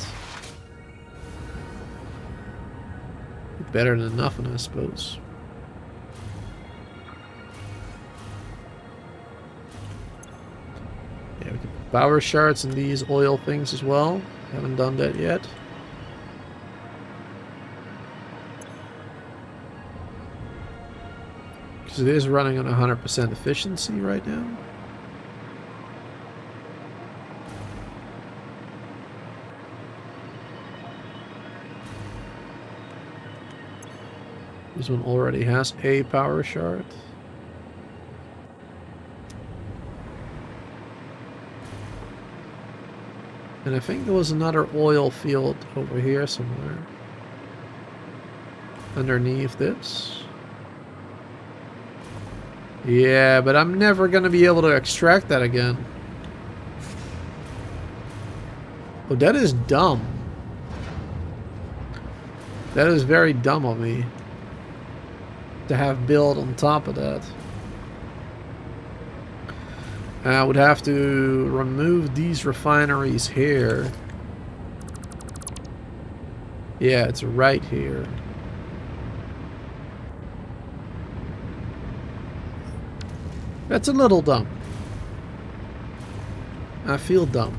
Better than nothing, I suppose. Yeah, we can put power shards in these oil things as well. Haven't done that yet. Because it is running on 100% efficiency right now. This one already has a power shard. And I think there was another oil field over here somewhere. Underneath this. Yeah, but I'm never going to be able to extract that again. Oh, that is dumb. That is very dumb of me. To have build on top of that. I would have to remove these refineries here. Yeah, it's right here. That's a little dumb. I feel dumb.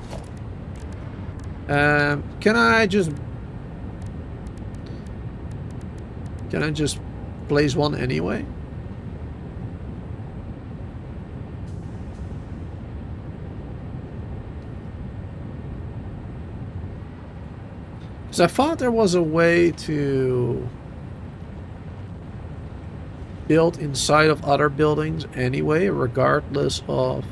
Can I just place one anyway? Because I thought there was a way to build inside of other buildings anyway, regardless of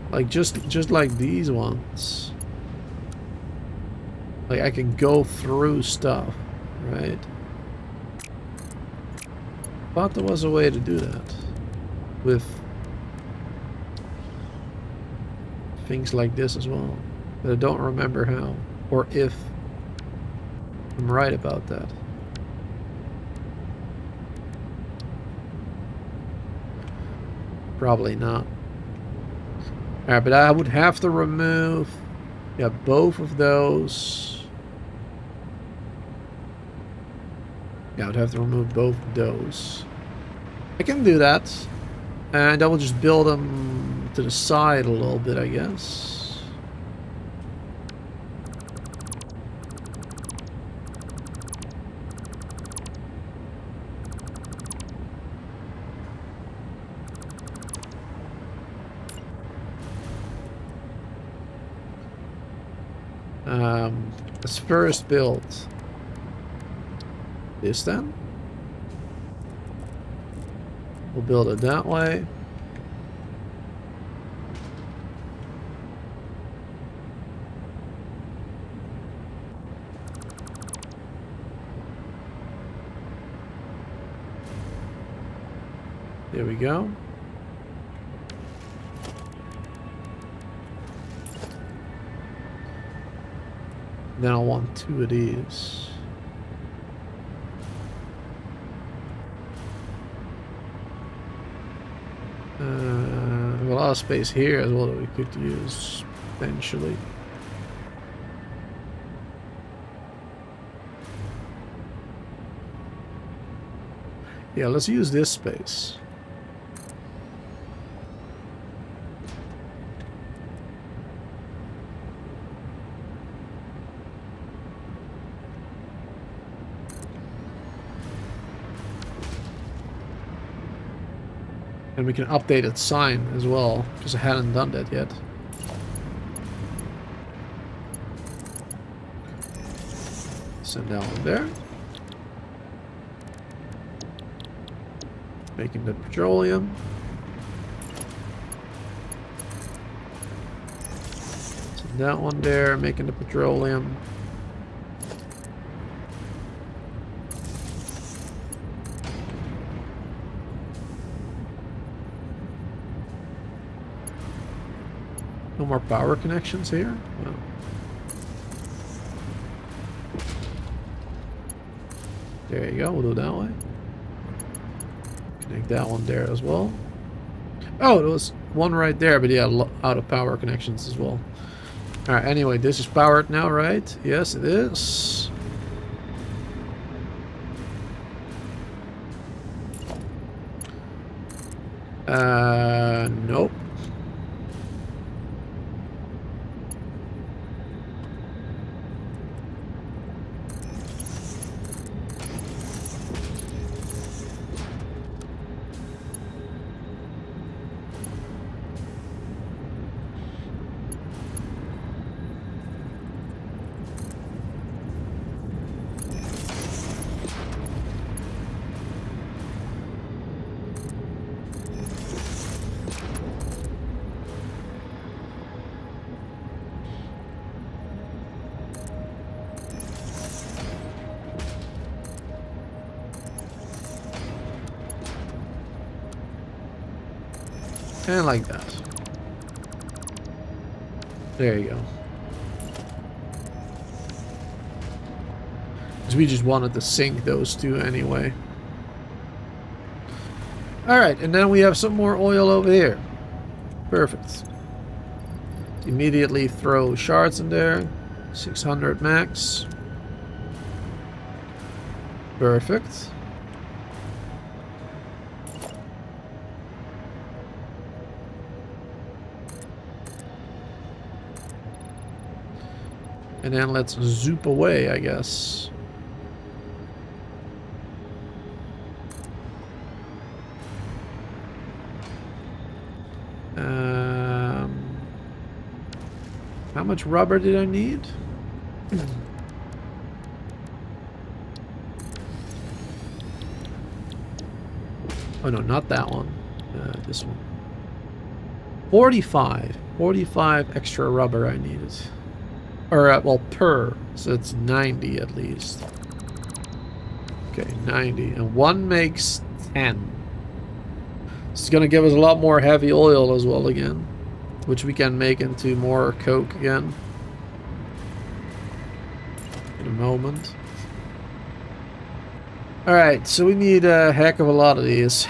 like just like these ones. Like I can go through stuff, right? Thought there was a way to do that with things like this as well, but I don't remember how or if I'm right about that. Probably not. Alright, but I would have to remove, yeah, both of those. Yeah, I would have to remove both of those. I can do that. And I will just build them to the side a little bit, I guess. Let's first build this then. We'll build it that way. There we go. Then I'll want 2 of these. A lot of space here as well that we could use eventually. Yeah, let's use this space. And we can update its sign as well, because I hadn't done that yet. Send that one there. Making the petroleum. Send that one there, making the petroleum. No more power connections here? No. There you go, we'll do it that way. Connect that one there as well. Oh, there was one right there, but yeah, out of power connections as well. Alright, anyway, this is powered now, right? Yes, it is. Nope. And like that. There you go. Because we just wanted to sync those two anyway. Alright, and then we have some more oil over here. Perfect. Immediately throw shards in there. 600 max. Perfect. And then let's zoop away, I guess. How much rubber did I need? Oh no, not that one. This one. 45 extra rubber I needed. Or, well, per. So it's 90 at least. Okay, 90. And 1 makes 10. It's going to give us a lot more heavy oil as well again. Which we can make into more coke again. In a moment. Alright, so we need a heck of a lot of these.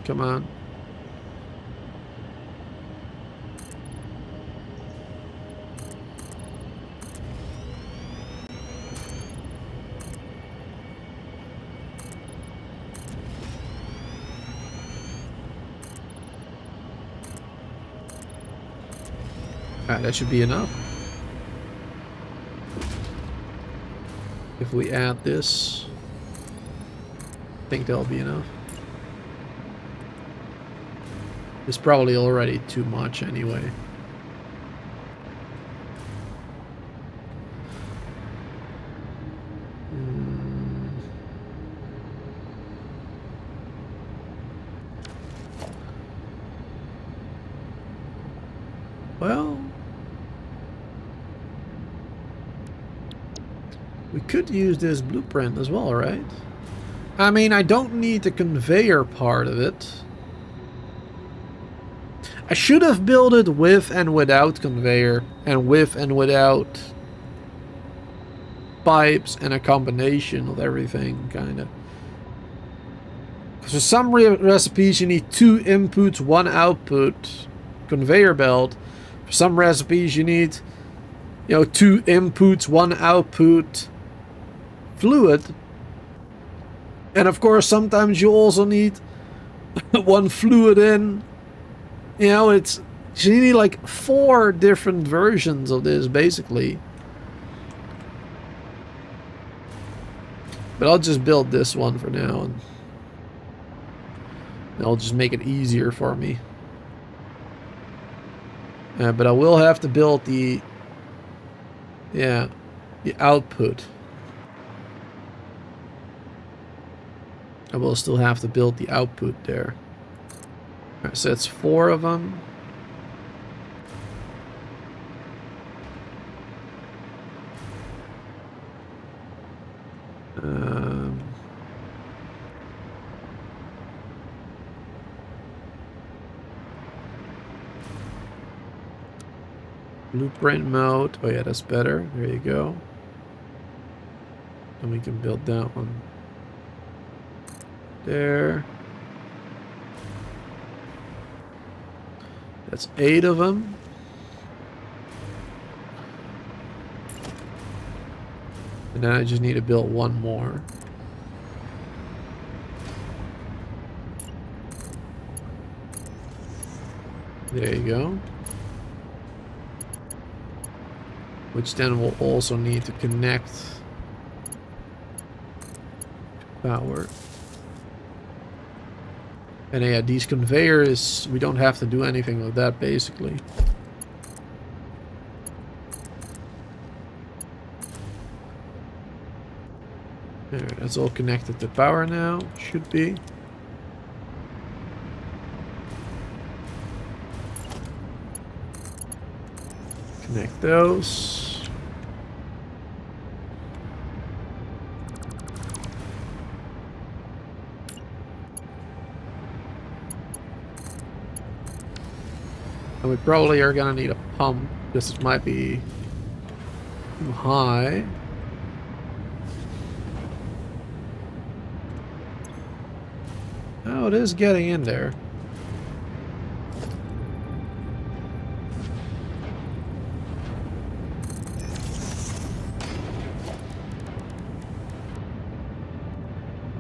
Come on. Alright, that should be enough. If we add this, I think that'll be enough. It's probably already too much anyway. Well, we could use this blueprint as well, right? I mean, I don't need the conveyor part of it. I should have built it with and without conveyor, and with and without pipes, and a combination of everything, kind of. For some recipes you need 2 inputs, 1 output conveyor belt. For some recipes you need, you know, 2 inputs, 1 output fluid. And of course sometimes you also need 1 fluid in. You know, you need like 4 different versions of this, basically. But I'll just build this one for now, and I'll just make it easier for me. But I will have to build the output. I will still have to build the output there. Alright, so that's 4 of them. Blueprint mode. Oh yeah, that's better. There you go. And we can build that one. There. That's 8 of them. And then I just need to build 1 more. There you go. Which then we'll also need to connect to power. And yeah, these conveyors, we don't have to do anything with that, basically. There, that's all connected to power now. Should be. Connect those. And we probably are gonna need a pump. This might be too high. Oh, it is getting in there.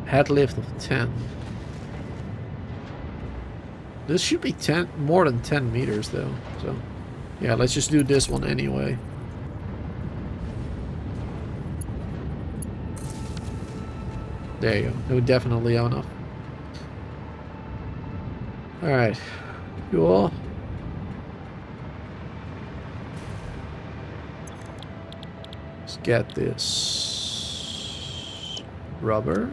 Head lift of 10. This should be 10, more than 10 meters though. So, yeah, let's just do this one anyway. There you go. It would definitely have enough. Alright. Cool. Let's get this rubber.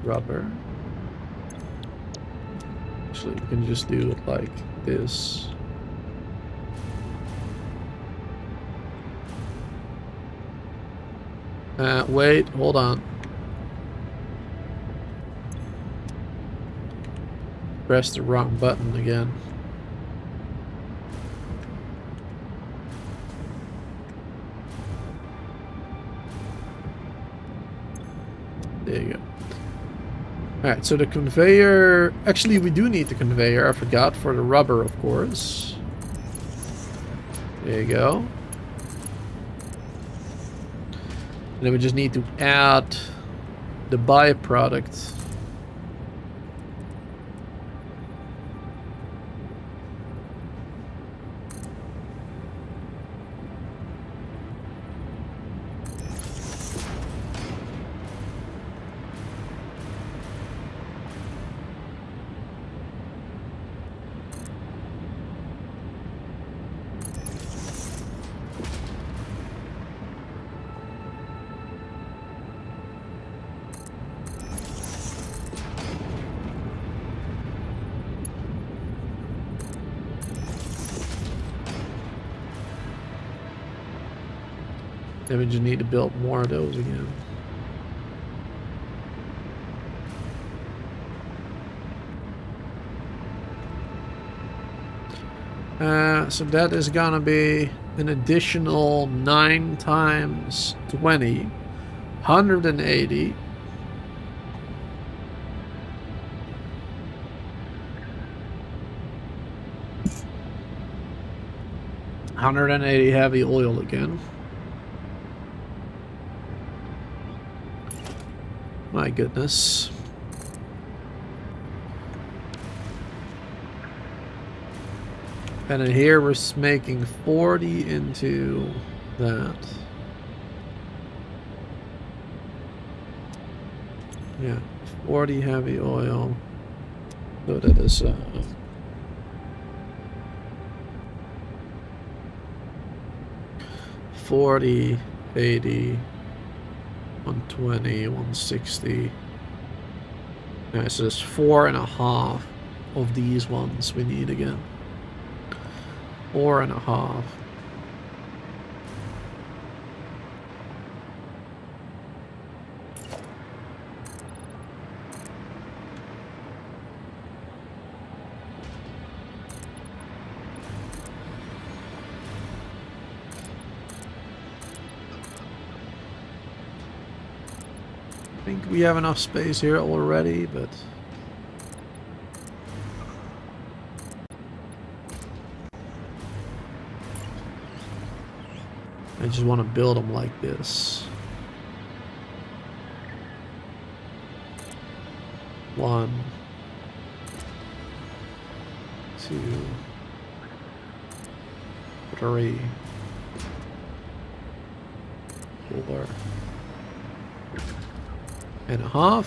Rubber. Actually, we can just do it like this. Wait, hold on. Press the wrong button again. There you go. Alright, so the conveyor... Actually, we do need the conveyor. I forgot, for the rubber, of course. There you go. And then we just need to add the byproduct. Then we just need to build more of those again. So that is gonna be an additional 9 times 20, 180. $180 heavy oil again. My goodness. And then here we're making 40 into that. Yeah, 40 heavy oil. So that is 40, 80, 120, 160. Yeah, so there's 4.5 of these ones we need again. 4.5. I think we have enough space here already, but I just want to build them like this. 1, 2, 3, 4.5.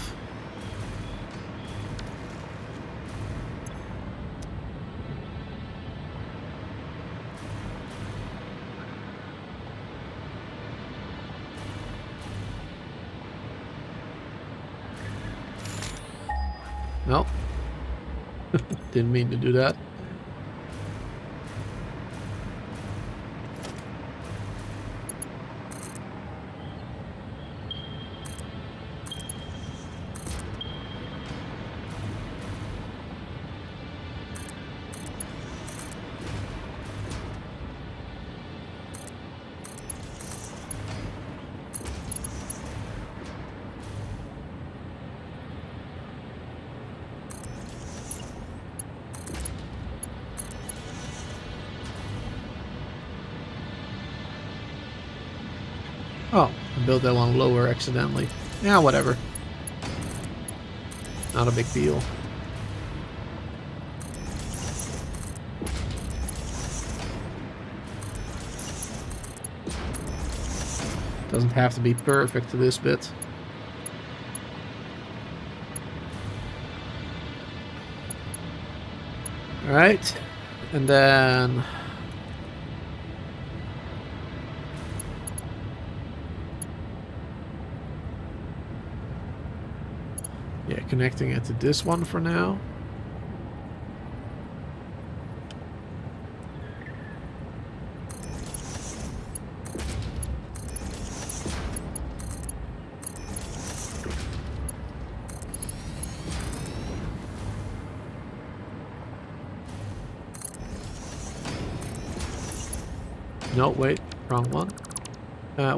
Nope. Didn't mean to do that. Oh, I built that one lower accidentally. Yeah, whatever. Not a big deal. Doesn't have to be perfect to this bit. Alright. And then... yeah, connecting it to this one for now. No, wait, wrong one.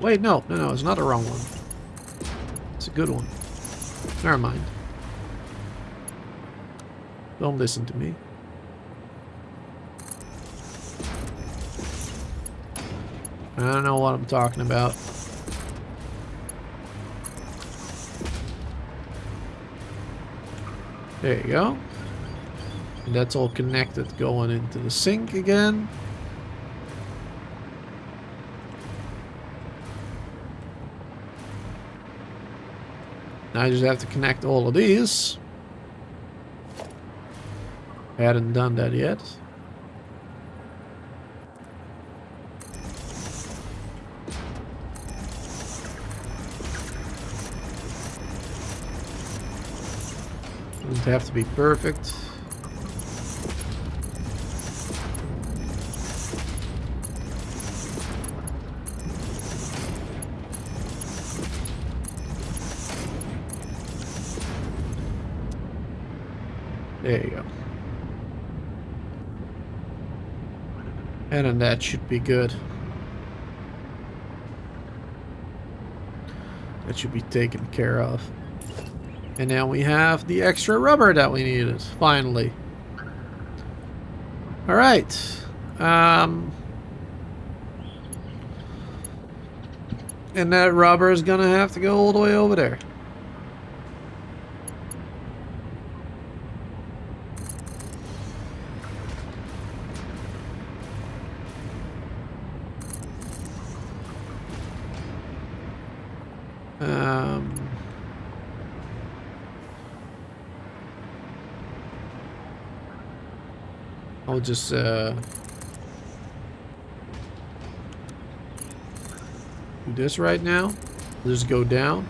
Wait, no, it's not a wrong one. It's a good one. Never mind. Don't listen to me. I don't know what I'm talking about. There you go. And that's all connected going into the sink again. Now I just have to connect all of these. I hadn't done that yet. Doesn't have to be perfect. There you go. And then that should be good. That should be taken care of. And now we have the extra rubber that we needed, finally. Alright. And that rubber is gonna have to go all the way over there. I'll just do this right now. I'll just go down.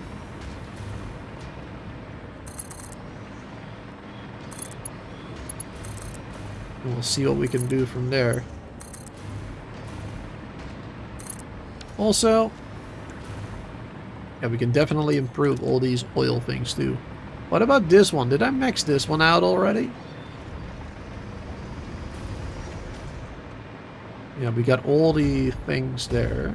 And we'll see what we can do from there. Also, yeah, we can definitely improve all these oil things too. What about this one? Did I max this one out already? Yeah, we got all the things there.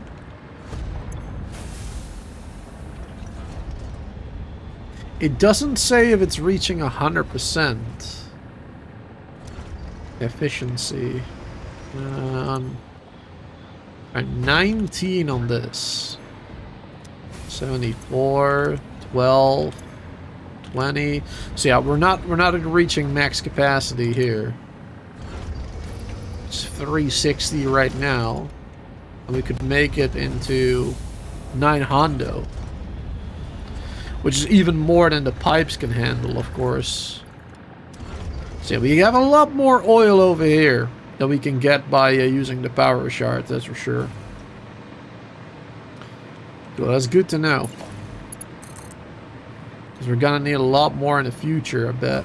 It doesn't say if it's reaching 100% efficiency. 19 on this. 74, 12, 20. So yeah, we're not reaching max capacity here. It's 360 right now, and we could make it into 900, which is even more than the pipes can handle, of course. So yeah, we have a lot more oil over here that we can get by using the power shard, that's for sure. Well, that's good to know, because we're gonna need a lot more in the future, I bet.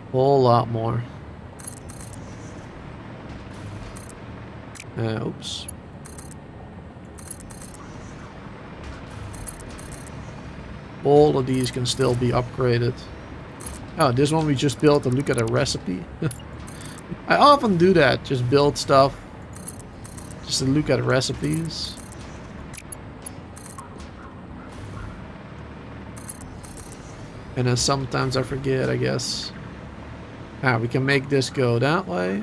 A whole lot more. Oops. All of these can still be upgraded. Oh, this one we just built to look at a recipe. I often do that, just build stuff just to look at recipes. And then sometimes I forget, I guess. Ah, we can make this go that way.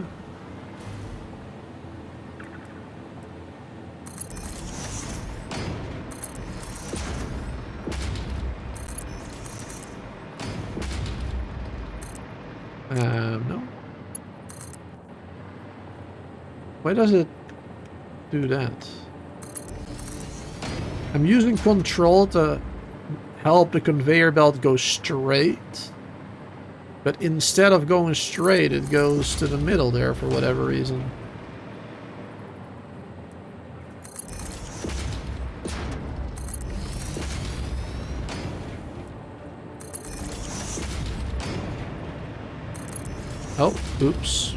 No. Why does it do that? I'm using control to help the conveyor belt go straight. But instead of going straight, it goes to the middle there for whatever reason. Oh, oops.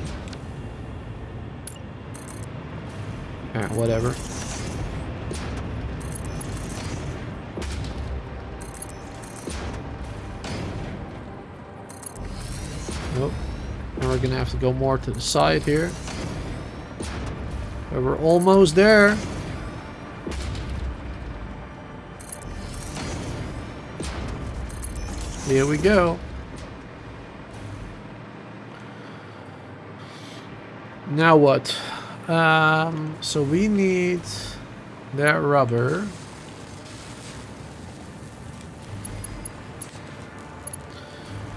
Whatever. Nope. Now we're gonna have to go more to the side here. But we're almost there. Here we go. Now what? So we need that rubber.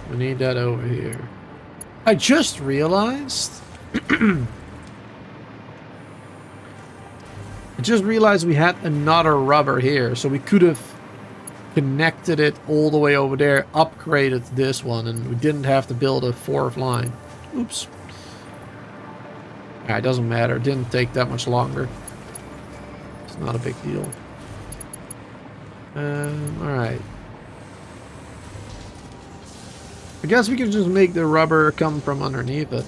We need that over here. I just realized. I just realized we had another rubber here, so we could have connected it all the way over there, upgraded this one, and we didn't have to build a fourth line. Oops. It doesn't matter. It didn't take that much longer. It's not a big deal. Alright. I guess we can just make the rubber come from underneath it.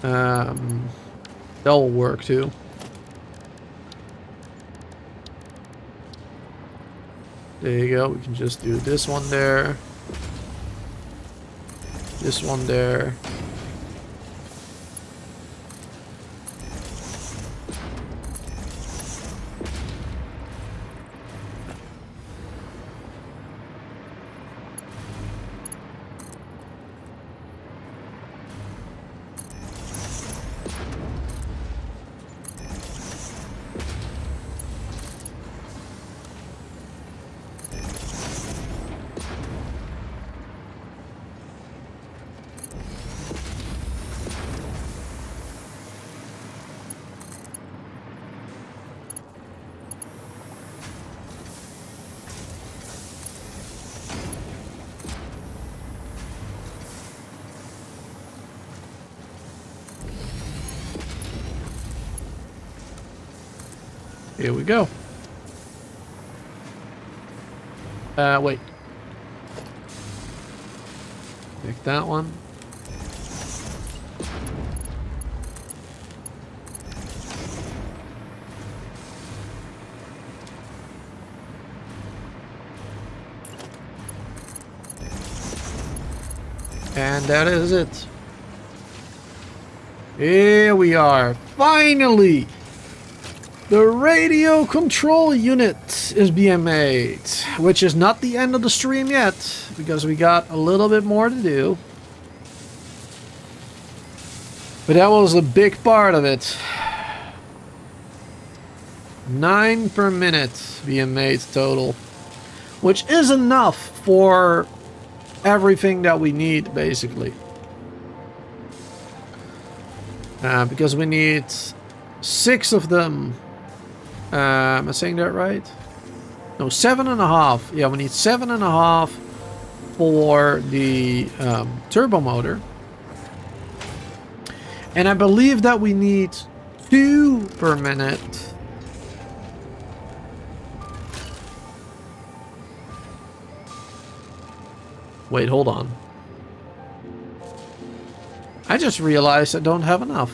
That'll work too. There you go. We can just do this one there. This one there. Here we go. Wait. Pick that one. And that is it. Here we are. Finally! The radio control unit is being made, which is not the end of the stream yet, because we got a little bit more to do. But that was a big part of it. 9 per minute being made total, which is enough for everything that we need, basically. Because we need 6 of them. Am I saying that right? No, 7.5. Yeah, we need 7.5 for the turbo motor. And I believe that we need 2 per minute. Wait, hold on. I just realized I don't have enough.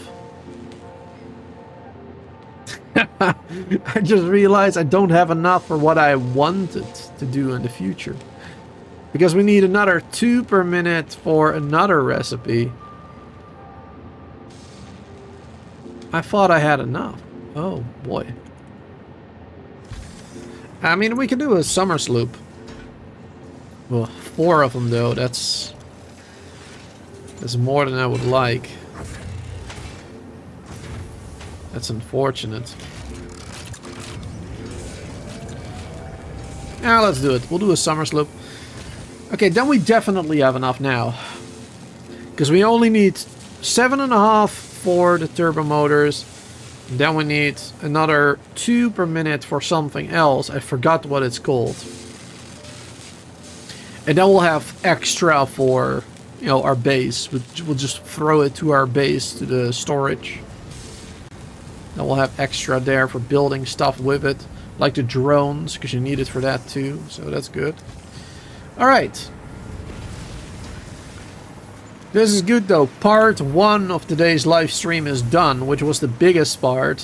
I just realized I don't have enough for what I wanted to do in the future. Because we need another 2 per minute for another recipe. I thought I had enough. Oh boy. I mean, we can do a summer sloop. Well, 4 of them though, that's more than I would like. That's unfortunate. Yeah, let's do it. We'll do a summer sloop. Okay, then we definitely have enough now. Because we only need 7.5 for the turbo motors. And then we need another 2 per minute for something else. I forgot what it's called. And then we'll have extra for, you know, our base. We'll just throw it to our base, to the storage. Then we'll have extra there for building stuff with it. Like the drones, because you need it for that too. So that's good. Alright. This is good though. Part 1 of today's live stream is done, which was the biggest part.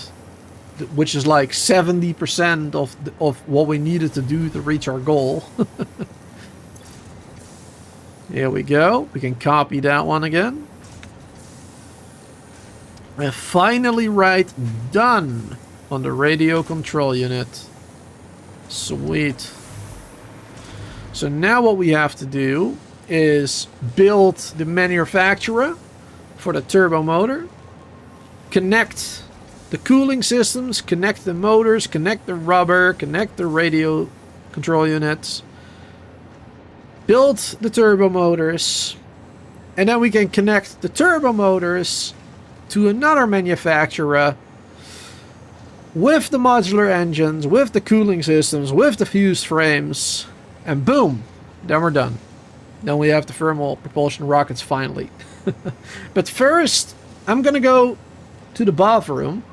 Which is like 70% of what we needed to do to reach our goal. Here we go. We can copy that one again. And finally write done on the radio control unit. Sweet. So now what we have to do is build the manufacturer for the turbo motor. Connect the cooling systems, connect the motors, connect the rubber, connect the radio control units. Build the turbo motors, and then we can connect the turbo motors to another manufacturer with the modular engines, with the cooling systems, with the fused frames, and boom, then we're done. Then we have the thermal propulsion rockets finally. But first, I'm gonna go to the bathroom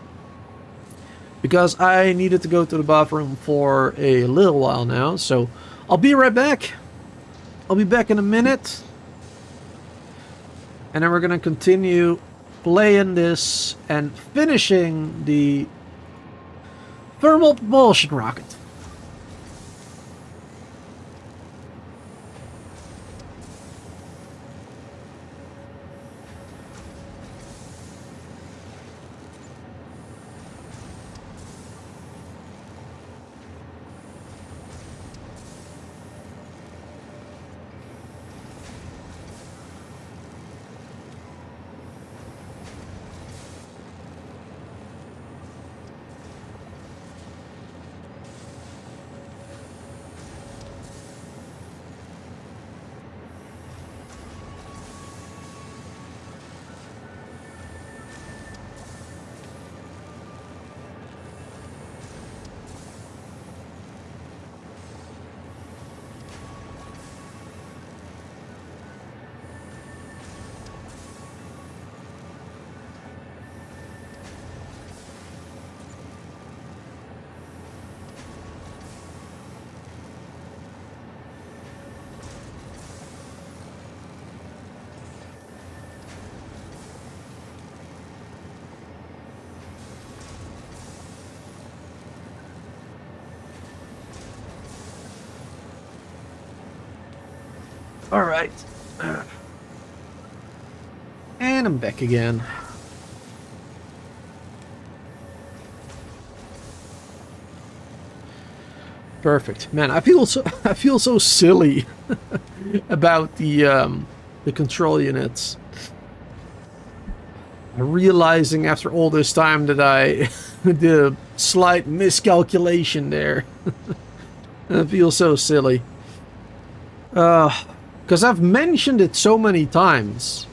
because I needed to go to the bathroom for a little while now, so I'll be right back. I'll be back in a minute. And then we're going to continue playing this and finishing the thermal propulsion rocket. All right. And I'm back again. Perfect. Man, I feel so silly about the control units. Realizing after all this time that I did a slight miscalculation there. I feel so silly. Because I've mentioned it so many times.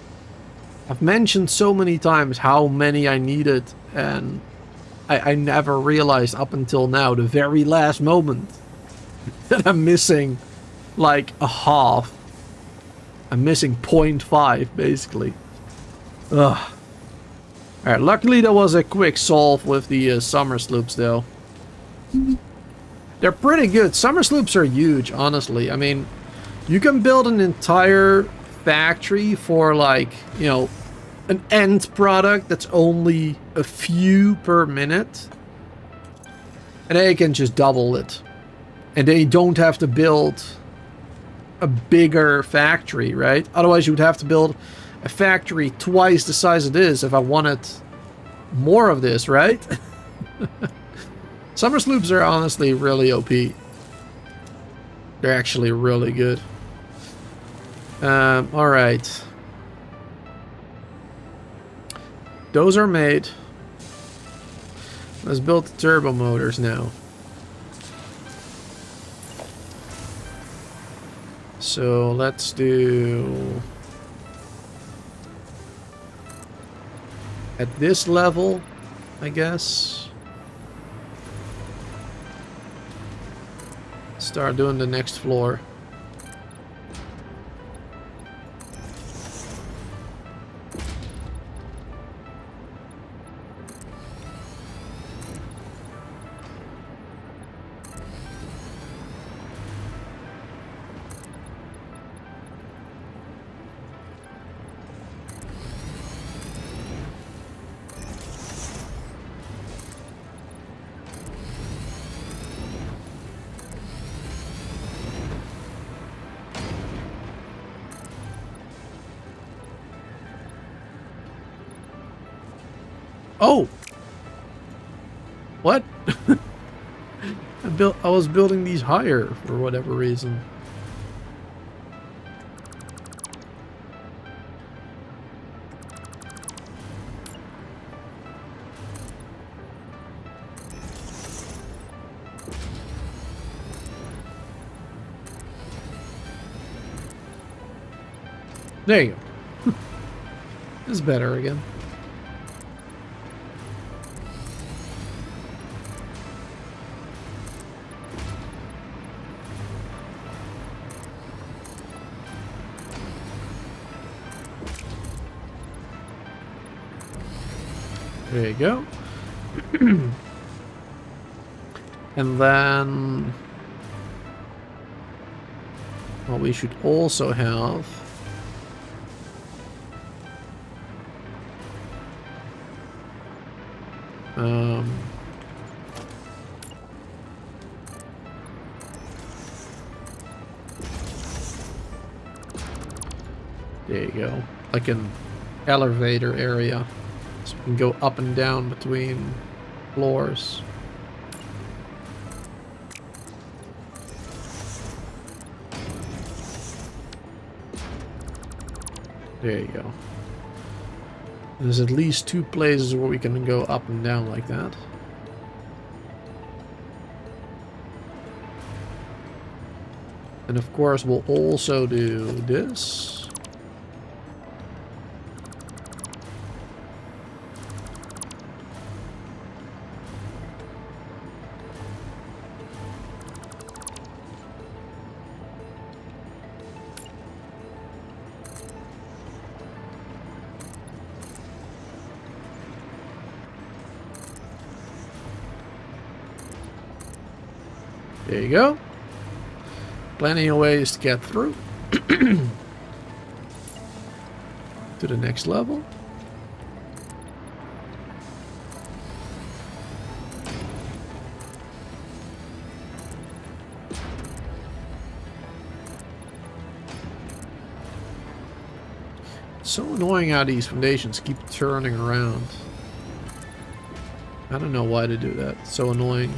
I've mentioned so many times how many I needed, and I never realized up until now, the very last moment, that I'm missing like a half. I'm missing 0.5 basically. Ugh. Alright, luckily that was a quick solve with the summer sloops though. They're pretty good. Summer sloops are huge, honestly. I mean, you can build an entire factory for like, you know, an end product that's only a few per minute. And they can just double it. And they don't have to build a bigger factory, right? Otherwise you would have to build a factory twice the size it is if I wanted more of this, right? Summer sloops are honestly really OP. They're actually really good. Alright. Those are made. Let's build the turbo motors now. So let's do at this level, I guess. Start doing the next floor. Oh! What? I was building these higher for whatever reason. There you go. This is better again. There you go. And then what we should also have there you go, like an elevator area. So we can go up and down between floors. There you go. There's at least 2 places where we can go up and down like that. And of course we'll also do this. There you go. Plenty of ways to get through. To the next level. It's so annoying how these foundations keep turning around. I don't know why to do that. It's so annoying.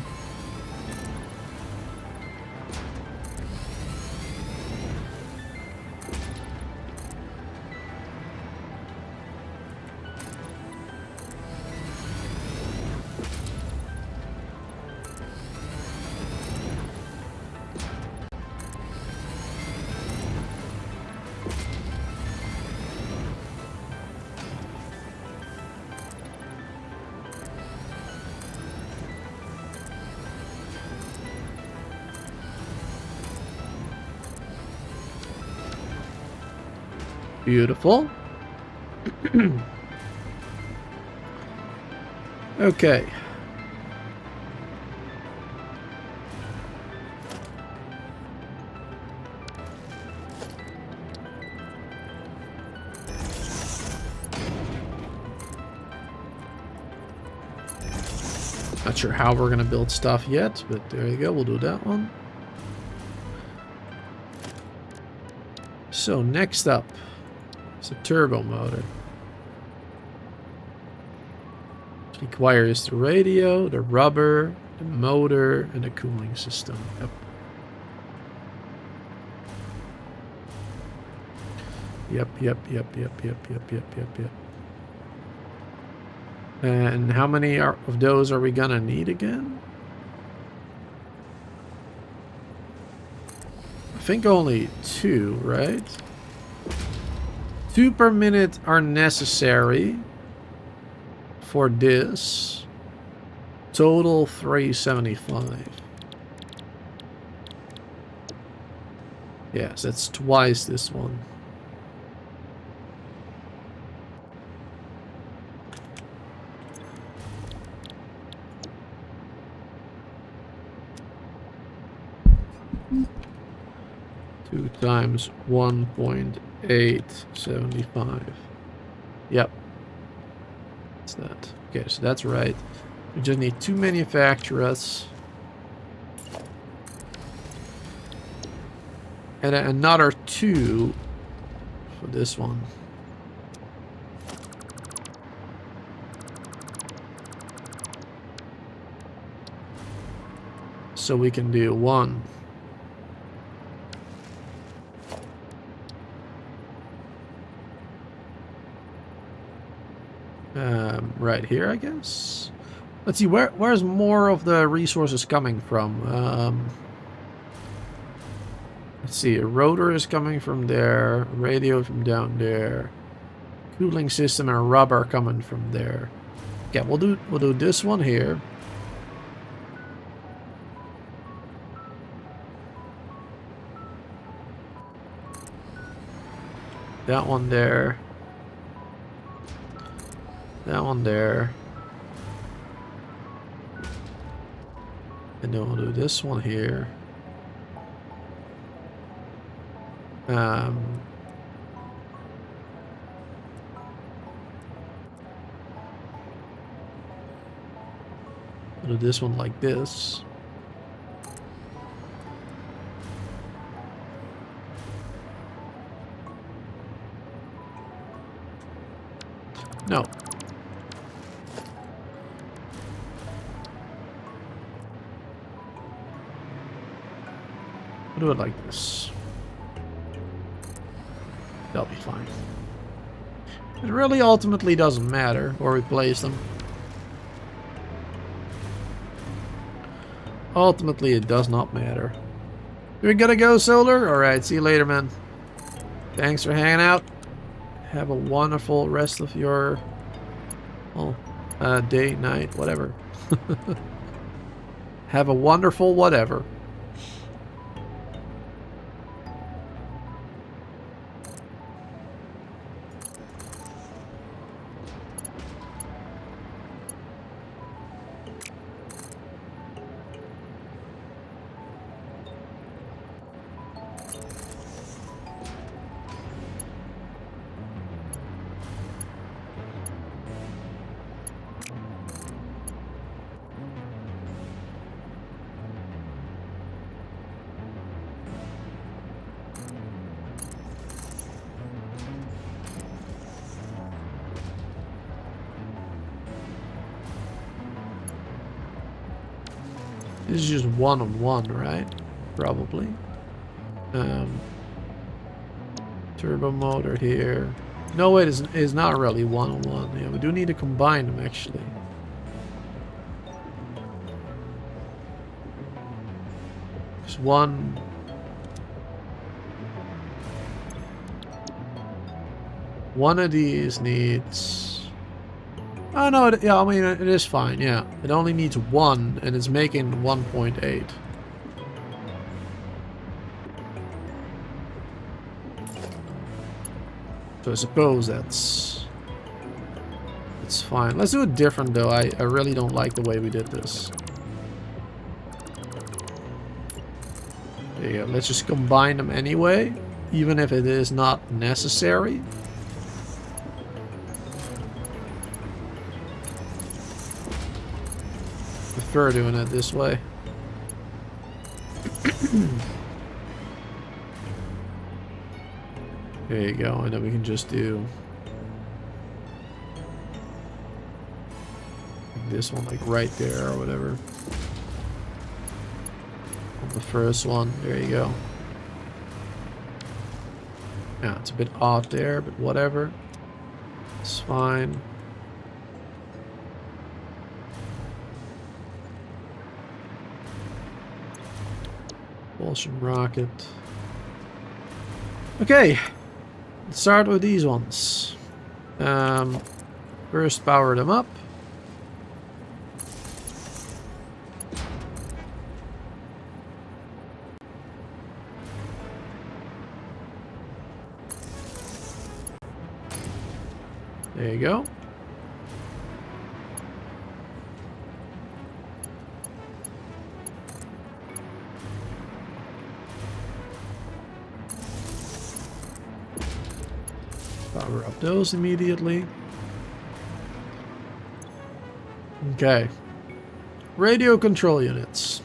Beautiful. Okay. Not sure how we're going to build stuff yet, but there you go. We'll do that one. So next up is a turbo motor. It requires the radio, the rubber, the motor, and the cooling system. Yep. Yep. And how many of those are we gonna need again? I think only 2, right? 2 per minute are necessary. for this. Total 375. Yes, that's twice this one. Two times 1.875. Yep. That's that. Okay, so that's right. We just need 2 manufacturers. And another 2 for this one. So we can do 1. Right here, I guess. Let's see, where's more of the resources coming from? Let's see, a rotor is coming from there, a radio from down there, cooling system and rubber coming from there. Okay, we'll do this one here. That one there. That one there. And then we'll do this one here. We'll do this one like this. No. We'll do it like this. That'll be fine. It really ultimately doesn't matter where we place them. Ultimately, it does not matter. You're gonna go, Solar? Alright, see you later, man. Thanks for hanging out. Have a wonderful rest of your day, night, whatever. Have a wonderful whatever. This is just 1-on-1, right? Probably. Turbo motor here. No, it is not really 1-on-1. Yeah, we do need to combine them actually. Just one. One of these needs. Oh no, yeah, I mean it is fine, yeah. It only needs 1 and it's making 1.8. So I suppose that's fine. Let's do it different though. I really don't like the way we did this. There you go. Let's just combine them anyway, even if it is not necessary. Prefer doing it this way. There you go, and then we can just do this one like right there or whatever. On the first one, there you go. Yeah, it's a bit odd there, but whatever. It's fine. Propulsion rocket. Okay, let's start with these ones. First power them up. There you go. Power up those immediately. Okay. Radio control units.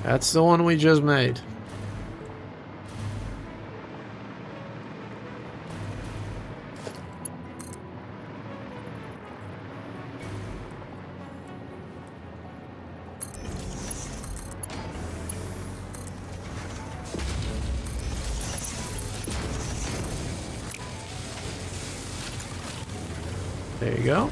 That's the one we just made. There you go.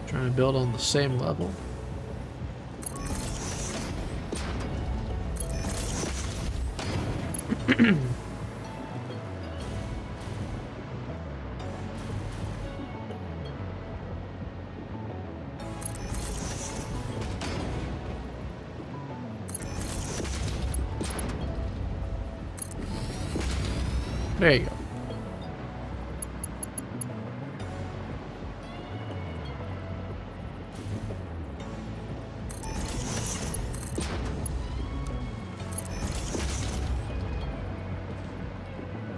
Trying to build on the same level. There you go.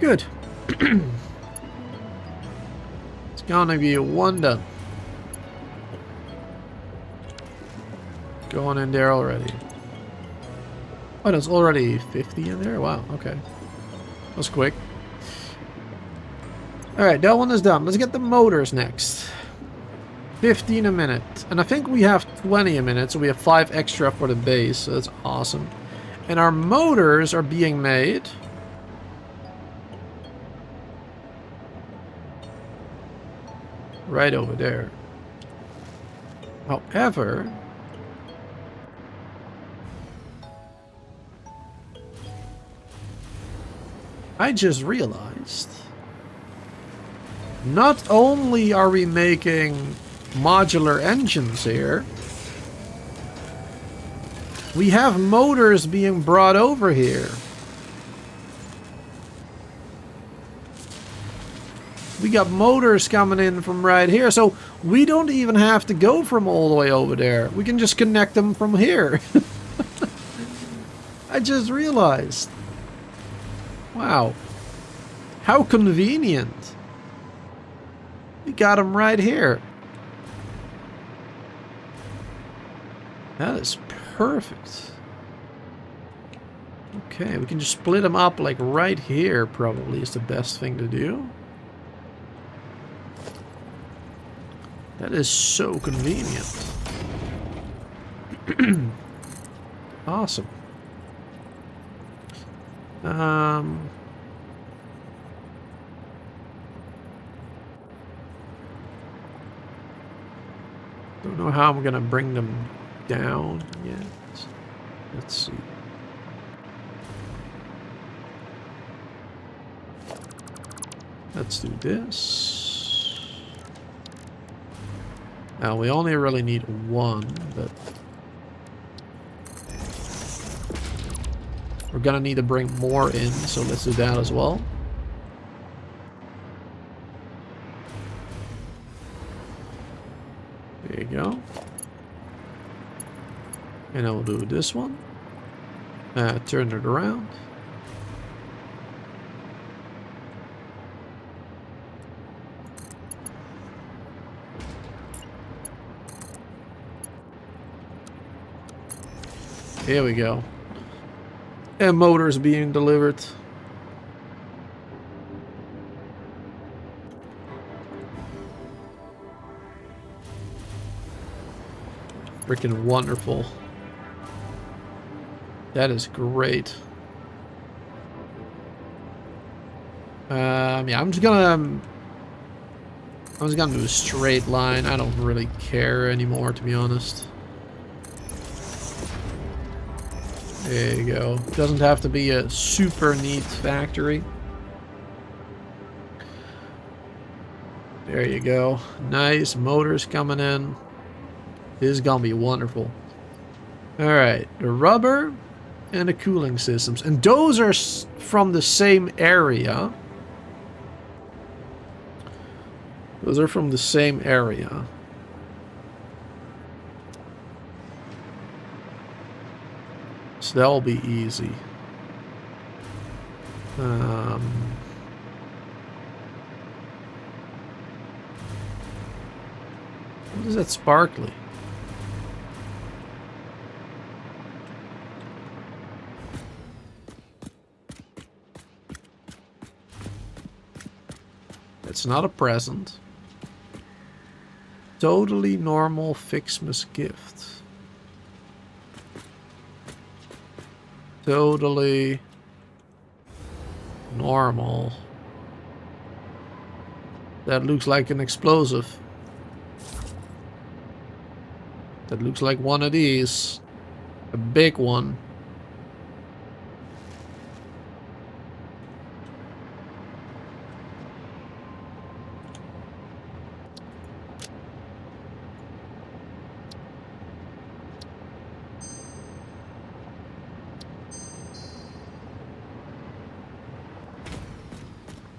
Good. It's gonna be one done. Going in there already. Oh, there's already 50 in there? Wow, okay. That was quick. Alright, that one is done. Let's get the motors next. 15 a minute. And I think we have 20 a minute, so we have 5 extra for the base, so that's awesome. And our motors are being made. Right over there. However, I just realized not only are we making modular engines here, we have motors being brought over here. We got motors coming in from right here, so we don't even have to go from all the way over there. We can just connect them from here. I just realized. Wow. How convenient. We got them right here. That is perfect. Okay, we can just split them up like right here, probably is the best thing to do. That is so convenient. Awesome. Don't know how I'm gonna bring them down yet. Let's see. Let's do this. Now we only really need one, but we're gonna need to bring more in, so let's do that as well. There you go. And I'll do this one. Turn it around. Here we go. And motors being delivered. Freaking wonderful. That is great. Yeah, I'm just gonna do a straight line. I don't really care anymore, to be honest. There you go. Doesn't have to be a super neat factory. There you go. Nice motors coming in. This is gonna be wonderful. Alright, the rubber and the cooling systems. And those are from the same area. Those are from the same area. So that'll be easy. What is that sparkly? It's not a present. Totally normal Fixmas gift. Totally normal. That looks like an explosive. That looks like one of these. A big one.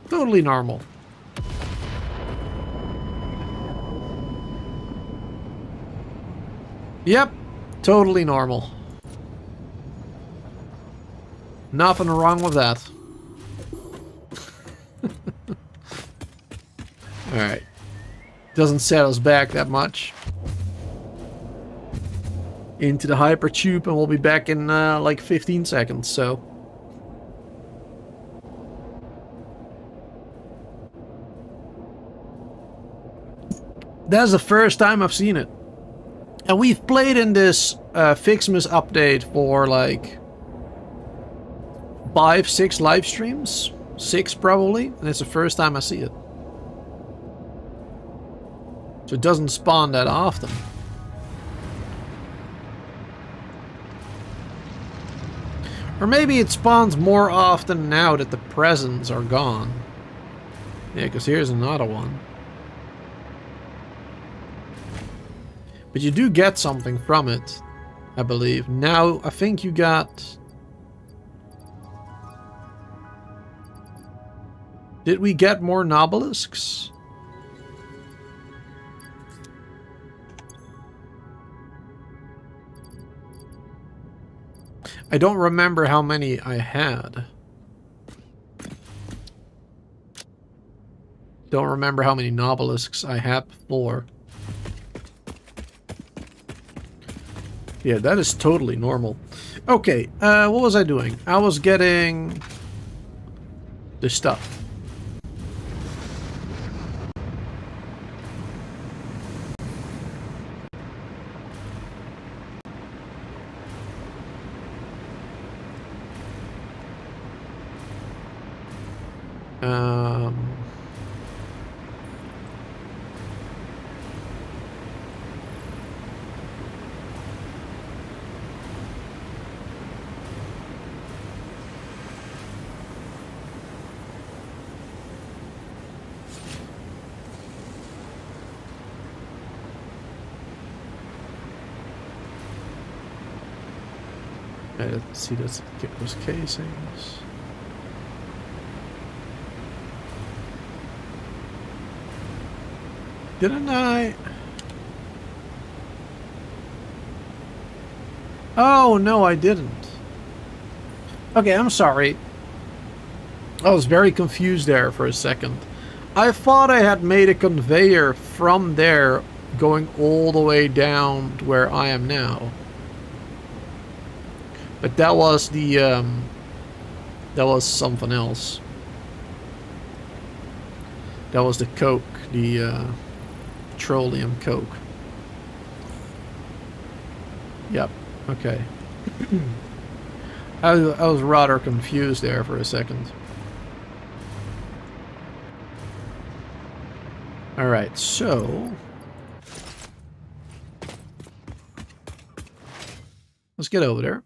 Totally normal. Yep, totally normal. Nothing wrong with that. Alright. Doesn't set us back that much. Into the hypertube, and we'll be back in like 15 seconds, so... That's the first time I've seen it. And we've played in this Fixmas update for like 5, 6 live streams. 6 probably. And it's the first time I see it. So it doesn't spawn that often. Or maybe it spawns more often now that the presents are gone. Yeah, because here's another one. But you do get something from it, I believe. Now, I think you got... Did we get more Nobelisks? I don't remember how many I had. Don't remember how many Nobelisks I had before. Yeah, that is totally normal. Okay, what was I doing? I was getting the stuff. Let's see, let's get those casings. Didn't I? Oh, no, I didn't. Okay, I'm sorry. I was very confused there for a second. I thought I had made a conveyor from there going all the way down to where I am now. But that was the, that was something else. That was the coke, the petroleum coke. Yep. Okay. I was rather confused there for a second. Alright, so... let's get over there.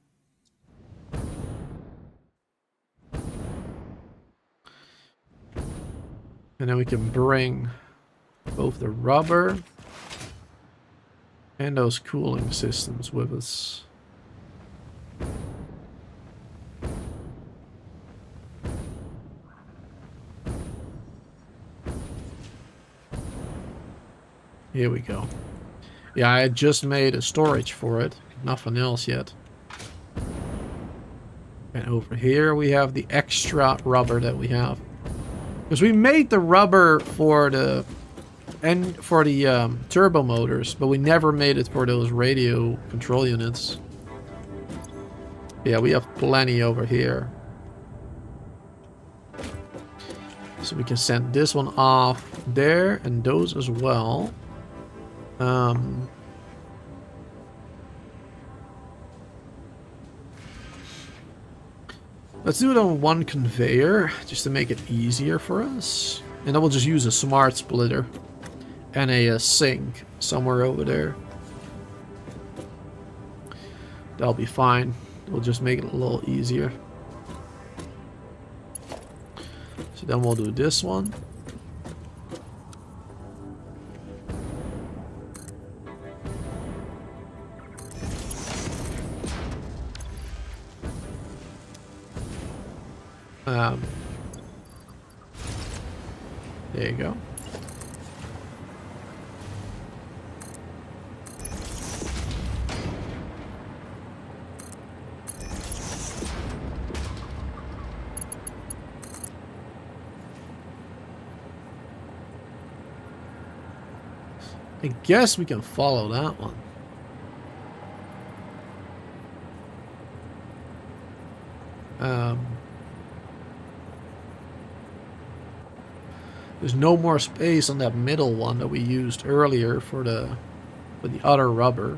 And then we can bring both the rubber and those cooling systems with us. Here we go. Yeah, I just made a storage for it. Nothing else yet. And over here we have the extra rubber that we have. Because we made the rubber for the turbo motors, but we never made it for those radio control units. Yeah, we have plenty over here. So we can send this one off there and those as well. Let's do it on one conveyor, just to make it easier for us. And then we'll just use a smart splitter and a sink somewhere over there. That'll be fine. We'll just make it a little easier. So then we'll do this one. There you go. I guess we can follow that one. There's no more space on that middle one that we used earlier for the other rubber.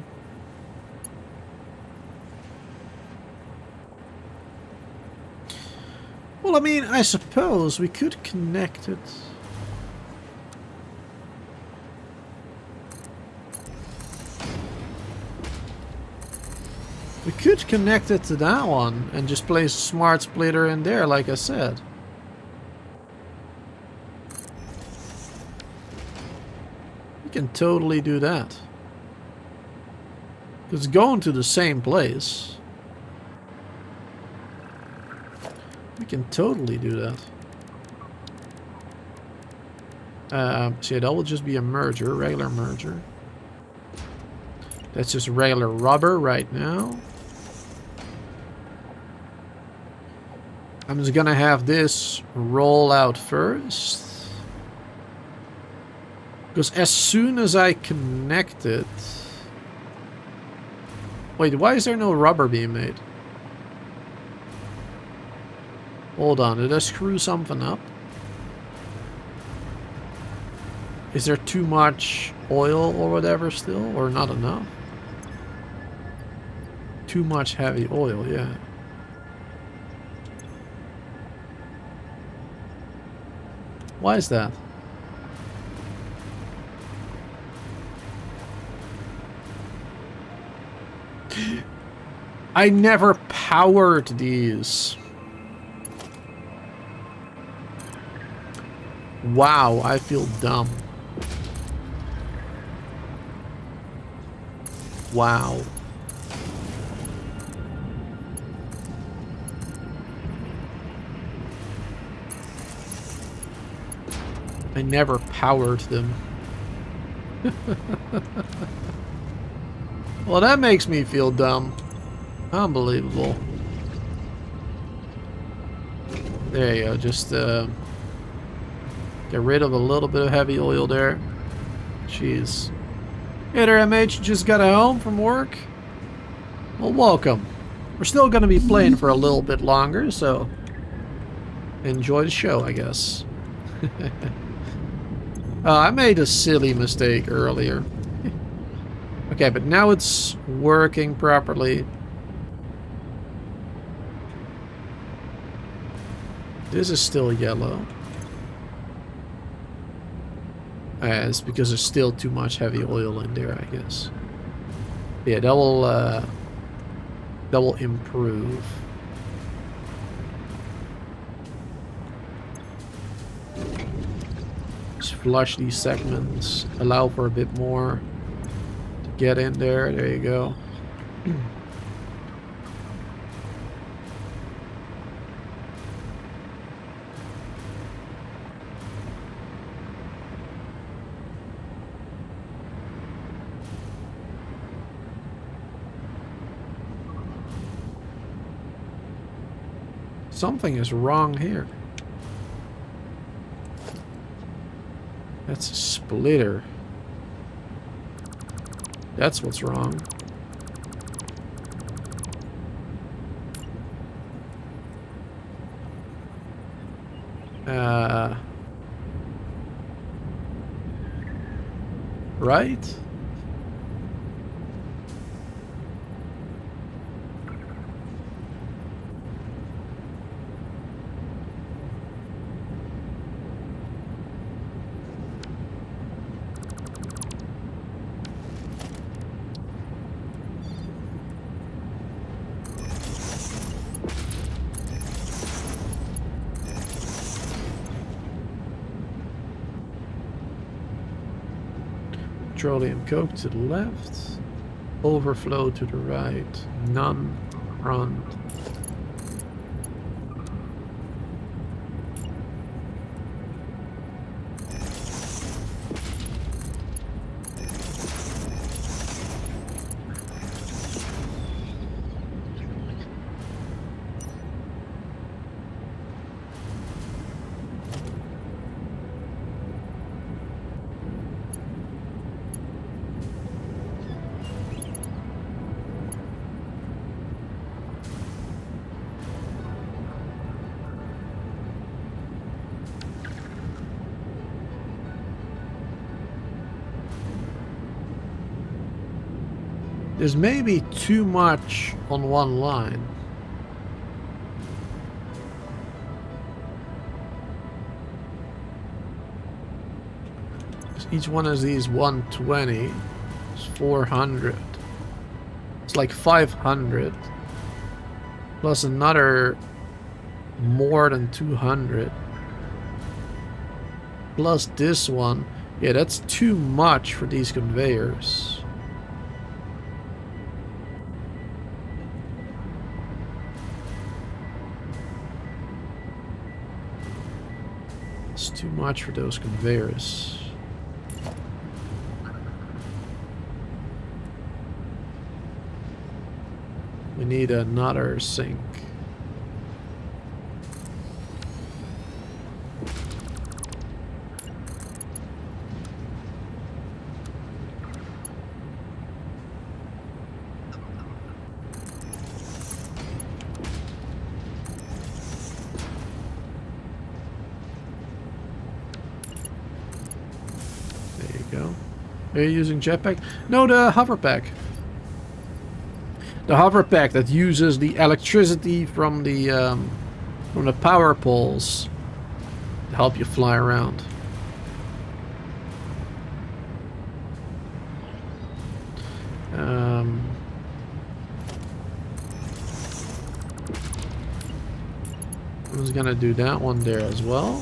Well, I mean, I suppose we could connect it. We could connect it to that one and just place a smart splitter in there, like I said. We can totally do that. It's going to the same place. We can totally do that. So that will just be a merger, regular merger. That's just regular rubber right now. I'm just gonna have this roll out first. Because as soon as I connect it... Wait, why is there no rubber being made? Hold on, did I screw something up? Is there too much oil or whatever still? Or not enough? Too much heavy oil, yeah. Why is that? I never powered these. Wow, I feel dumb. Wow. I never powered them. Well, that makes me feel dumb. Unbelievable. There you go. Just get rid of a little bit of heavy oil there. Jeez. Hey there, MH. You just got home from work? Well, welcome. We're still going to be playing for a little bit longer, so enjoy the show, I guess. I made a silly mistake earlier. Okay, Okay, but now it's working properly. This is still yellow. It's because there's still too much heavy oil in there, I guess. Yeah, that will improve. Just flush these segments, allow for a bit more to get in there. There you go. Something is wrong here. That's a splitter. That's what's wrong. Right? Petroleum coke to the left, overflow to the right, none, run. There's maybe too much on one line. Each one of these 120 is 400. It's like 500. Plus another more than 200. Plus this one. Yeah, that's too much for these conveyors. Too much for those conveyors. We need another sink. Are you using jetpack? No, the hover pack. The hover pack that uses the electricity from the power poles to help you fly around. I was gonna do that one there as well.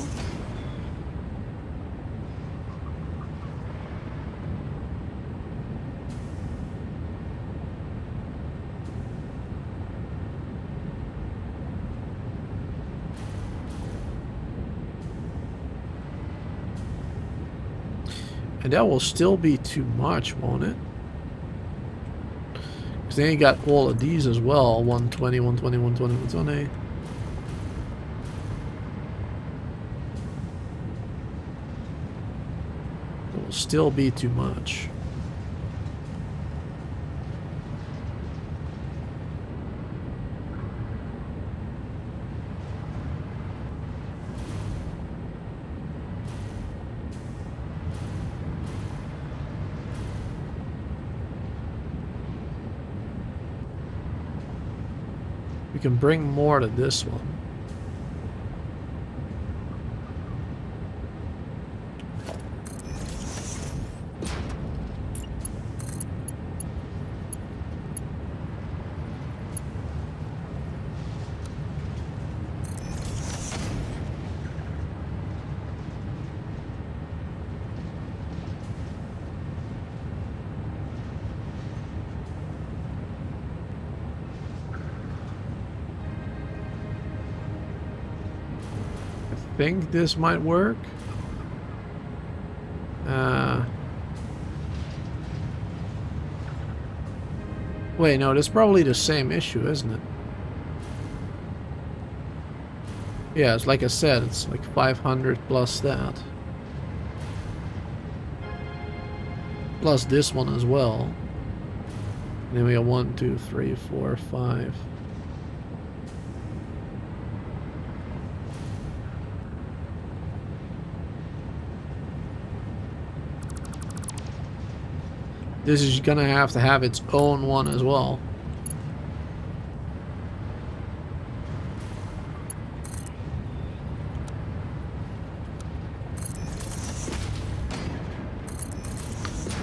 And that will still be too much, won't it? Because then you got all of these as well. 120, 120, 120, 120. It will still be too much. We can bring more to this one. I think this might work. Wait, no, that's probably the same issue, isn't it? Yeah, it's like I said, it's like 500 plus that. Plus this one as well. And then we got 1, 2, 3, 4, 5. This is gonna have to have its own one as well.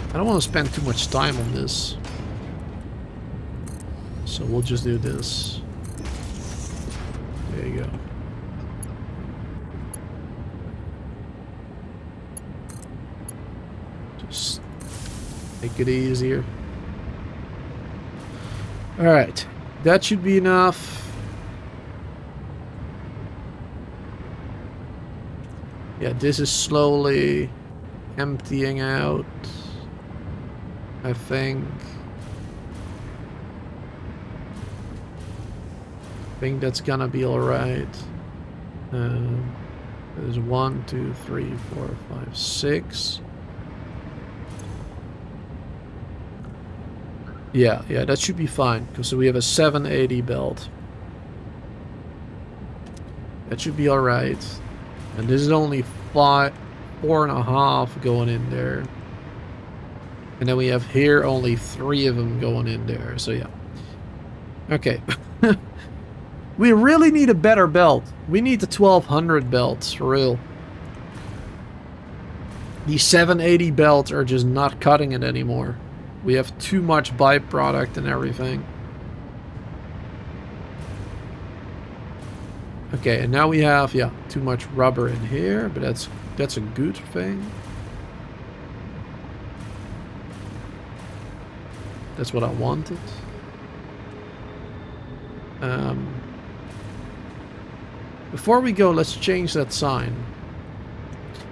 I don't want to spend too much time on this. So we'll just do this. There you go. Just make it easier. Alright, that should be enough. Yeah, this is slowly emptying out, I think. I think that's gonna be alright. There's 1, 2, 3, 4, 5, 6. Yeah, that should be fine, because we have a 780 belt. That should be alright. And this is only 4.5 going in there. And then we have here only 3 of them going in there, so yeah. Okay. We really need a better belt. We need the 1200 belts, for real. These 780 belts are just not cutting it anymore. We have too much byproduct and everything. Okay, and now we have, yeah, too much rubber in here, but that's a good thing. That's what I wanted. Before we go, let's change that sign.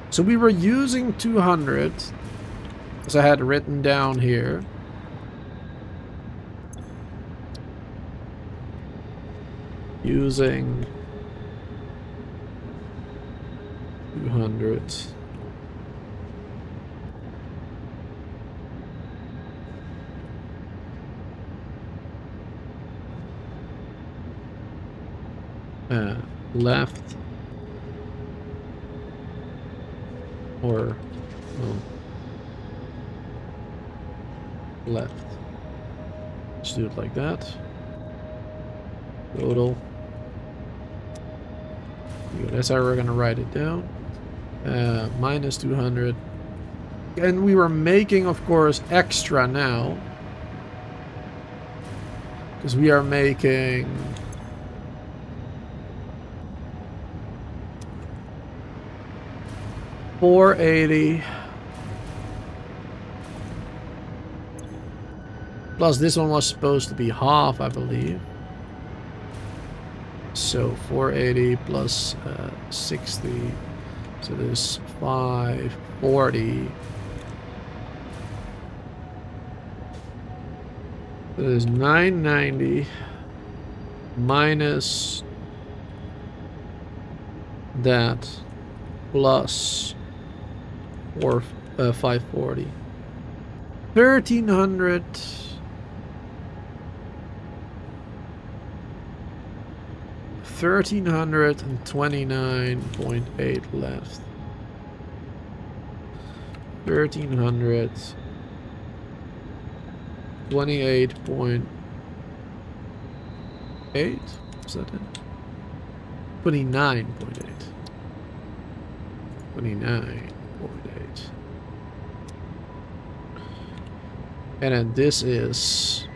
So we were using 200, as I had written down here. Using 200. Left or left. Let's do it like that. Total. That's how we're gonna write it down. Minus 200. And we were making, of course, extra now, because we are making 480 plus this one was supposed to be half, I believe. So 480 plus 60, so there's 540. So there's 990 minus that plus 540. 1300. 1329.8 left. 1328.8. Is that it? 29.8. 29.8. And then this is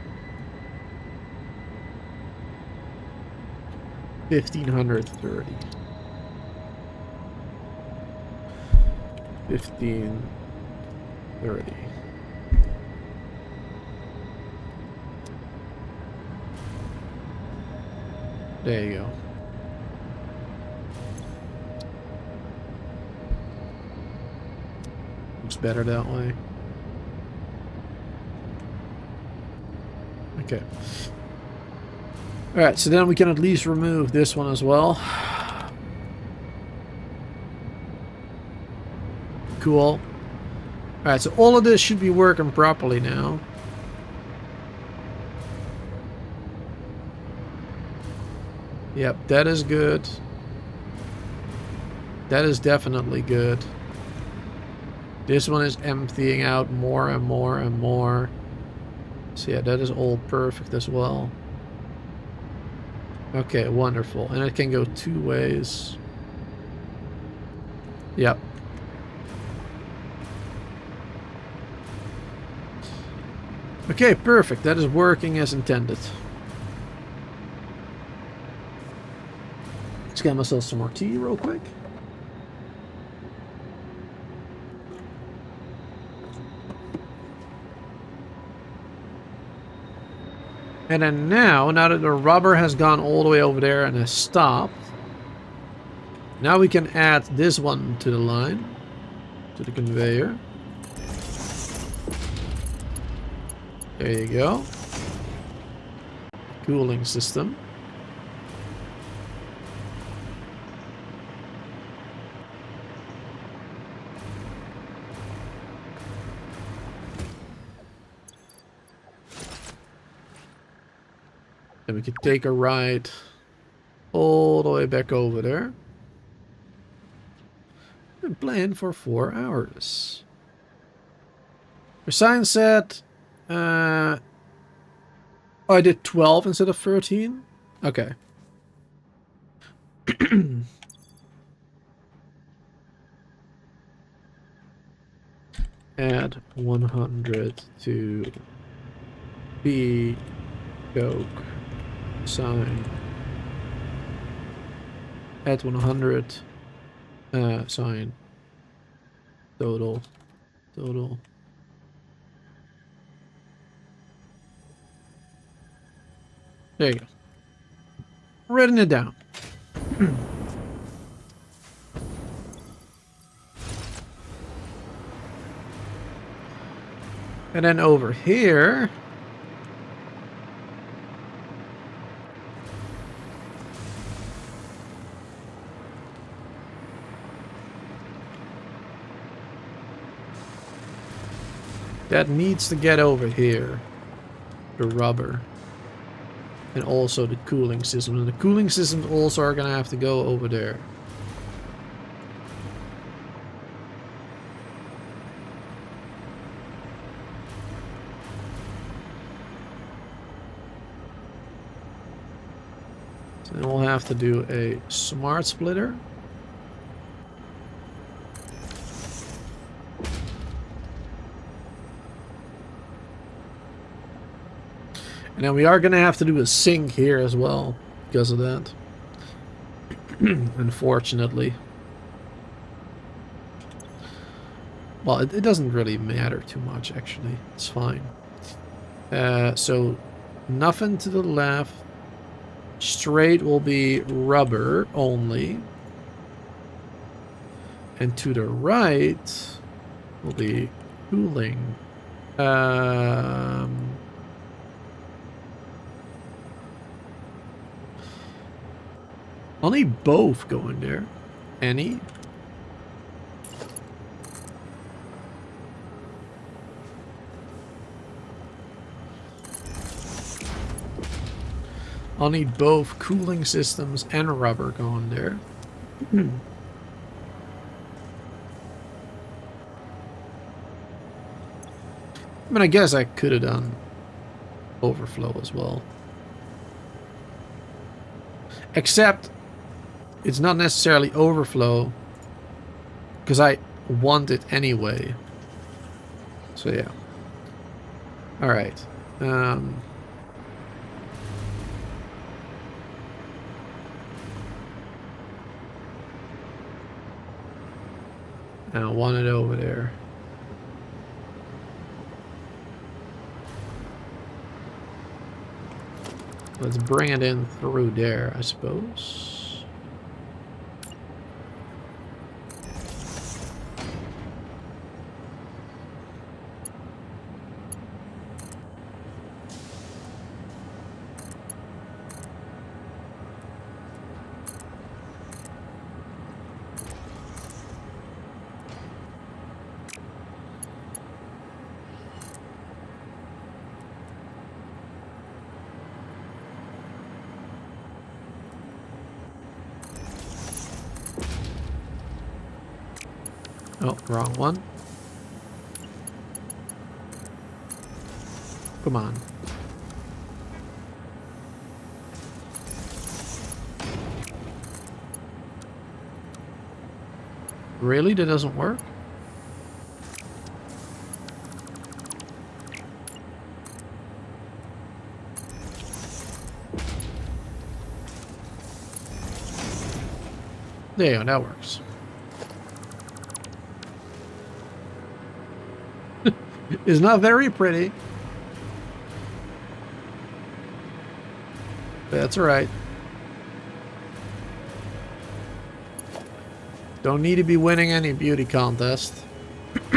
1530. 1530. There you go. Looks better that way. Okay. Alright, so then we can at least remove this one as well. Cool. Alright, so all of this should be working properly now. Yep, that is good. That is definitely good. This one is emptying out more and more and more. So yeah, that is all perfect as well. Okay, wonderful. And it can go two ways. Yep. Okay, perfect. That is working as intended. Let's get myself some more tea real quick. And then now that the rubber has gone all the way over there and has stopped, now we can add this one to the line, to the conveyor. There you go. Cooling system. And we can take a ride all the way back over there. And plan for 4 hours. Your sign said... oh, I did 12 instead of 13? Okay. Add 100 to B Coke sign. Add 100 sign. Total. There you go. Writing it down. And then over here... that needs to get over here. The rubber. And also the cooling system. And the cooling systems also are going to have to go over there. So then we'll have to do a smart splitter. And then we are going to have to do a sink here as well, because of that. Unfortunately. Well, it doesn't really matter too much, actually. It's fine. So, nothing to the left. Straight will be rubber only. And to the right will be cooling. I'll need both going there. Any? I'll need both cooling systems and rubber going there. I mean, I guess I could have done overflow as well. Except it's not necessarily overflow, because I want it anyway. So yeah. Alright. I want it over there. Let's bring it in through there, I suppose. Oh, wrong one. Come on. Really? That doesn't work? There you go, that works. It's not very pretty. That's alright. Don't need to be winning any beauty contest.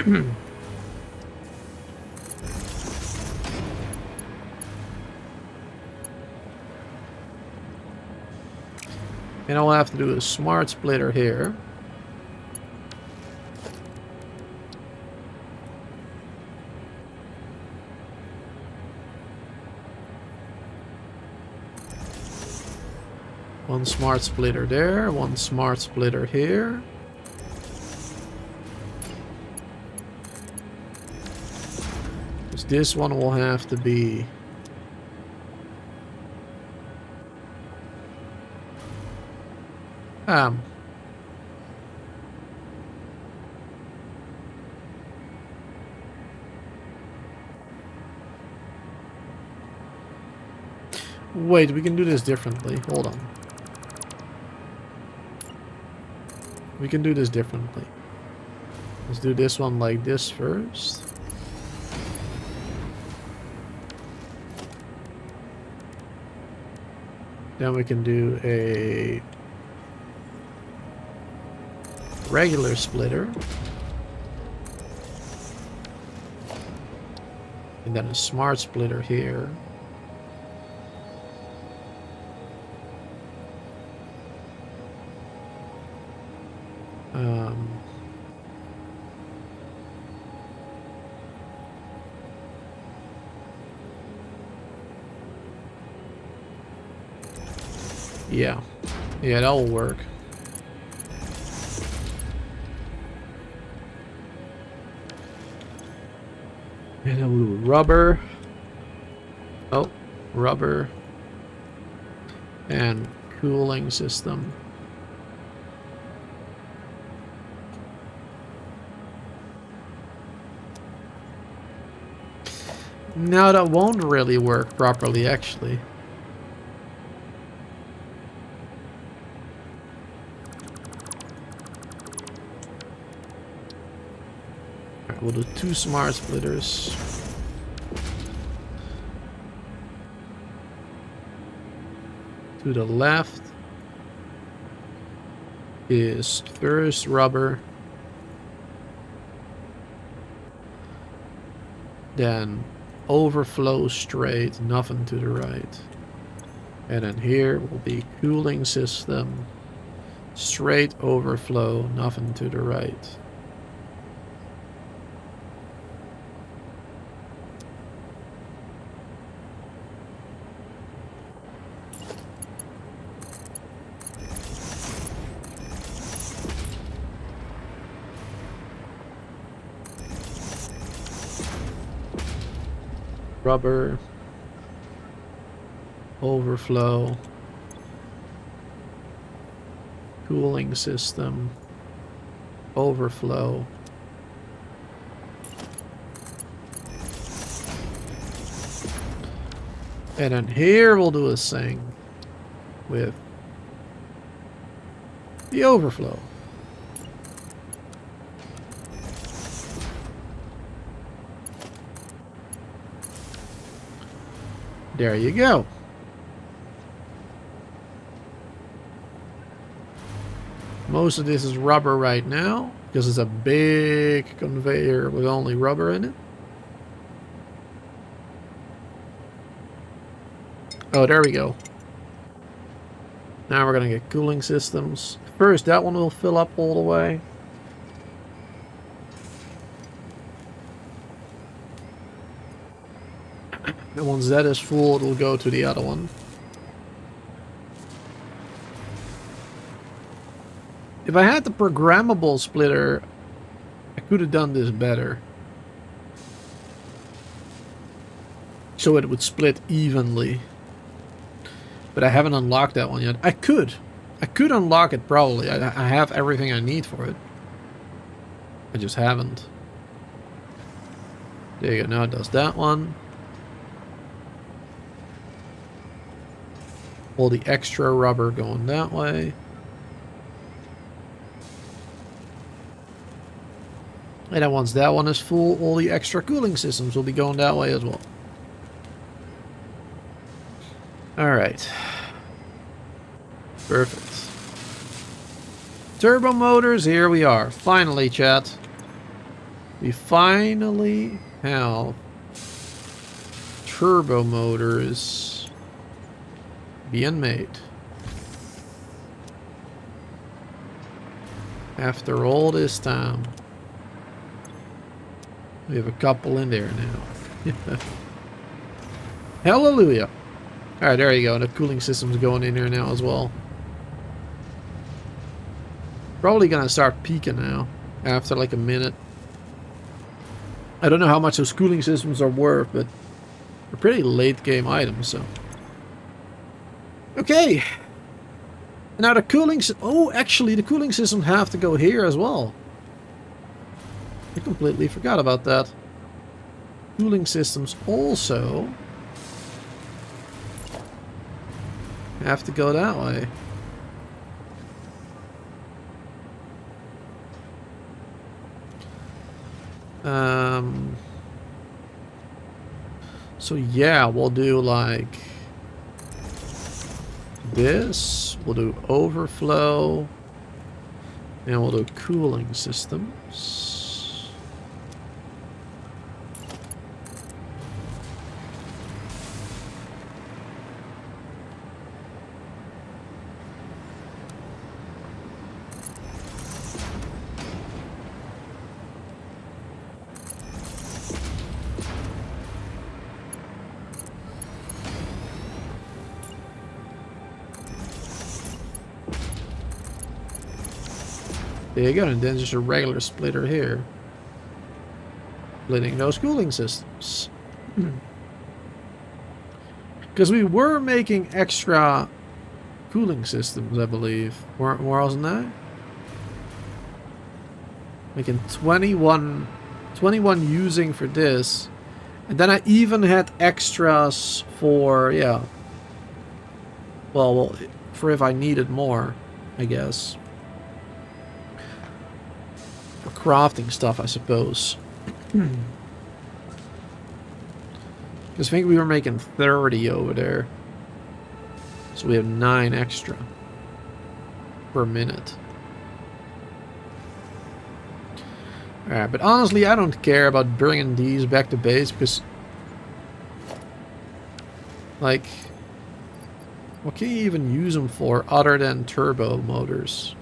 And I'll have to do a smart splitter here. One smart splitter there, one smart splitter here. Because this one will have to be... Wait, we can do this differently. Hold on. We can do this differently. Let's do this one like this first. Then we can do a regular splitter. And then a smart splitter here. Yeah, that will work. And then we'll do rubber. Oh, rubber. And cooling system. No, that won't really work properly, actually. We'll do 2 smart splitters. To the left is first rubber, then overflow straight, nothing to the right. And then here will be cooling system, straight overflow, nothing to the right. Rubber, overflow, cooling system, overflow. And then here we'll do a thing with the overflow. There you go. Most of this is rubber right now because it's a big conveyor with only rubber in it. Oh, there we go. Now we're going to get cooling systems. First, that one will fill up all the way. And once that is full, it will go to the other one. If I had the programmable splitter, I could have done this better. So it would split evenly. But I haven't unlocked that one yet. I could unlock it probably. I have everything I need for it. I just haven't. There you go. Now it does that one. All the extra rubber going that way. And then once that one is full, all the extra cooling systems will be going that way as well. Alright. Perfect. Turbo motors, here we are. Finally, chat. We finally have turbo motors being made. After all this time. We have a couple in there now. Hallelujah. Alright, there you go. The cooling system's going in there now as well. Probably gonna start peaking now. After like a minute. I don't know how much those cooling systems are worth, but they're pretty late game items, so. Okay. Now the cooling... Oh, actually, the cooling systems have to go here as well. I completely forgot about that. Cooling systems also have to go that way. So yeah, we'll do like this. We'll do overflow. And we'll do cooling systems. There you go, and then just a regular splitter here. Splitting those cooling systems. Because we were making extra cooling systems, I believe. Wasn't that? Making 21 using for this. And then I even had extras for, yeah. Well, for if I needed more, I guess. For crafting stuff, I suppose. Because I think we were making 30 over there. So we have 9 extra per minute. Alright, but honestly, I don't care about bringing these back to base because... Like... What can you even use them for other than turbo motors?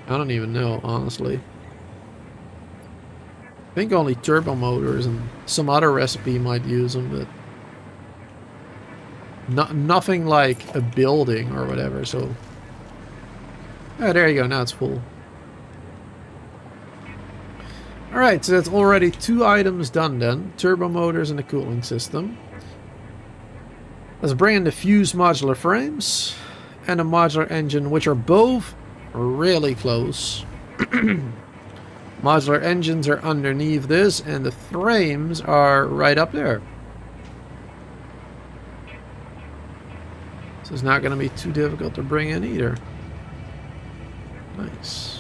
I don't even know, honestly. I think only turbo motors and some other recipe might use them, but nothing like a building or whatever, so... Oh, there you go, now it's full. Alright, so that's already 2 items done then. Turbo motors and the cooling system. Let's bring in the fused modular frames and a modular engine, which are both really close. Modular engines are underneath this, and the frames are right up there. So it's not going to be too difficult to bring in either. Nice.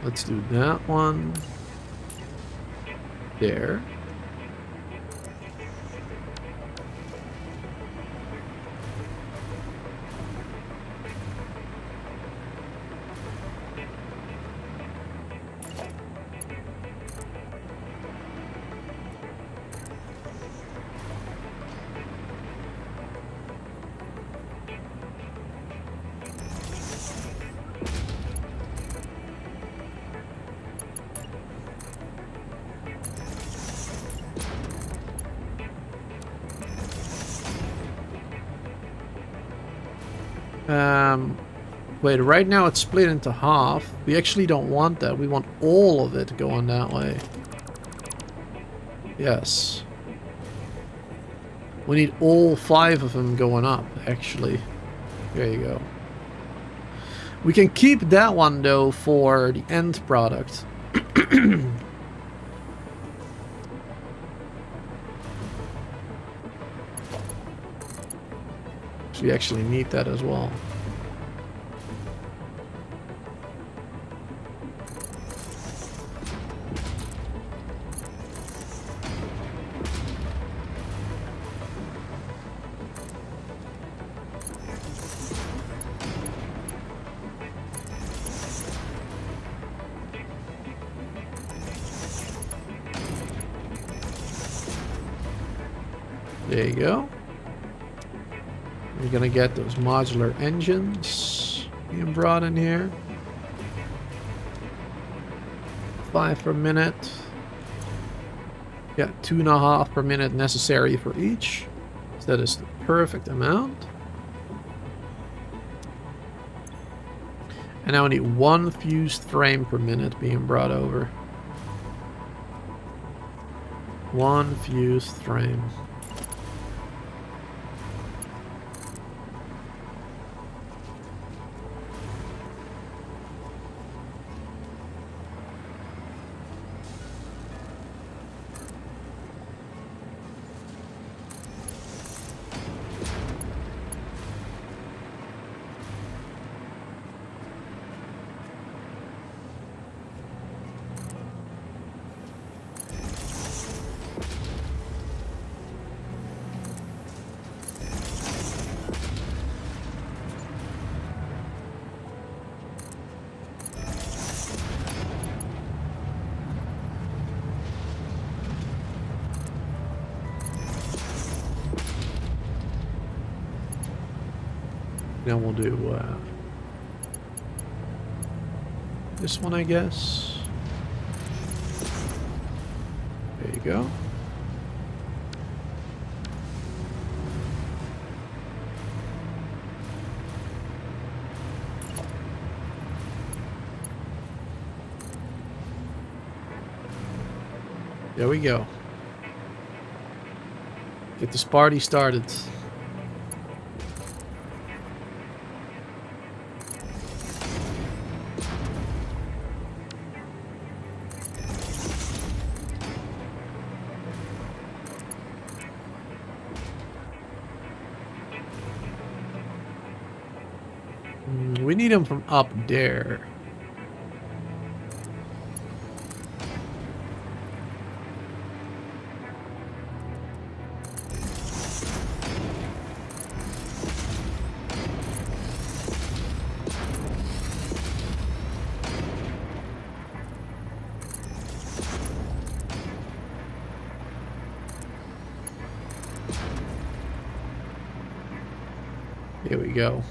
Let's do that one there. Wait, right now it's split into half. We actually don't want that. We want all of it going that way. Yes. We need all 5 of them going up, actually. There you go. We can keep that one, though, for the end product. So we actually need that as well. There you go. We're gonna get those modular engines being brought in here. 5 per minute. Yeah, 2.5 per minute necessary for each. So that is the perfect amount. And now we need 1 fused frame per minute being brought over. 1 fused frame. Now we'll do this one, I guess. There you go. There we go. Get this party started. We need them from up there. Here we go.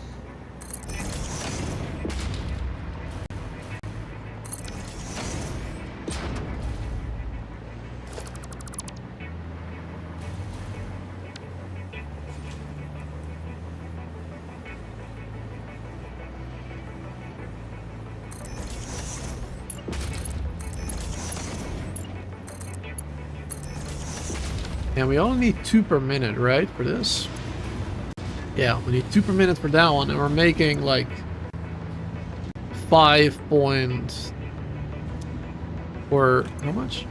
And we only need 2 per minute, right, for this? Yeah, we need 2 per minute for that one, and we're making like 5 point... Or how much?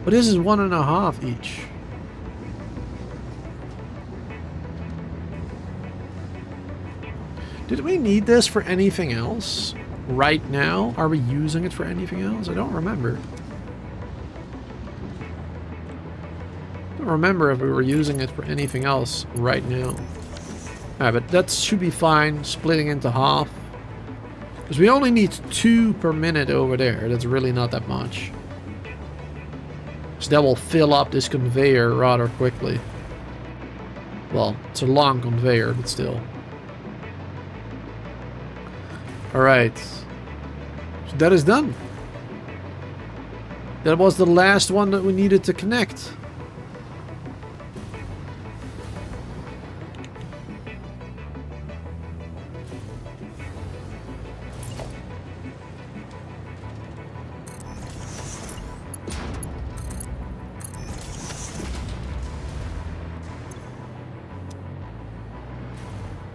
But this is 1.5 each. Did we need this for anything else? Right now? Are we using it for anything else? I don't remember. I don't remember if we were using it for anything else right now. Alright, but that should be fine, splitting into half. Because we only need 2 per minute over there. That's really not that much. So that will fill up this conveyor rather quickly. Well, it's a long conveyor, but still. Alright. So that is done. That was the last one that we needed to connect.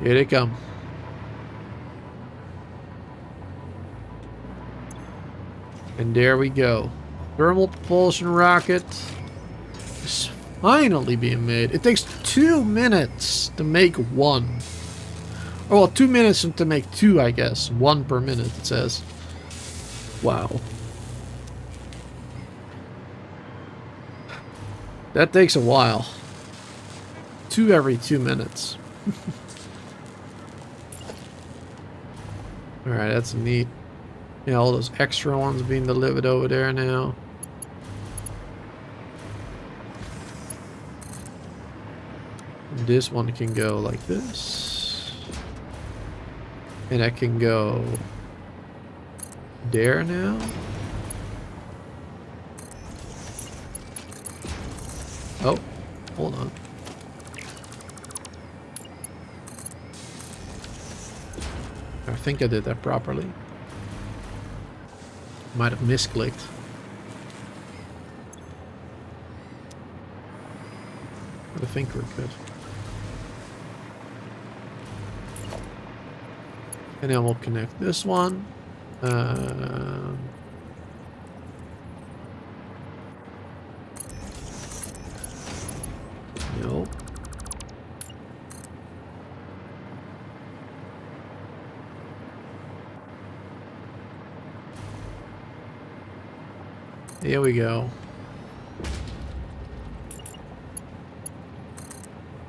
Here they come. And there we go. Thermal propulsion rocket is finally being made. It takes 2 minutes to make one. Oh, well, 2 minutes to make 2, I guess. 1 per minute, it says. Wow. That takes a while. 2 every 2 minutes. Alright, that's neat. Yeah, all those extra ones being delivered over there now. And this one can go like this. And that can go there now. Oh, hold on. I think I did that properly. Might have misclicked. But I think we're good. And then we'll connect this one. Nope. Here we go.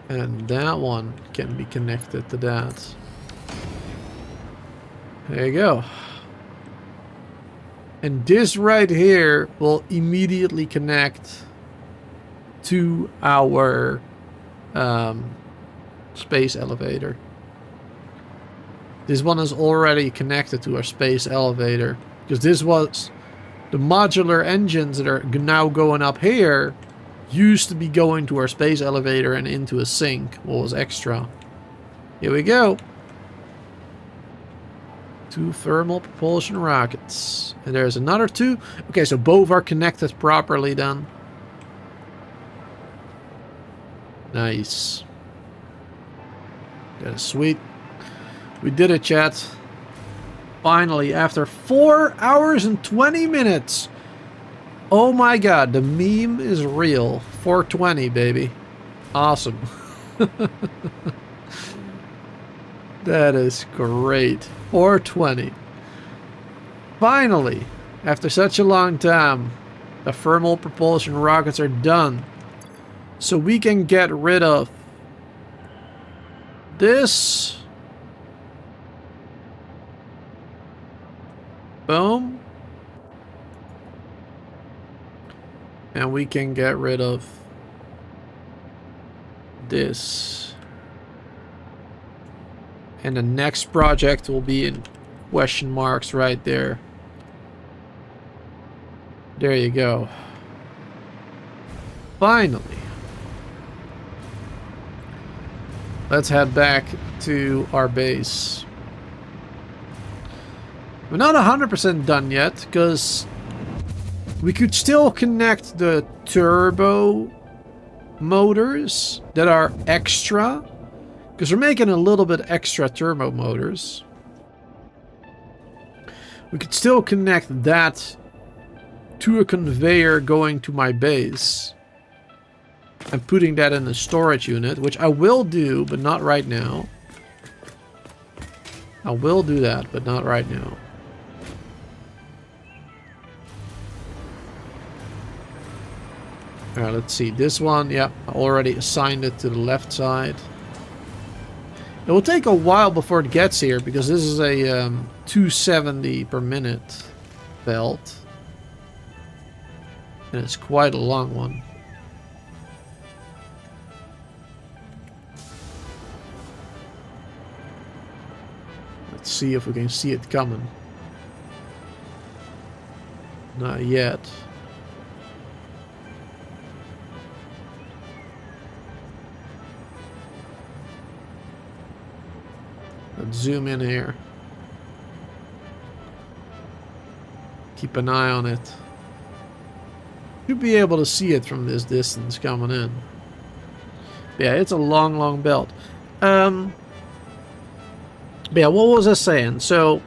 And that one can be connected to that. There you go. And this right here will immediately connect to our space elevator. This one is already connected to our space elevator, because this was the modular engines that are now going up here used to be going to our space elevator and into a sink. What was extra? Here we go. 2 thermal propulsion rockets. And there's another 2. Okay, so both are connected properly then. Nice. That is sweet. We did it, chat. Finally, after 4 hours and 20 minutes. Oh my god, the meme is real. 420, baby. Awesome. That is great. 420. Finally, after such a long time, the thermal propulsion rockets are done. So we can get rid of this. Boom. And we can get rid of this. And the next project will be in question marks right there. There you go. Finally. Let's head back to our base. We're not 100% done yet, because we could still connect the turbo motors that are extra, because we're making a little bit extra turbo motors. We could still connect that to a conveyor going to my base and putting that in the storage unit, which I will do, but not right now. I will do that, but not right now. Alright, let's see. This one, yep, I already assigned it to the left side. It will take a while before it gets here, because this is a 270 per minute belt. And it's quite a long one. Let's see if we can see it coming. Not yet. Let's zoom in here. Keep an eye on it. You'll be able to see it from this distance coming in. Yeah, it's a long, long belt. But yeah, what was I saying? So,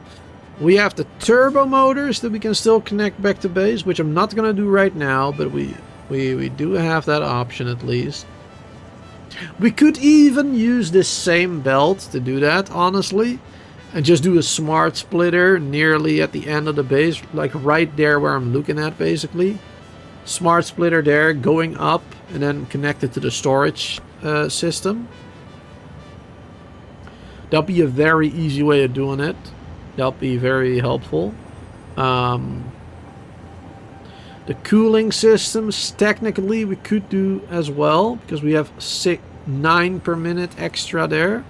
we have the turbo motors that we can still connect back to base, which I'm not going to do right now, but we do have that option at least. We could even use this same belt to do that, honestly, and just do a smart splitter nearly at the end of the base, like right there where I'm looking at, basically. Smart splitter there, going up, and then connected to the storage system. That'll be a very easy way of doing it. That'll be very helpful. The cooling systems, technically, we could do as well, because we have 9 per minute extra there.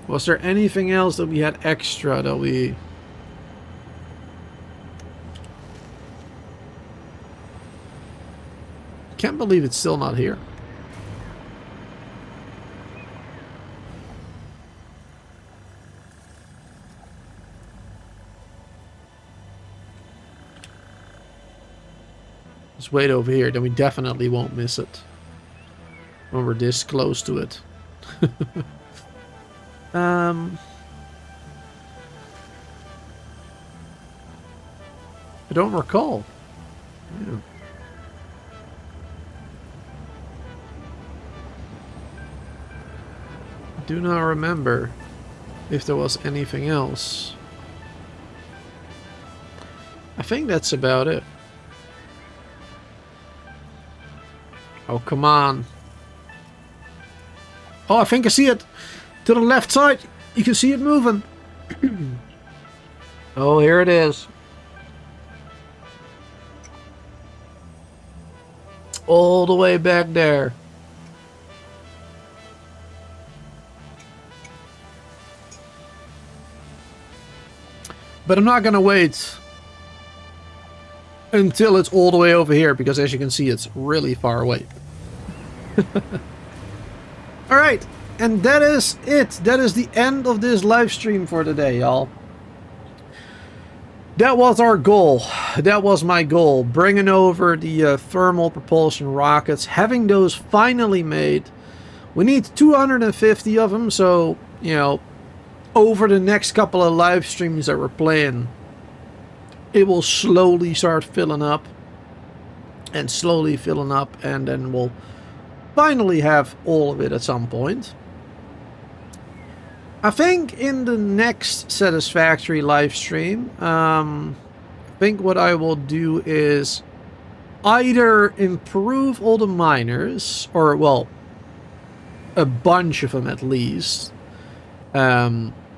Was there anything else that we had extra that we... Can't believe it's still not here. Let's wait over here, then we definitely won't miss it when we're this close to it. I don't recall. Yeah. I do not remember if there was anything else. I think that's about it. Oh, come on. Oh, I think I see it. To the left side. You can see it moving. Oh, here it is. All the way back there. But I'm not going to wait until it's all the way over here, because as you can see, it's really far away. Alright, and that is it. That is the end of this live stream for today, y'all. That was our goal. That was my goal. Bringing over the thermal propulsion rockets, having those finally made. We need 250 of them, so, you know, over the next couple of live streams that we're playing, it will slowly start filling up and slowly filling up, and then we'll finally have all of it at some point. I think in the next Satisfactory live stream, I think what I will do is either improve all the miners, or, well, a bunch of them at least,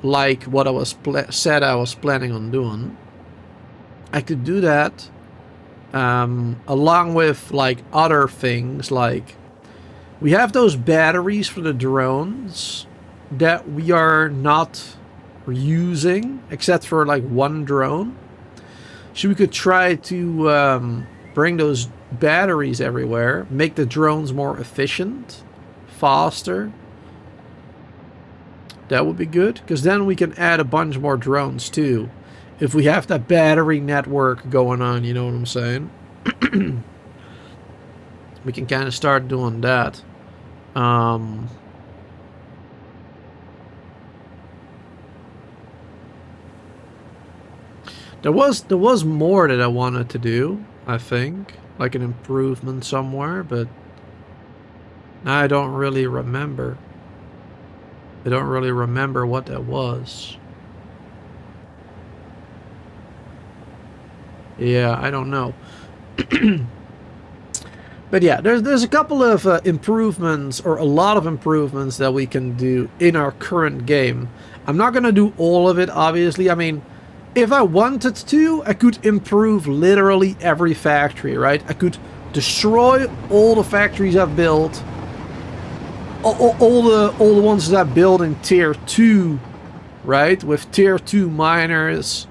like what I was said I was planning on doing. I could do that, along with like other things, like we have those batteries for the drones that we are not using, except for like one drone. So we could try to bring those batteries everywhere, make the drones more efficient, faster. That would be good, because then we can add a bunch more drones too. if we have that battery network going on, you know what I'm saying? We can kind of start doing that. There was more that I wanted to do, I think, like an improvement somewhere, but I don't really remember. I don't really remember what that was. Yeah, I don't know. But yeah, there's a couple of improvements, or a lot of improvements that we can do in our current game. I'm not gonna do all of it, obviously. I mean, if I wanted to, I could improve literally every factory, right? I could destroy all the factories I've built, all the ones that I build in tier 2, right? With tier 2 miners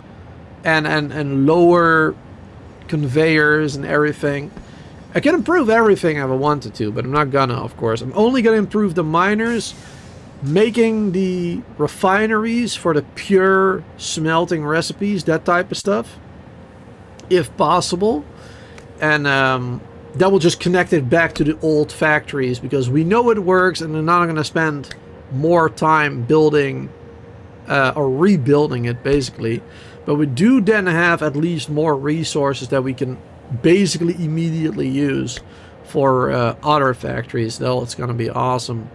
and lower conveyors and everything. I can improve everything if I wanted to, but I'm not gonna, of course. I'm only gonna improve the miners, making the refineries for the pure smelting recipes, that type of stuff, if possible. And that will just connect it back to the old factories, because we know it works, and they're not going to spend more time building or rebuilding it, basically. But we do then have at least more resources that we can basically immediately use for other factories. Though it's going to be awesome.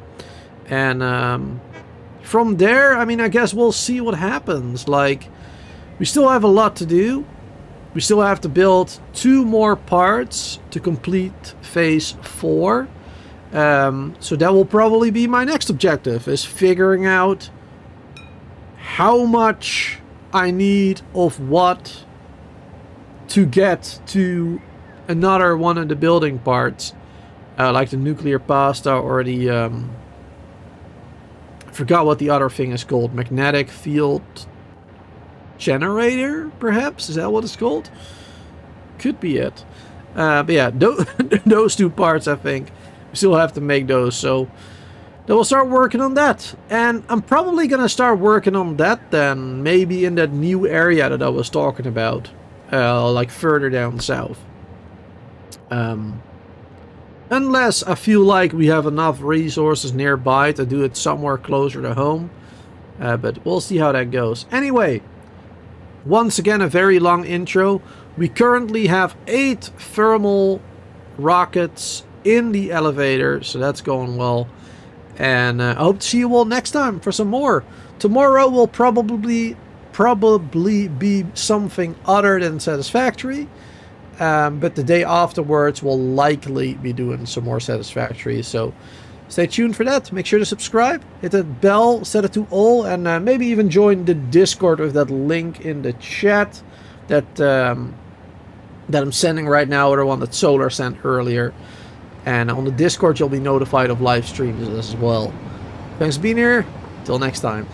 And from there, I mean, I guess we'll see what happens. Like, we still have a lot to do. We still have to build 2 more parts to complete phase 4. So that will probably be my next objective, is figuring out how much I need of what to get to another one of the building parts. Like the nuclear pasta or the... I forgot what the other thing is called. Magnetic field generator, perhaps? Is that what it's called? Could be it. But yeah, those 2 parts, I think. We still have to make those, so then we'll start working on that. And I'm probably gonna start working on that then, maybe in that new area that I was talking about, like further down south. Unless I feel like we have enough resources nearby to do it somewhere closer to home. But we'll see how that goes. Anyway, once again, a very long intro. We currently have 8 thermal rockets in the elevator, so that's going well. And I hope to see you all next time for some more. Tomorrow will probably be something other than Satisfactory. But the day afterwards we'll likely be doing some more Satisfactory. So stay tuned for that. Make sure to subscribe, hit that bell, set it to all, and maybe even join the Discord with that link in the chat that I'm sending right now, or the one that Solar sent earlier. And on the Discord you'll be notified of live streams as well. Thanks for being here. Till next time.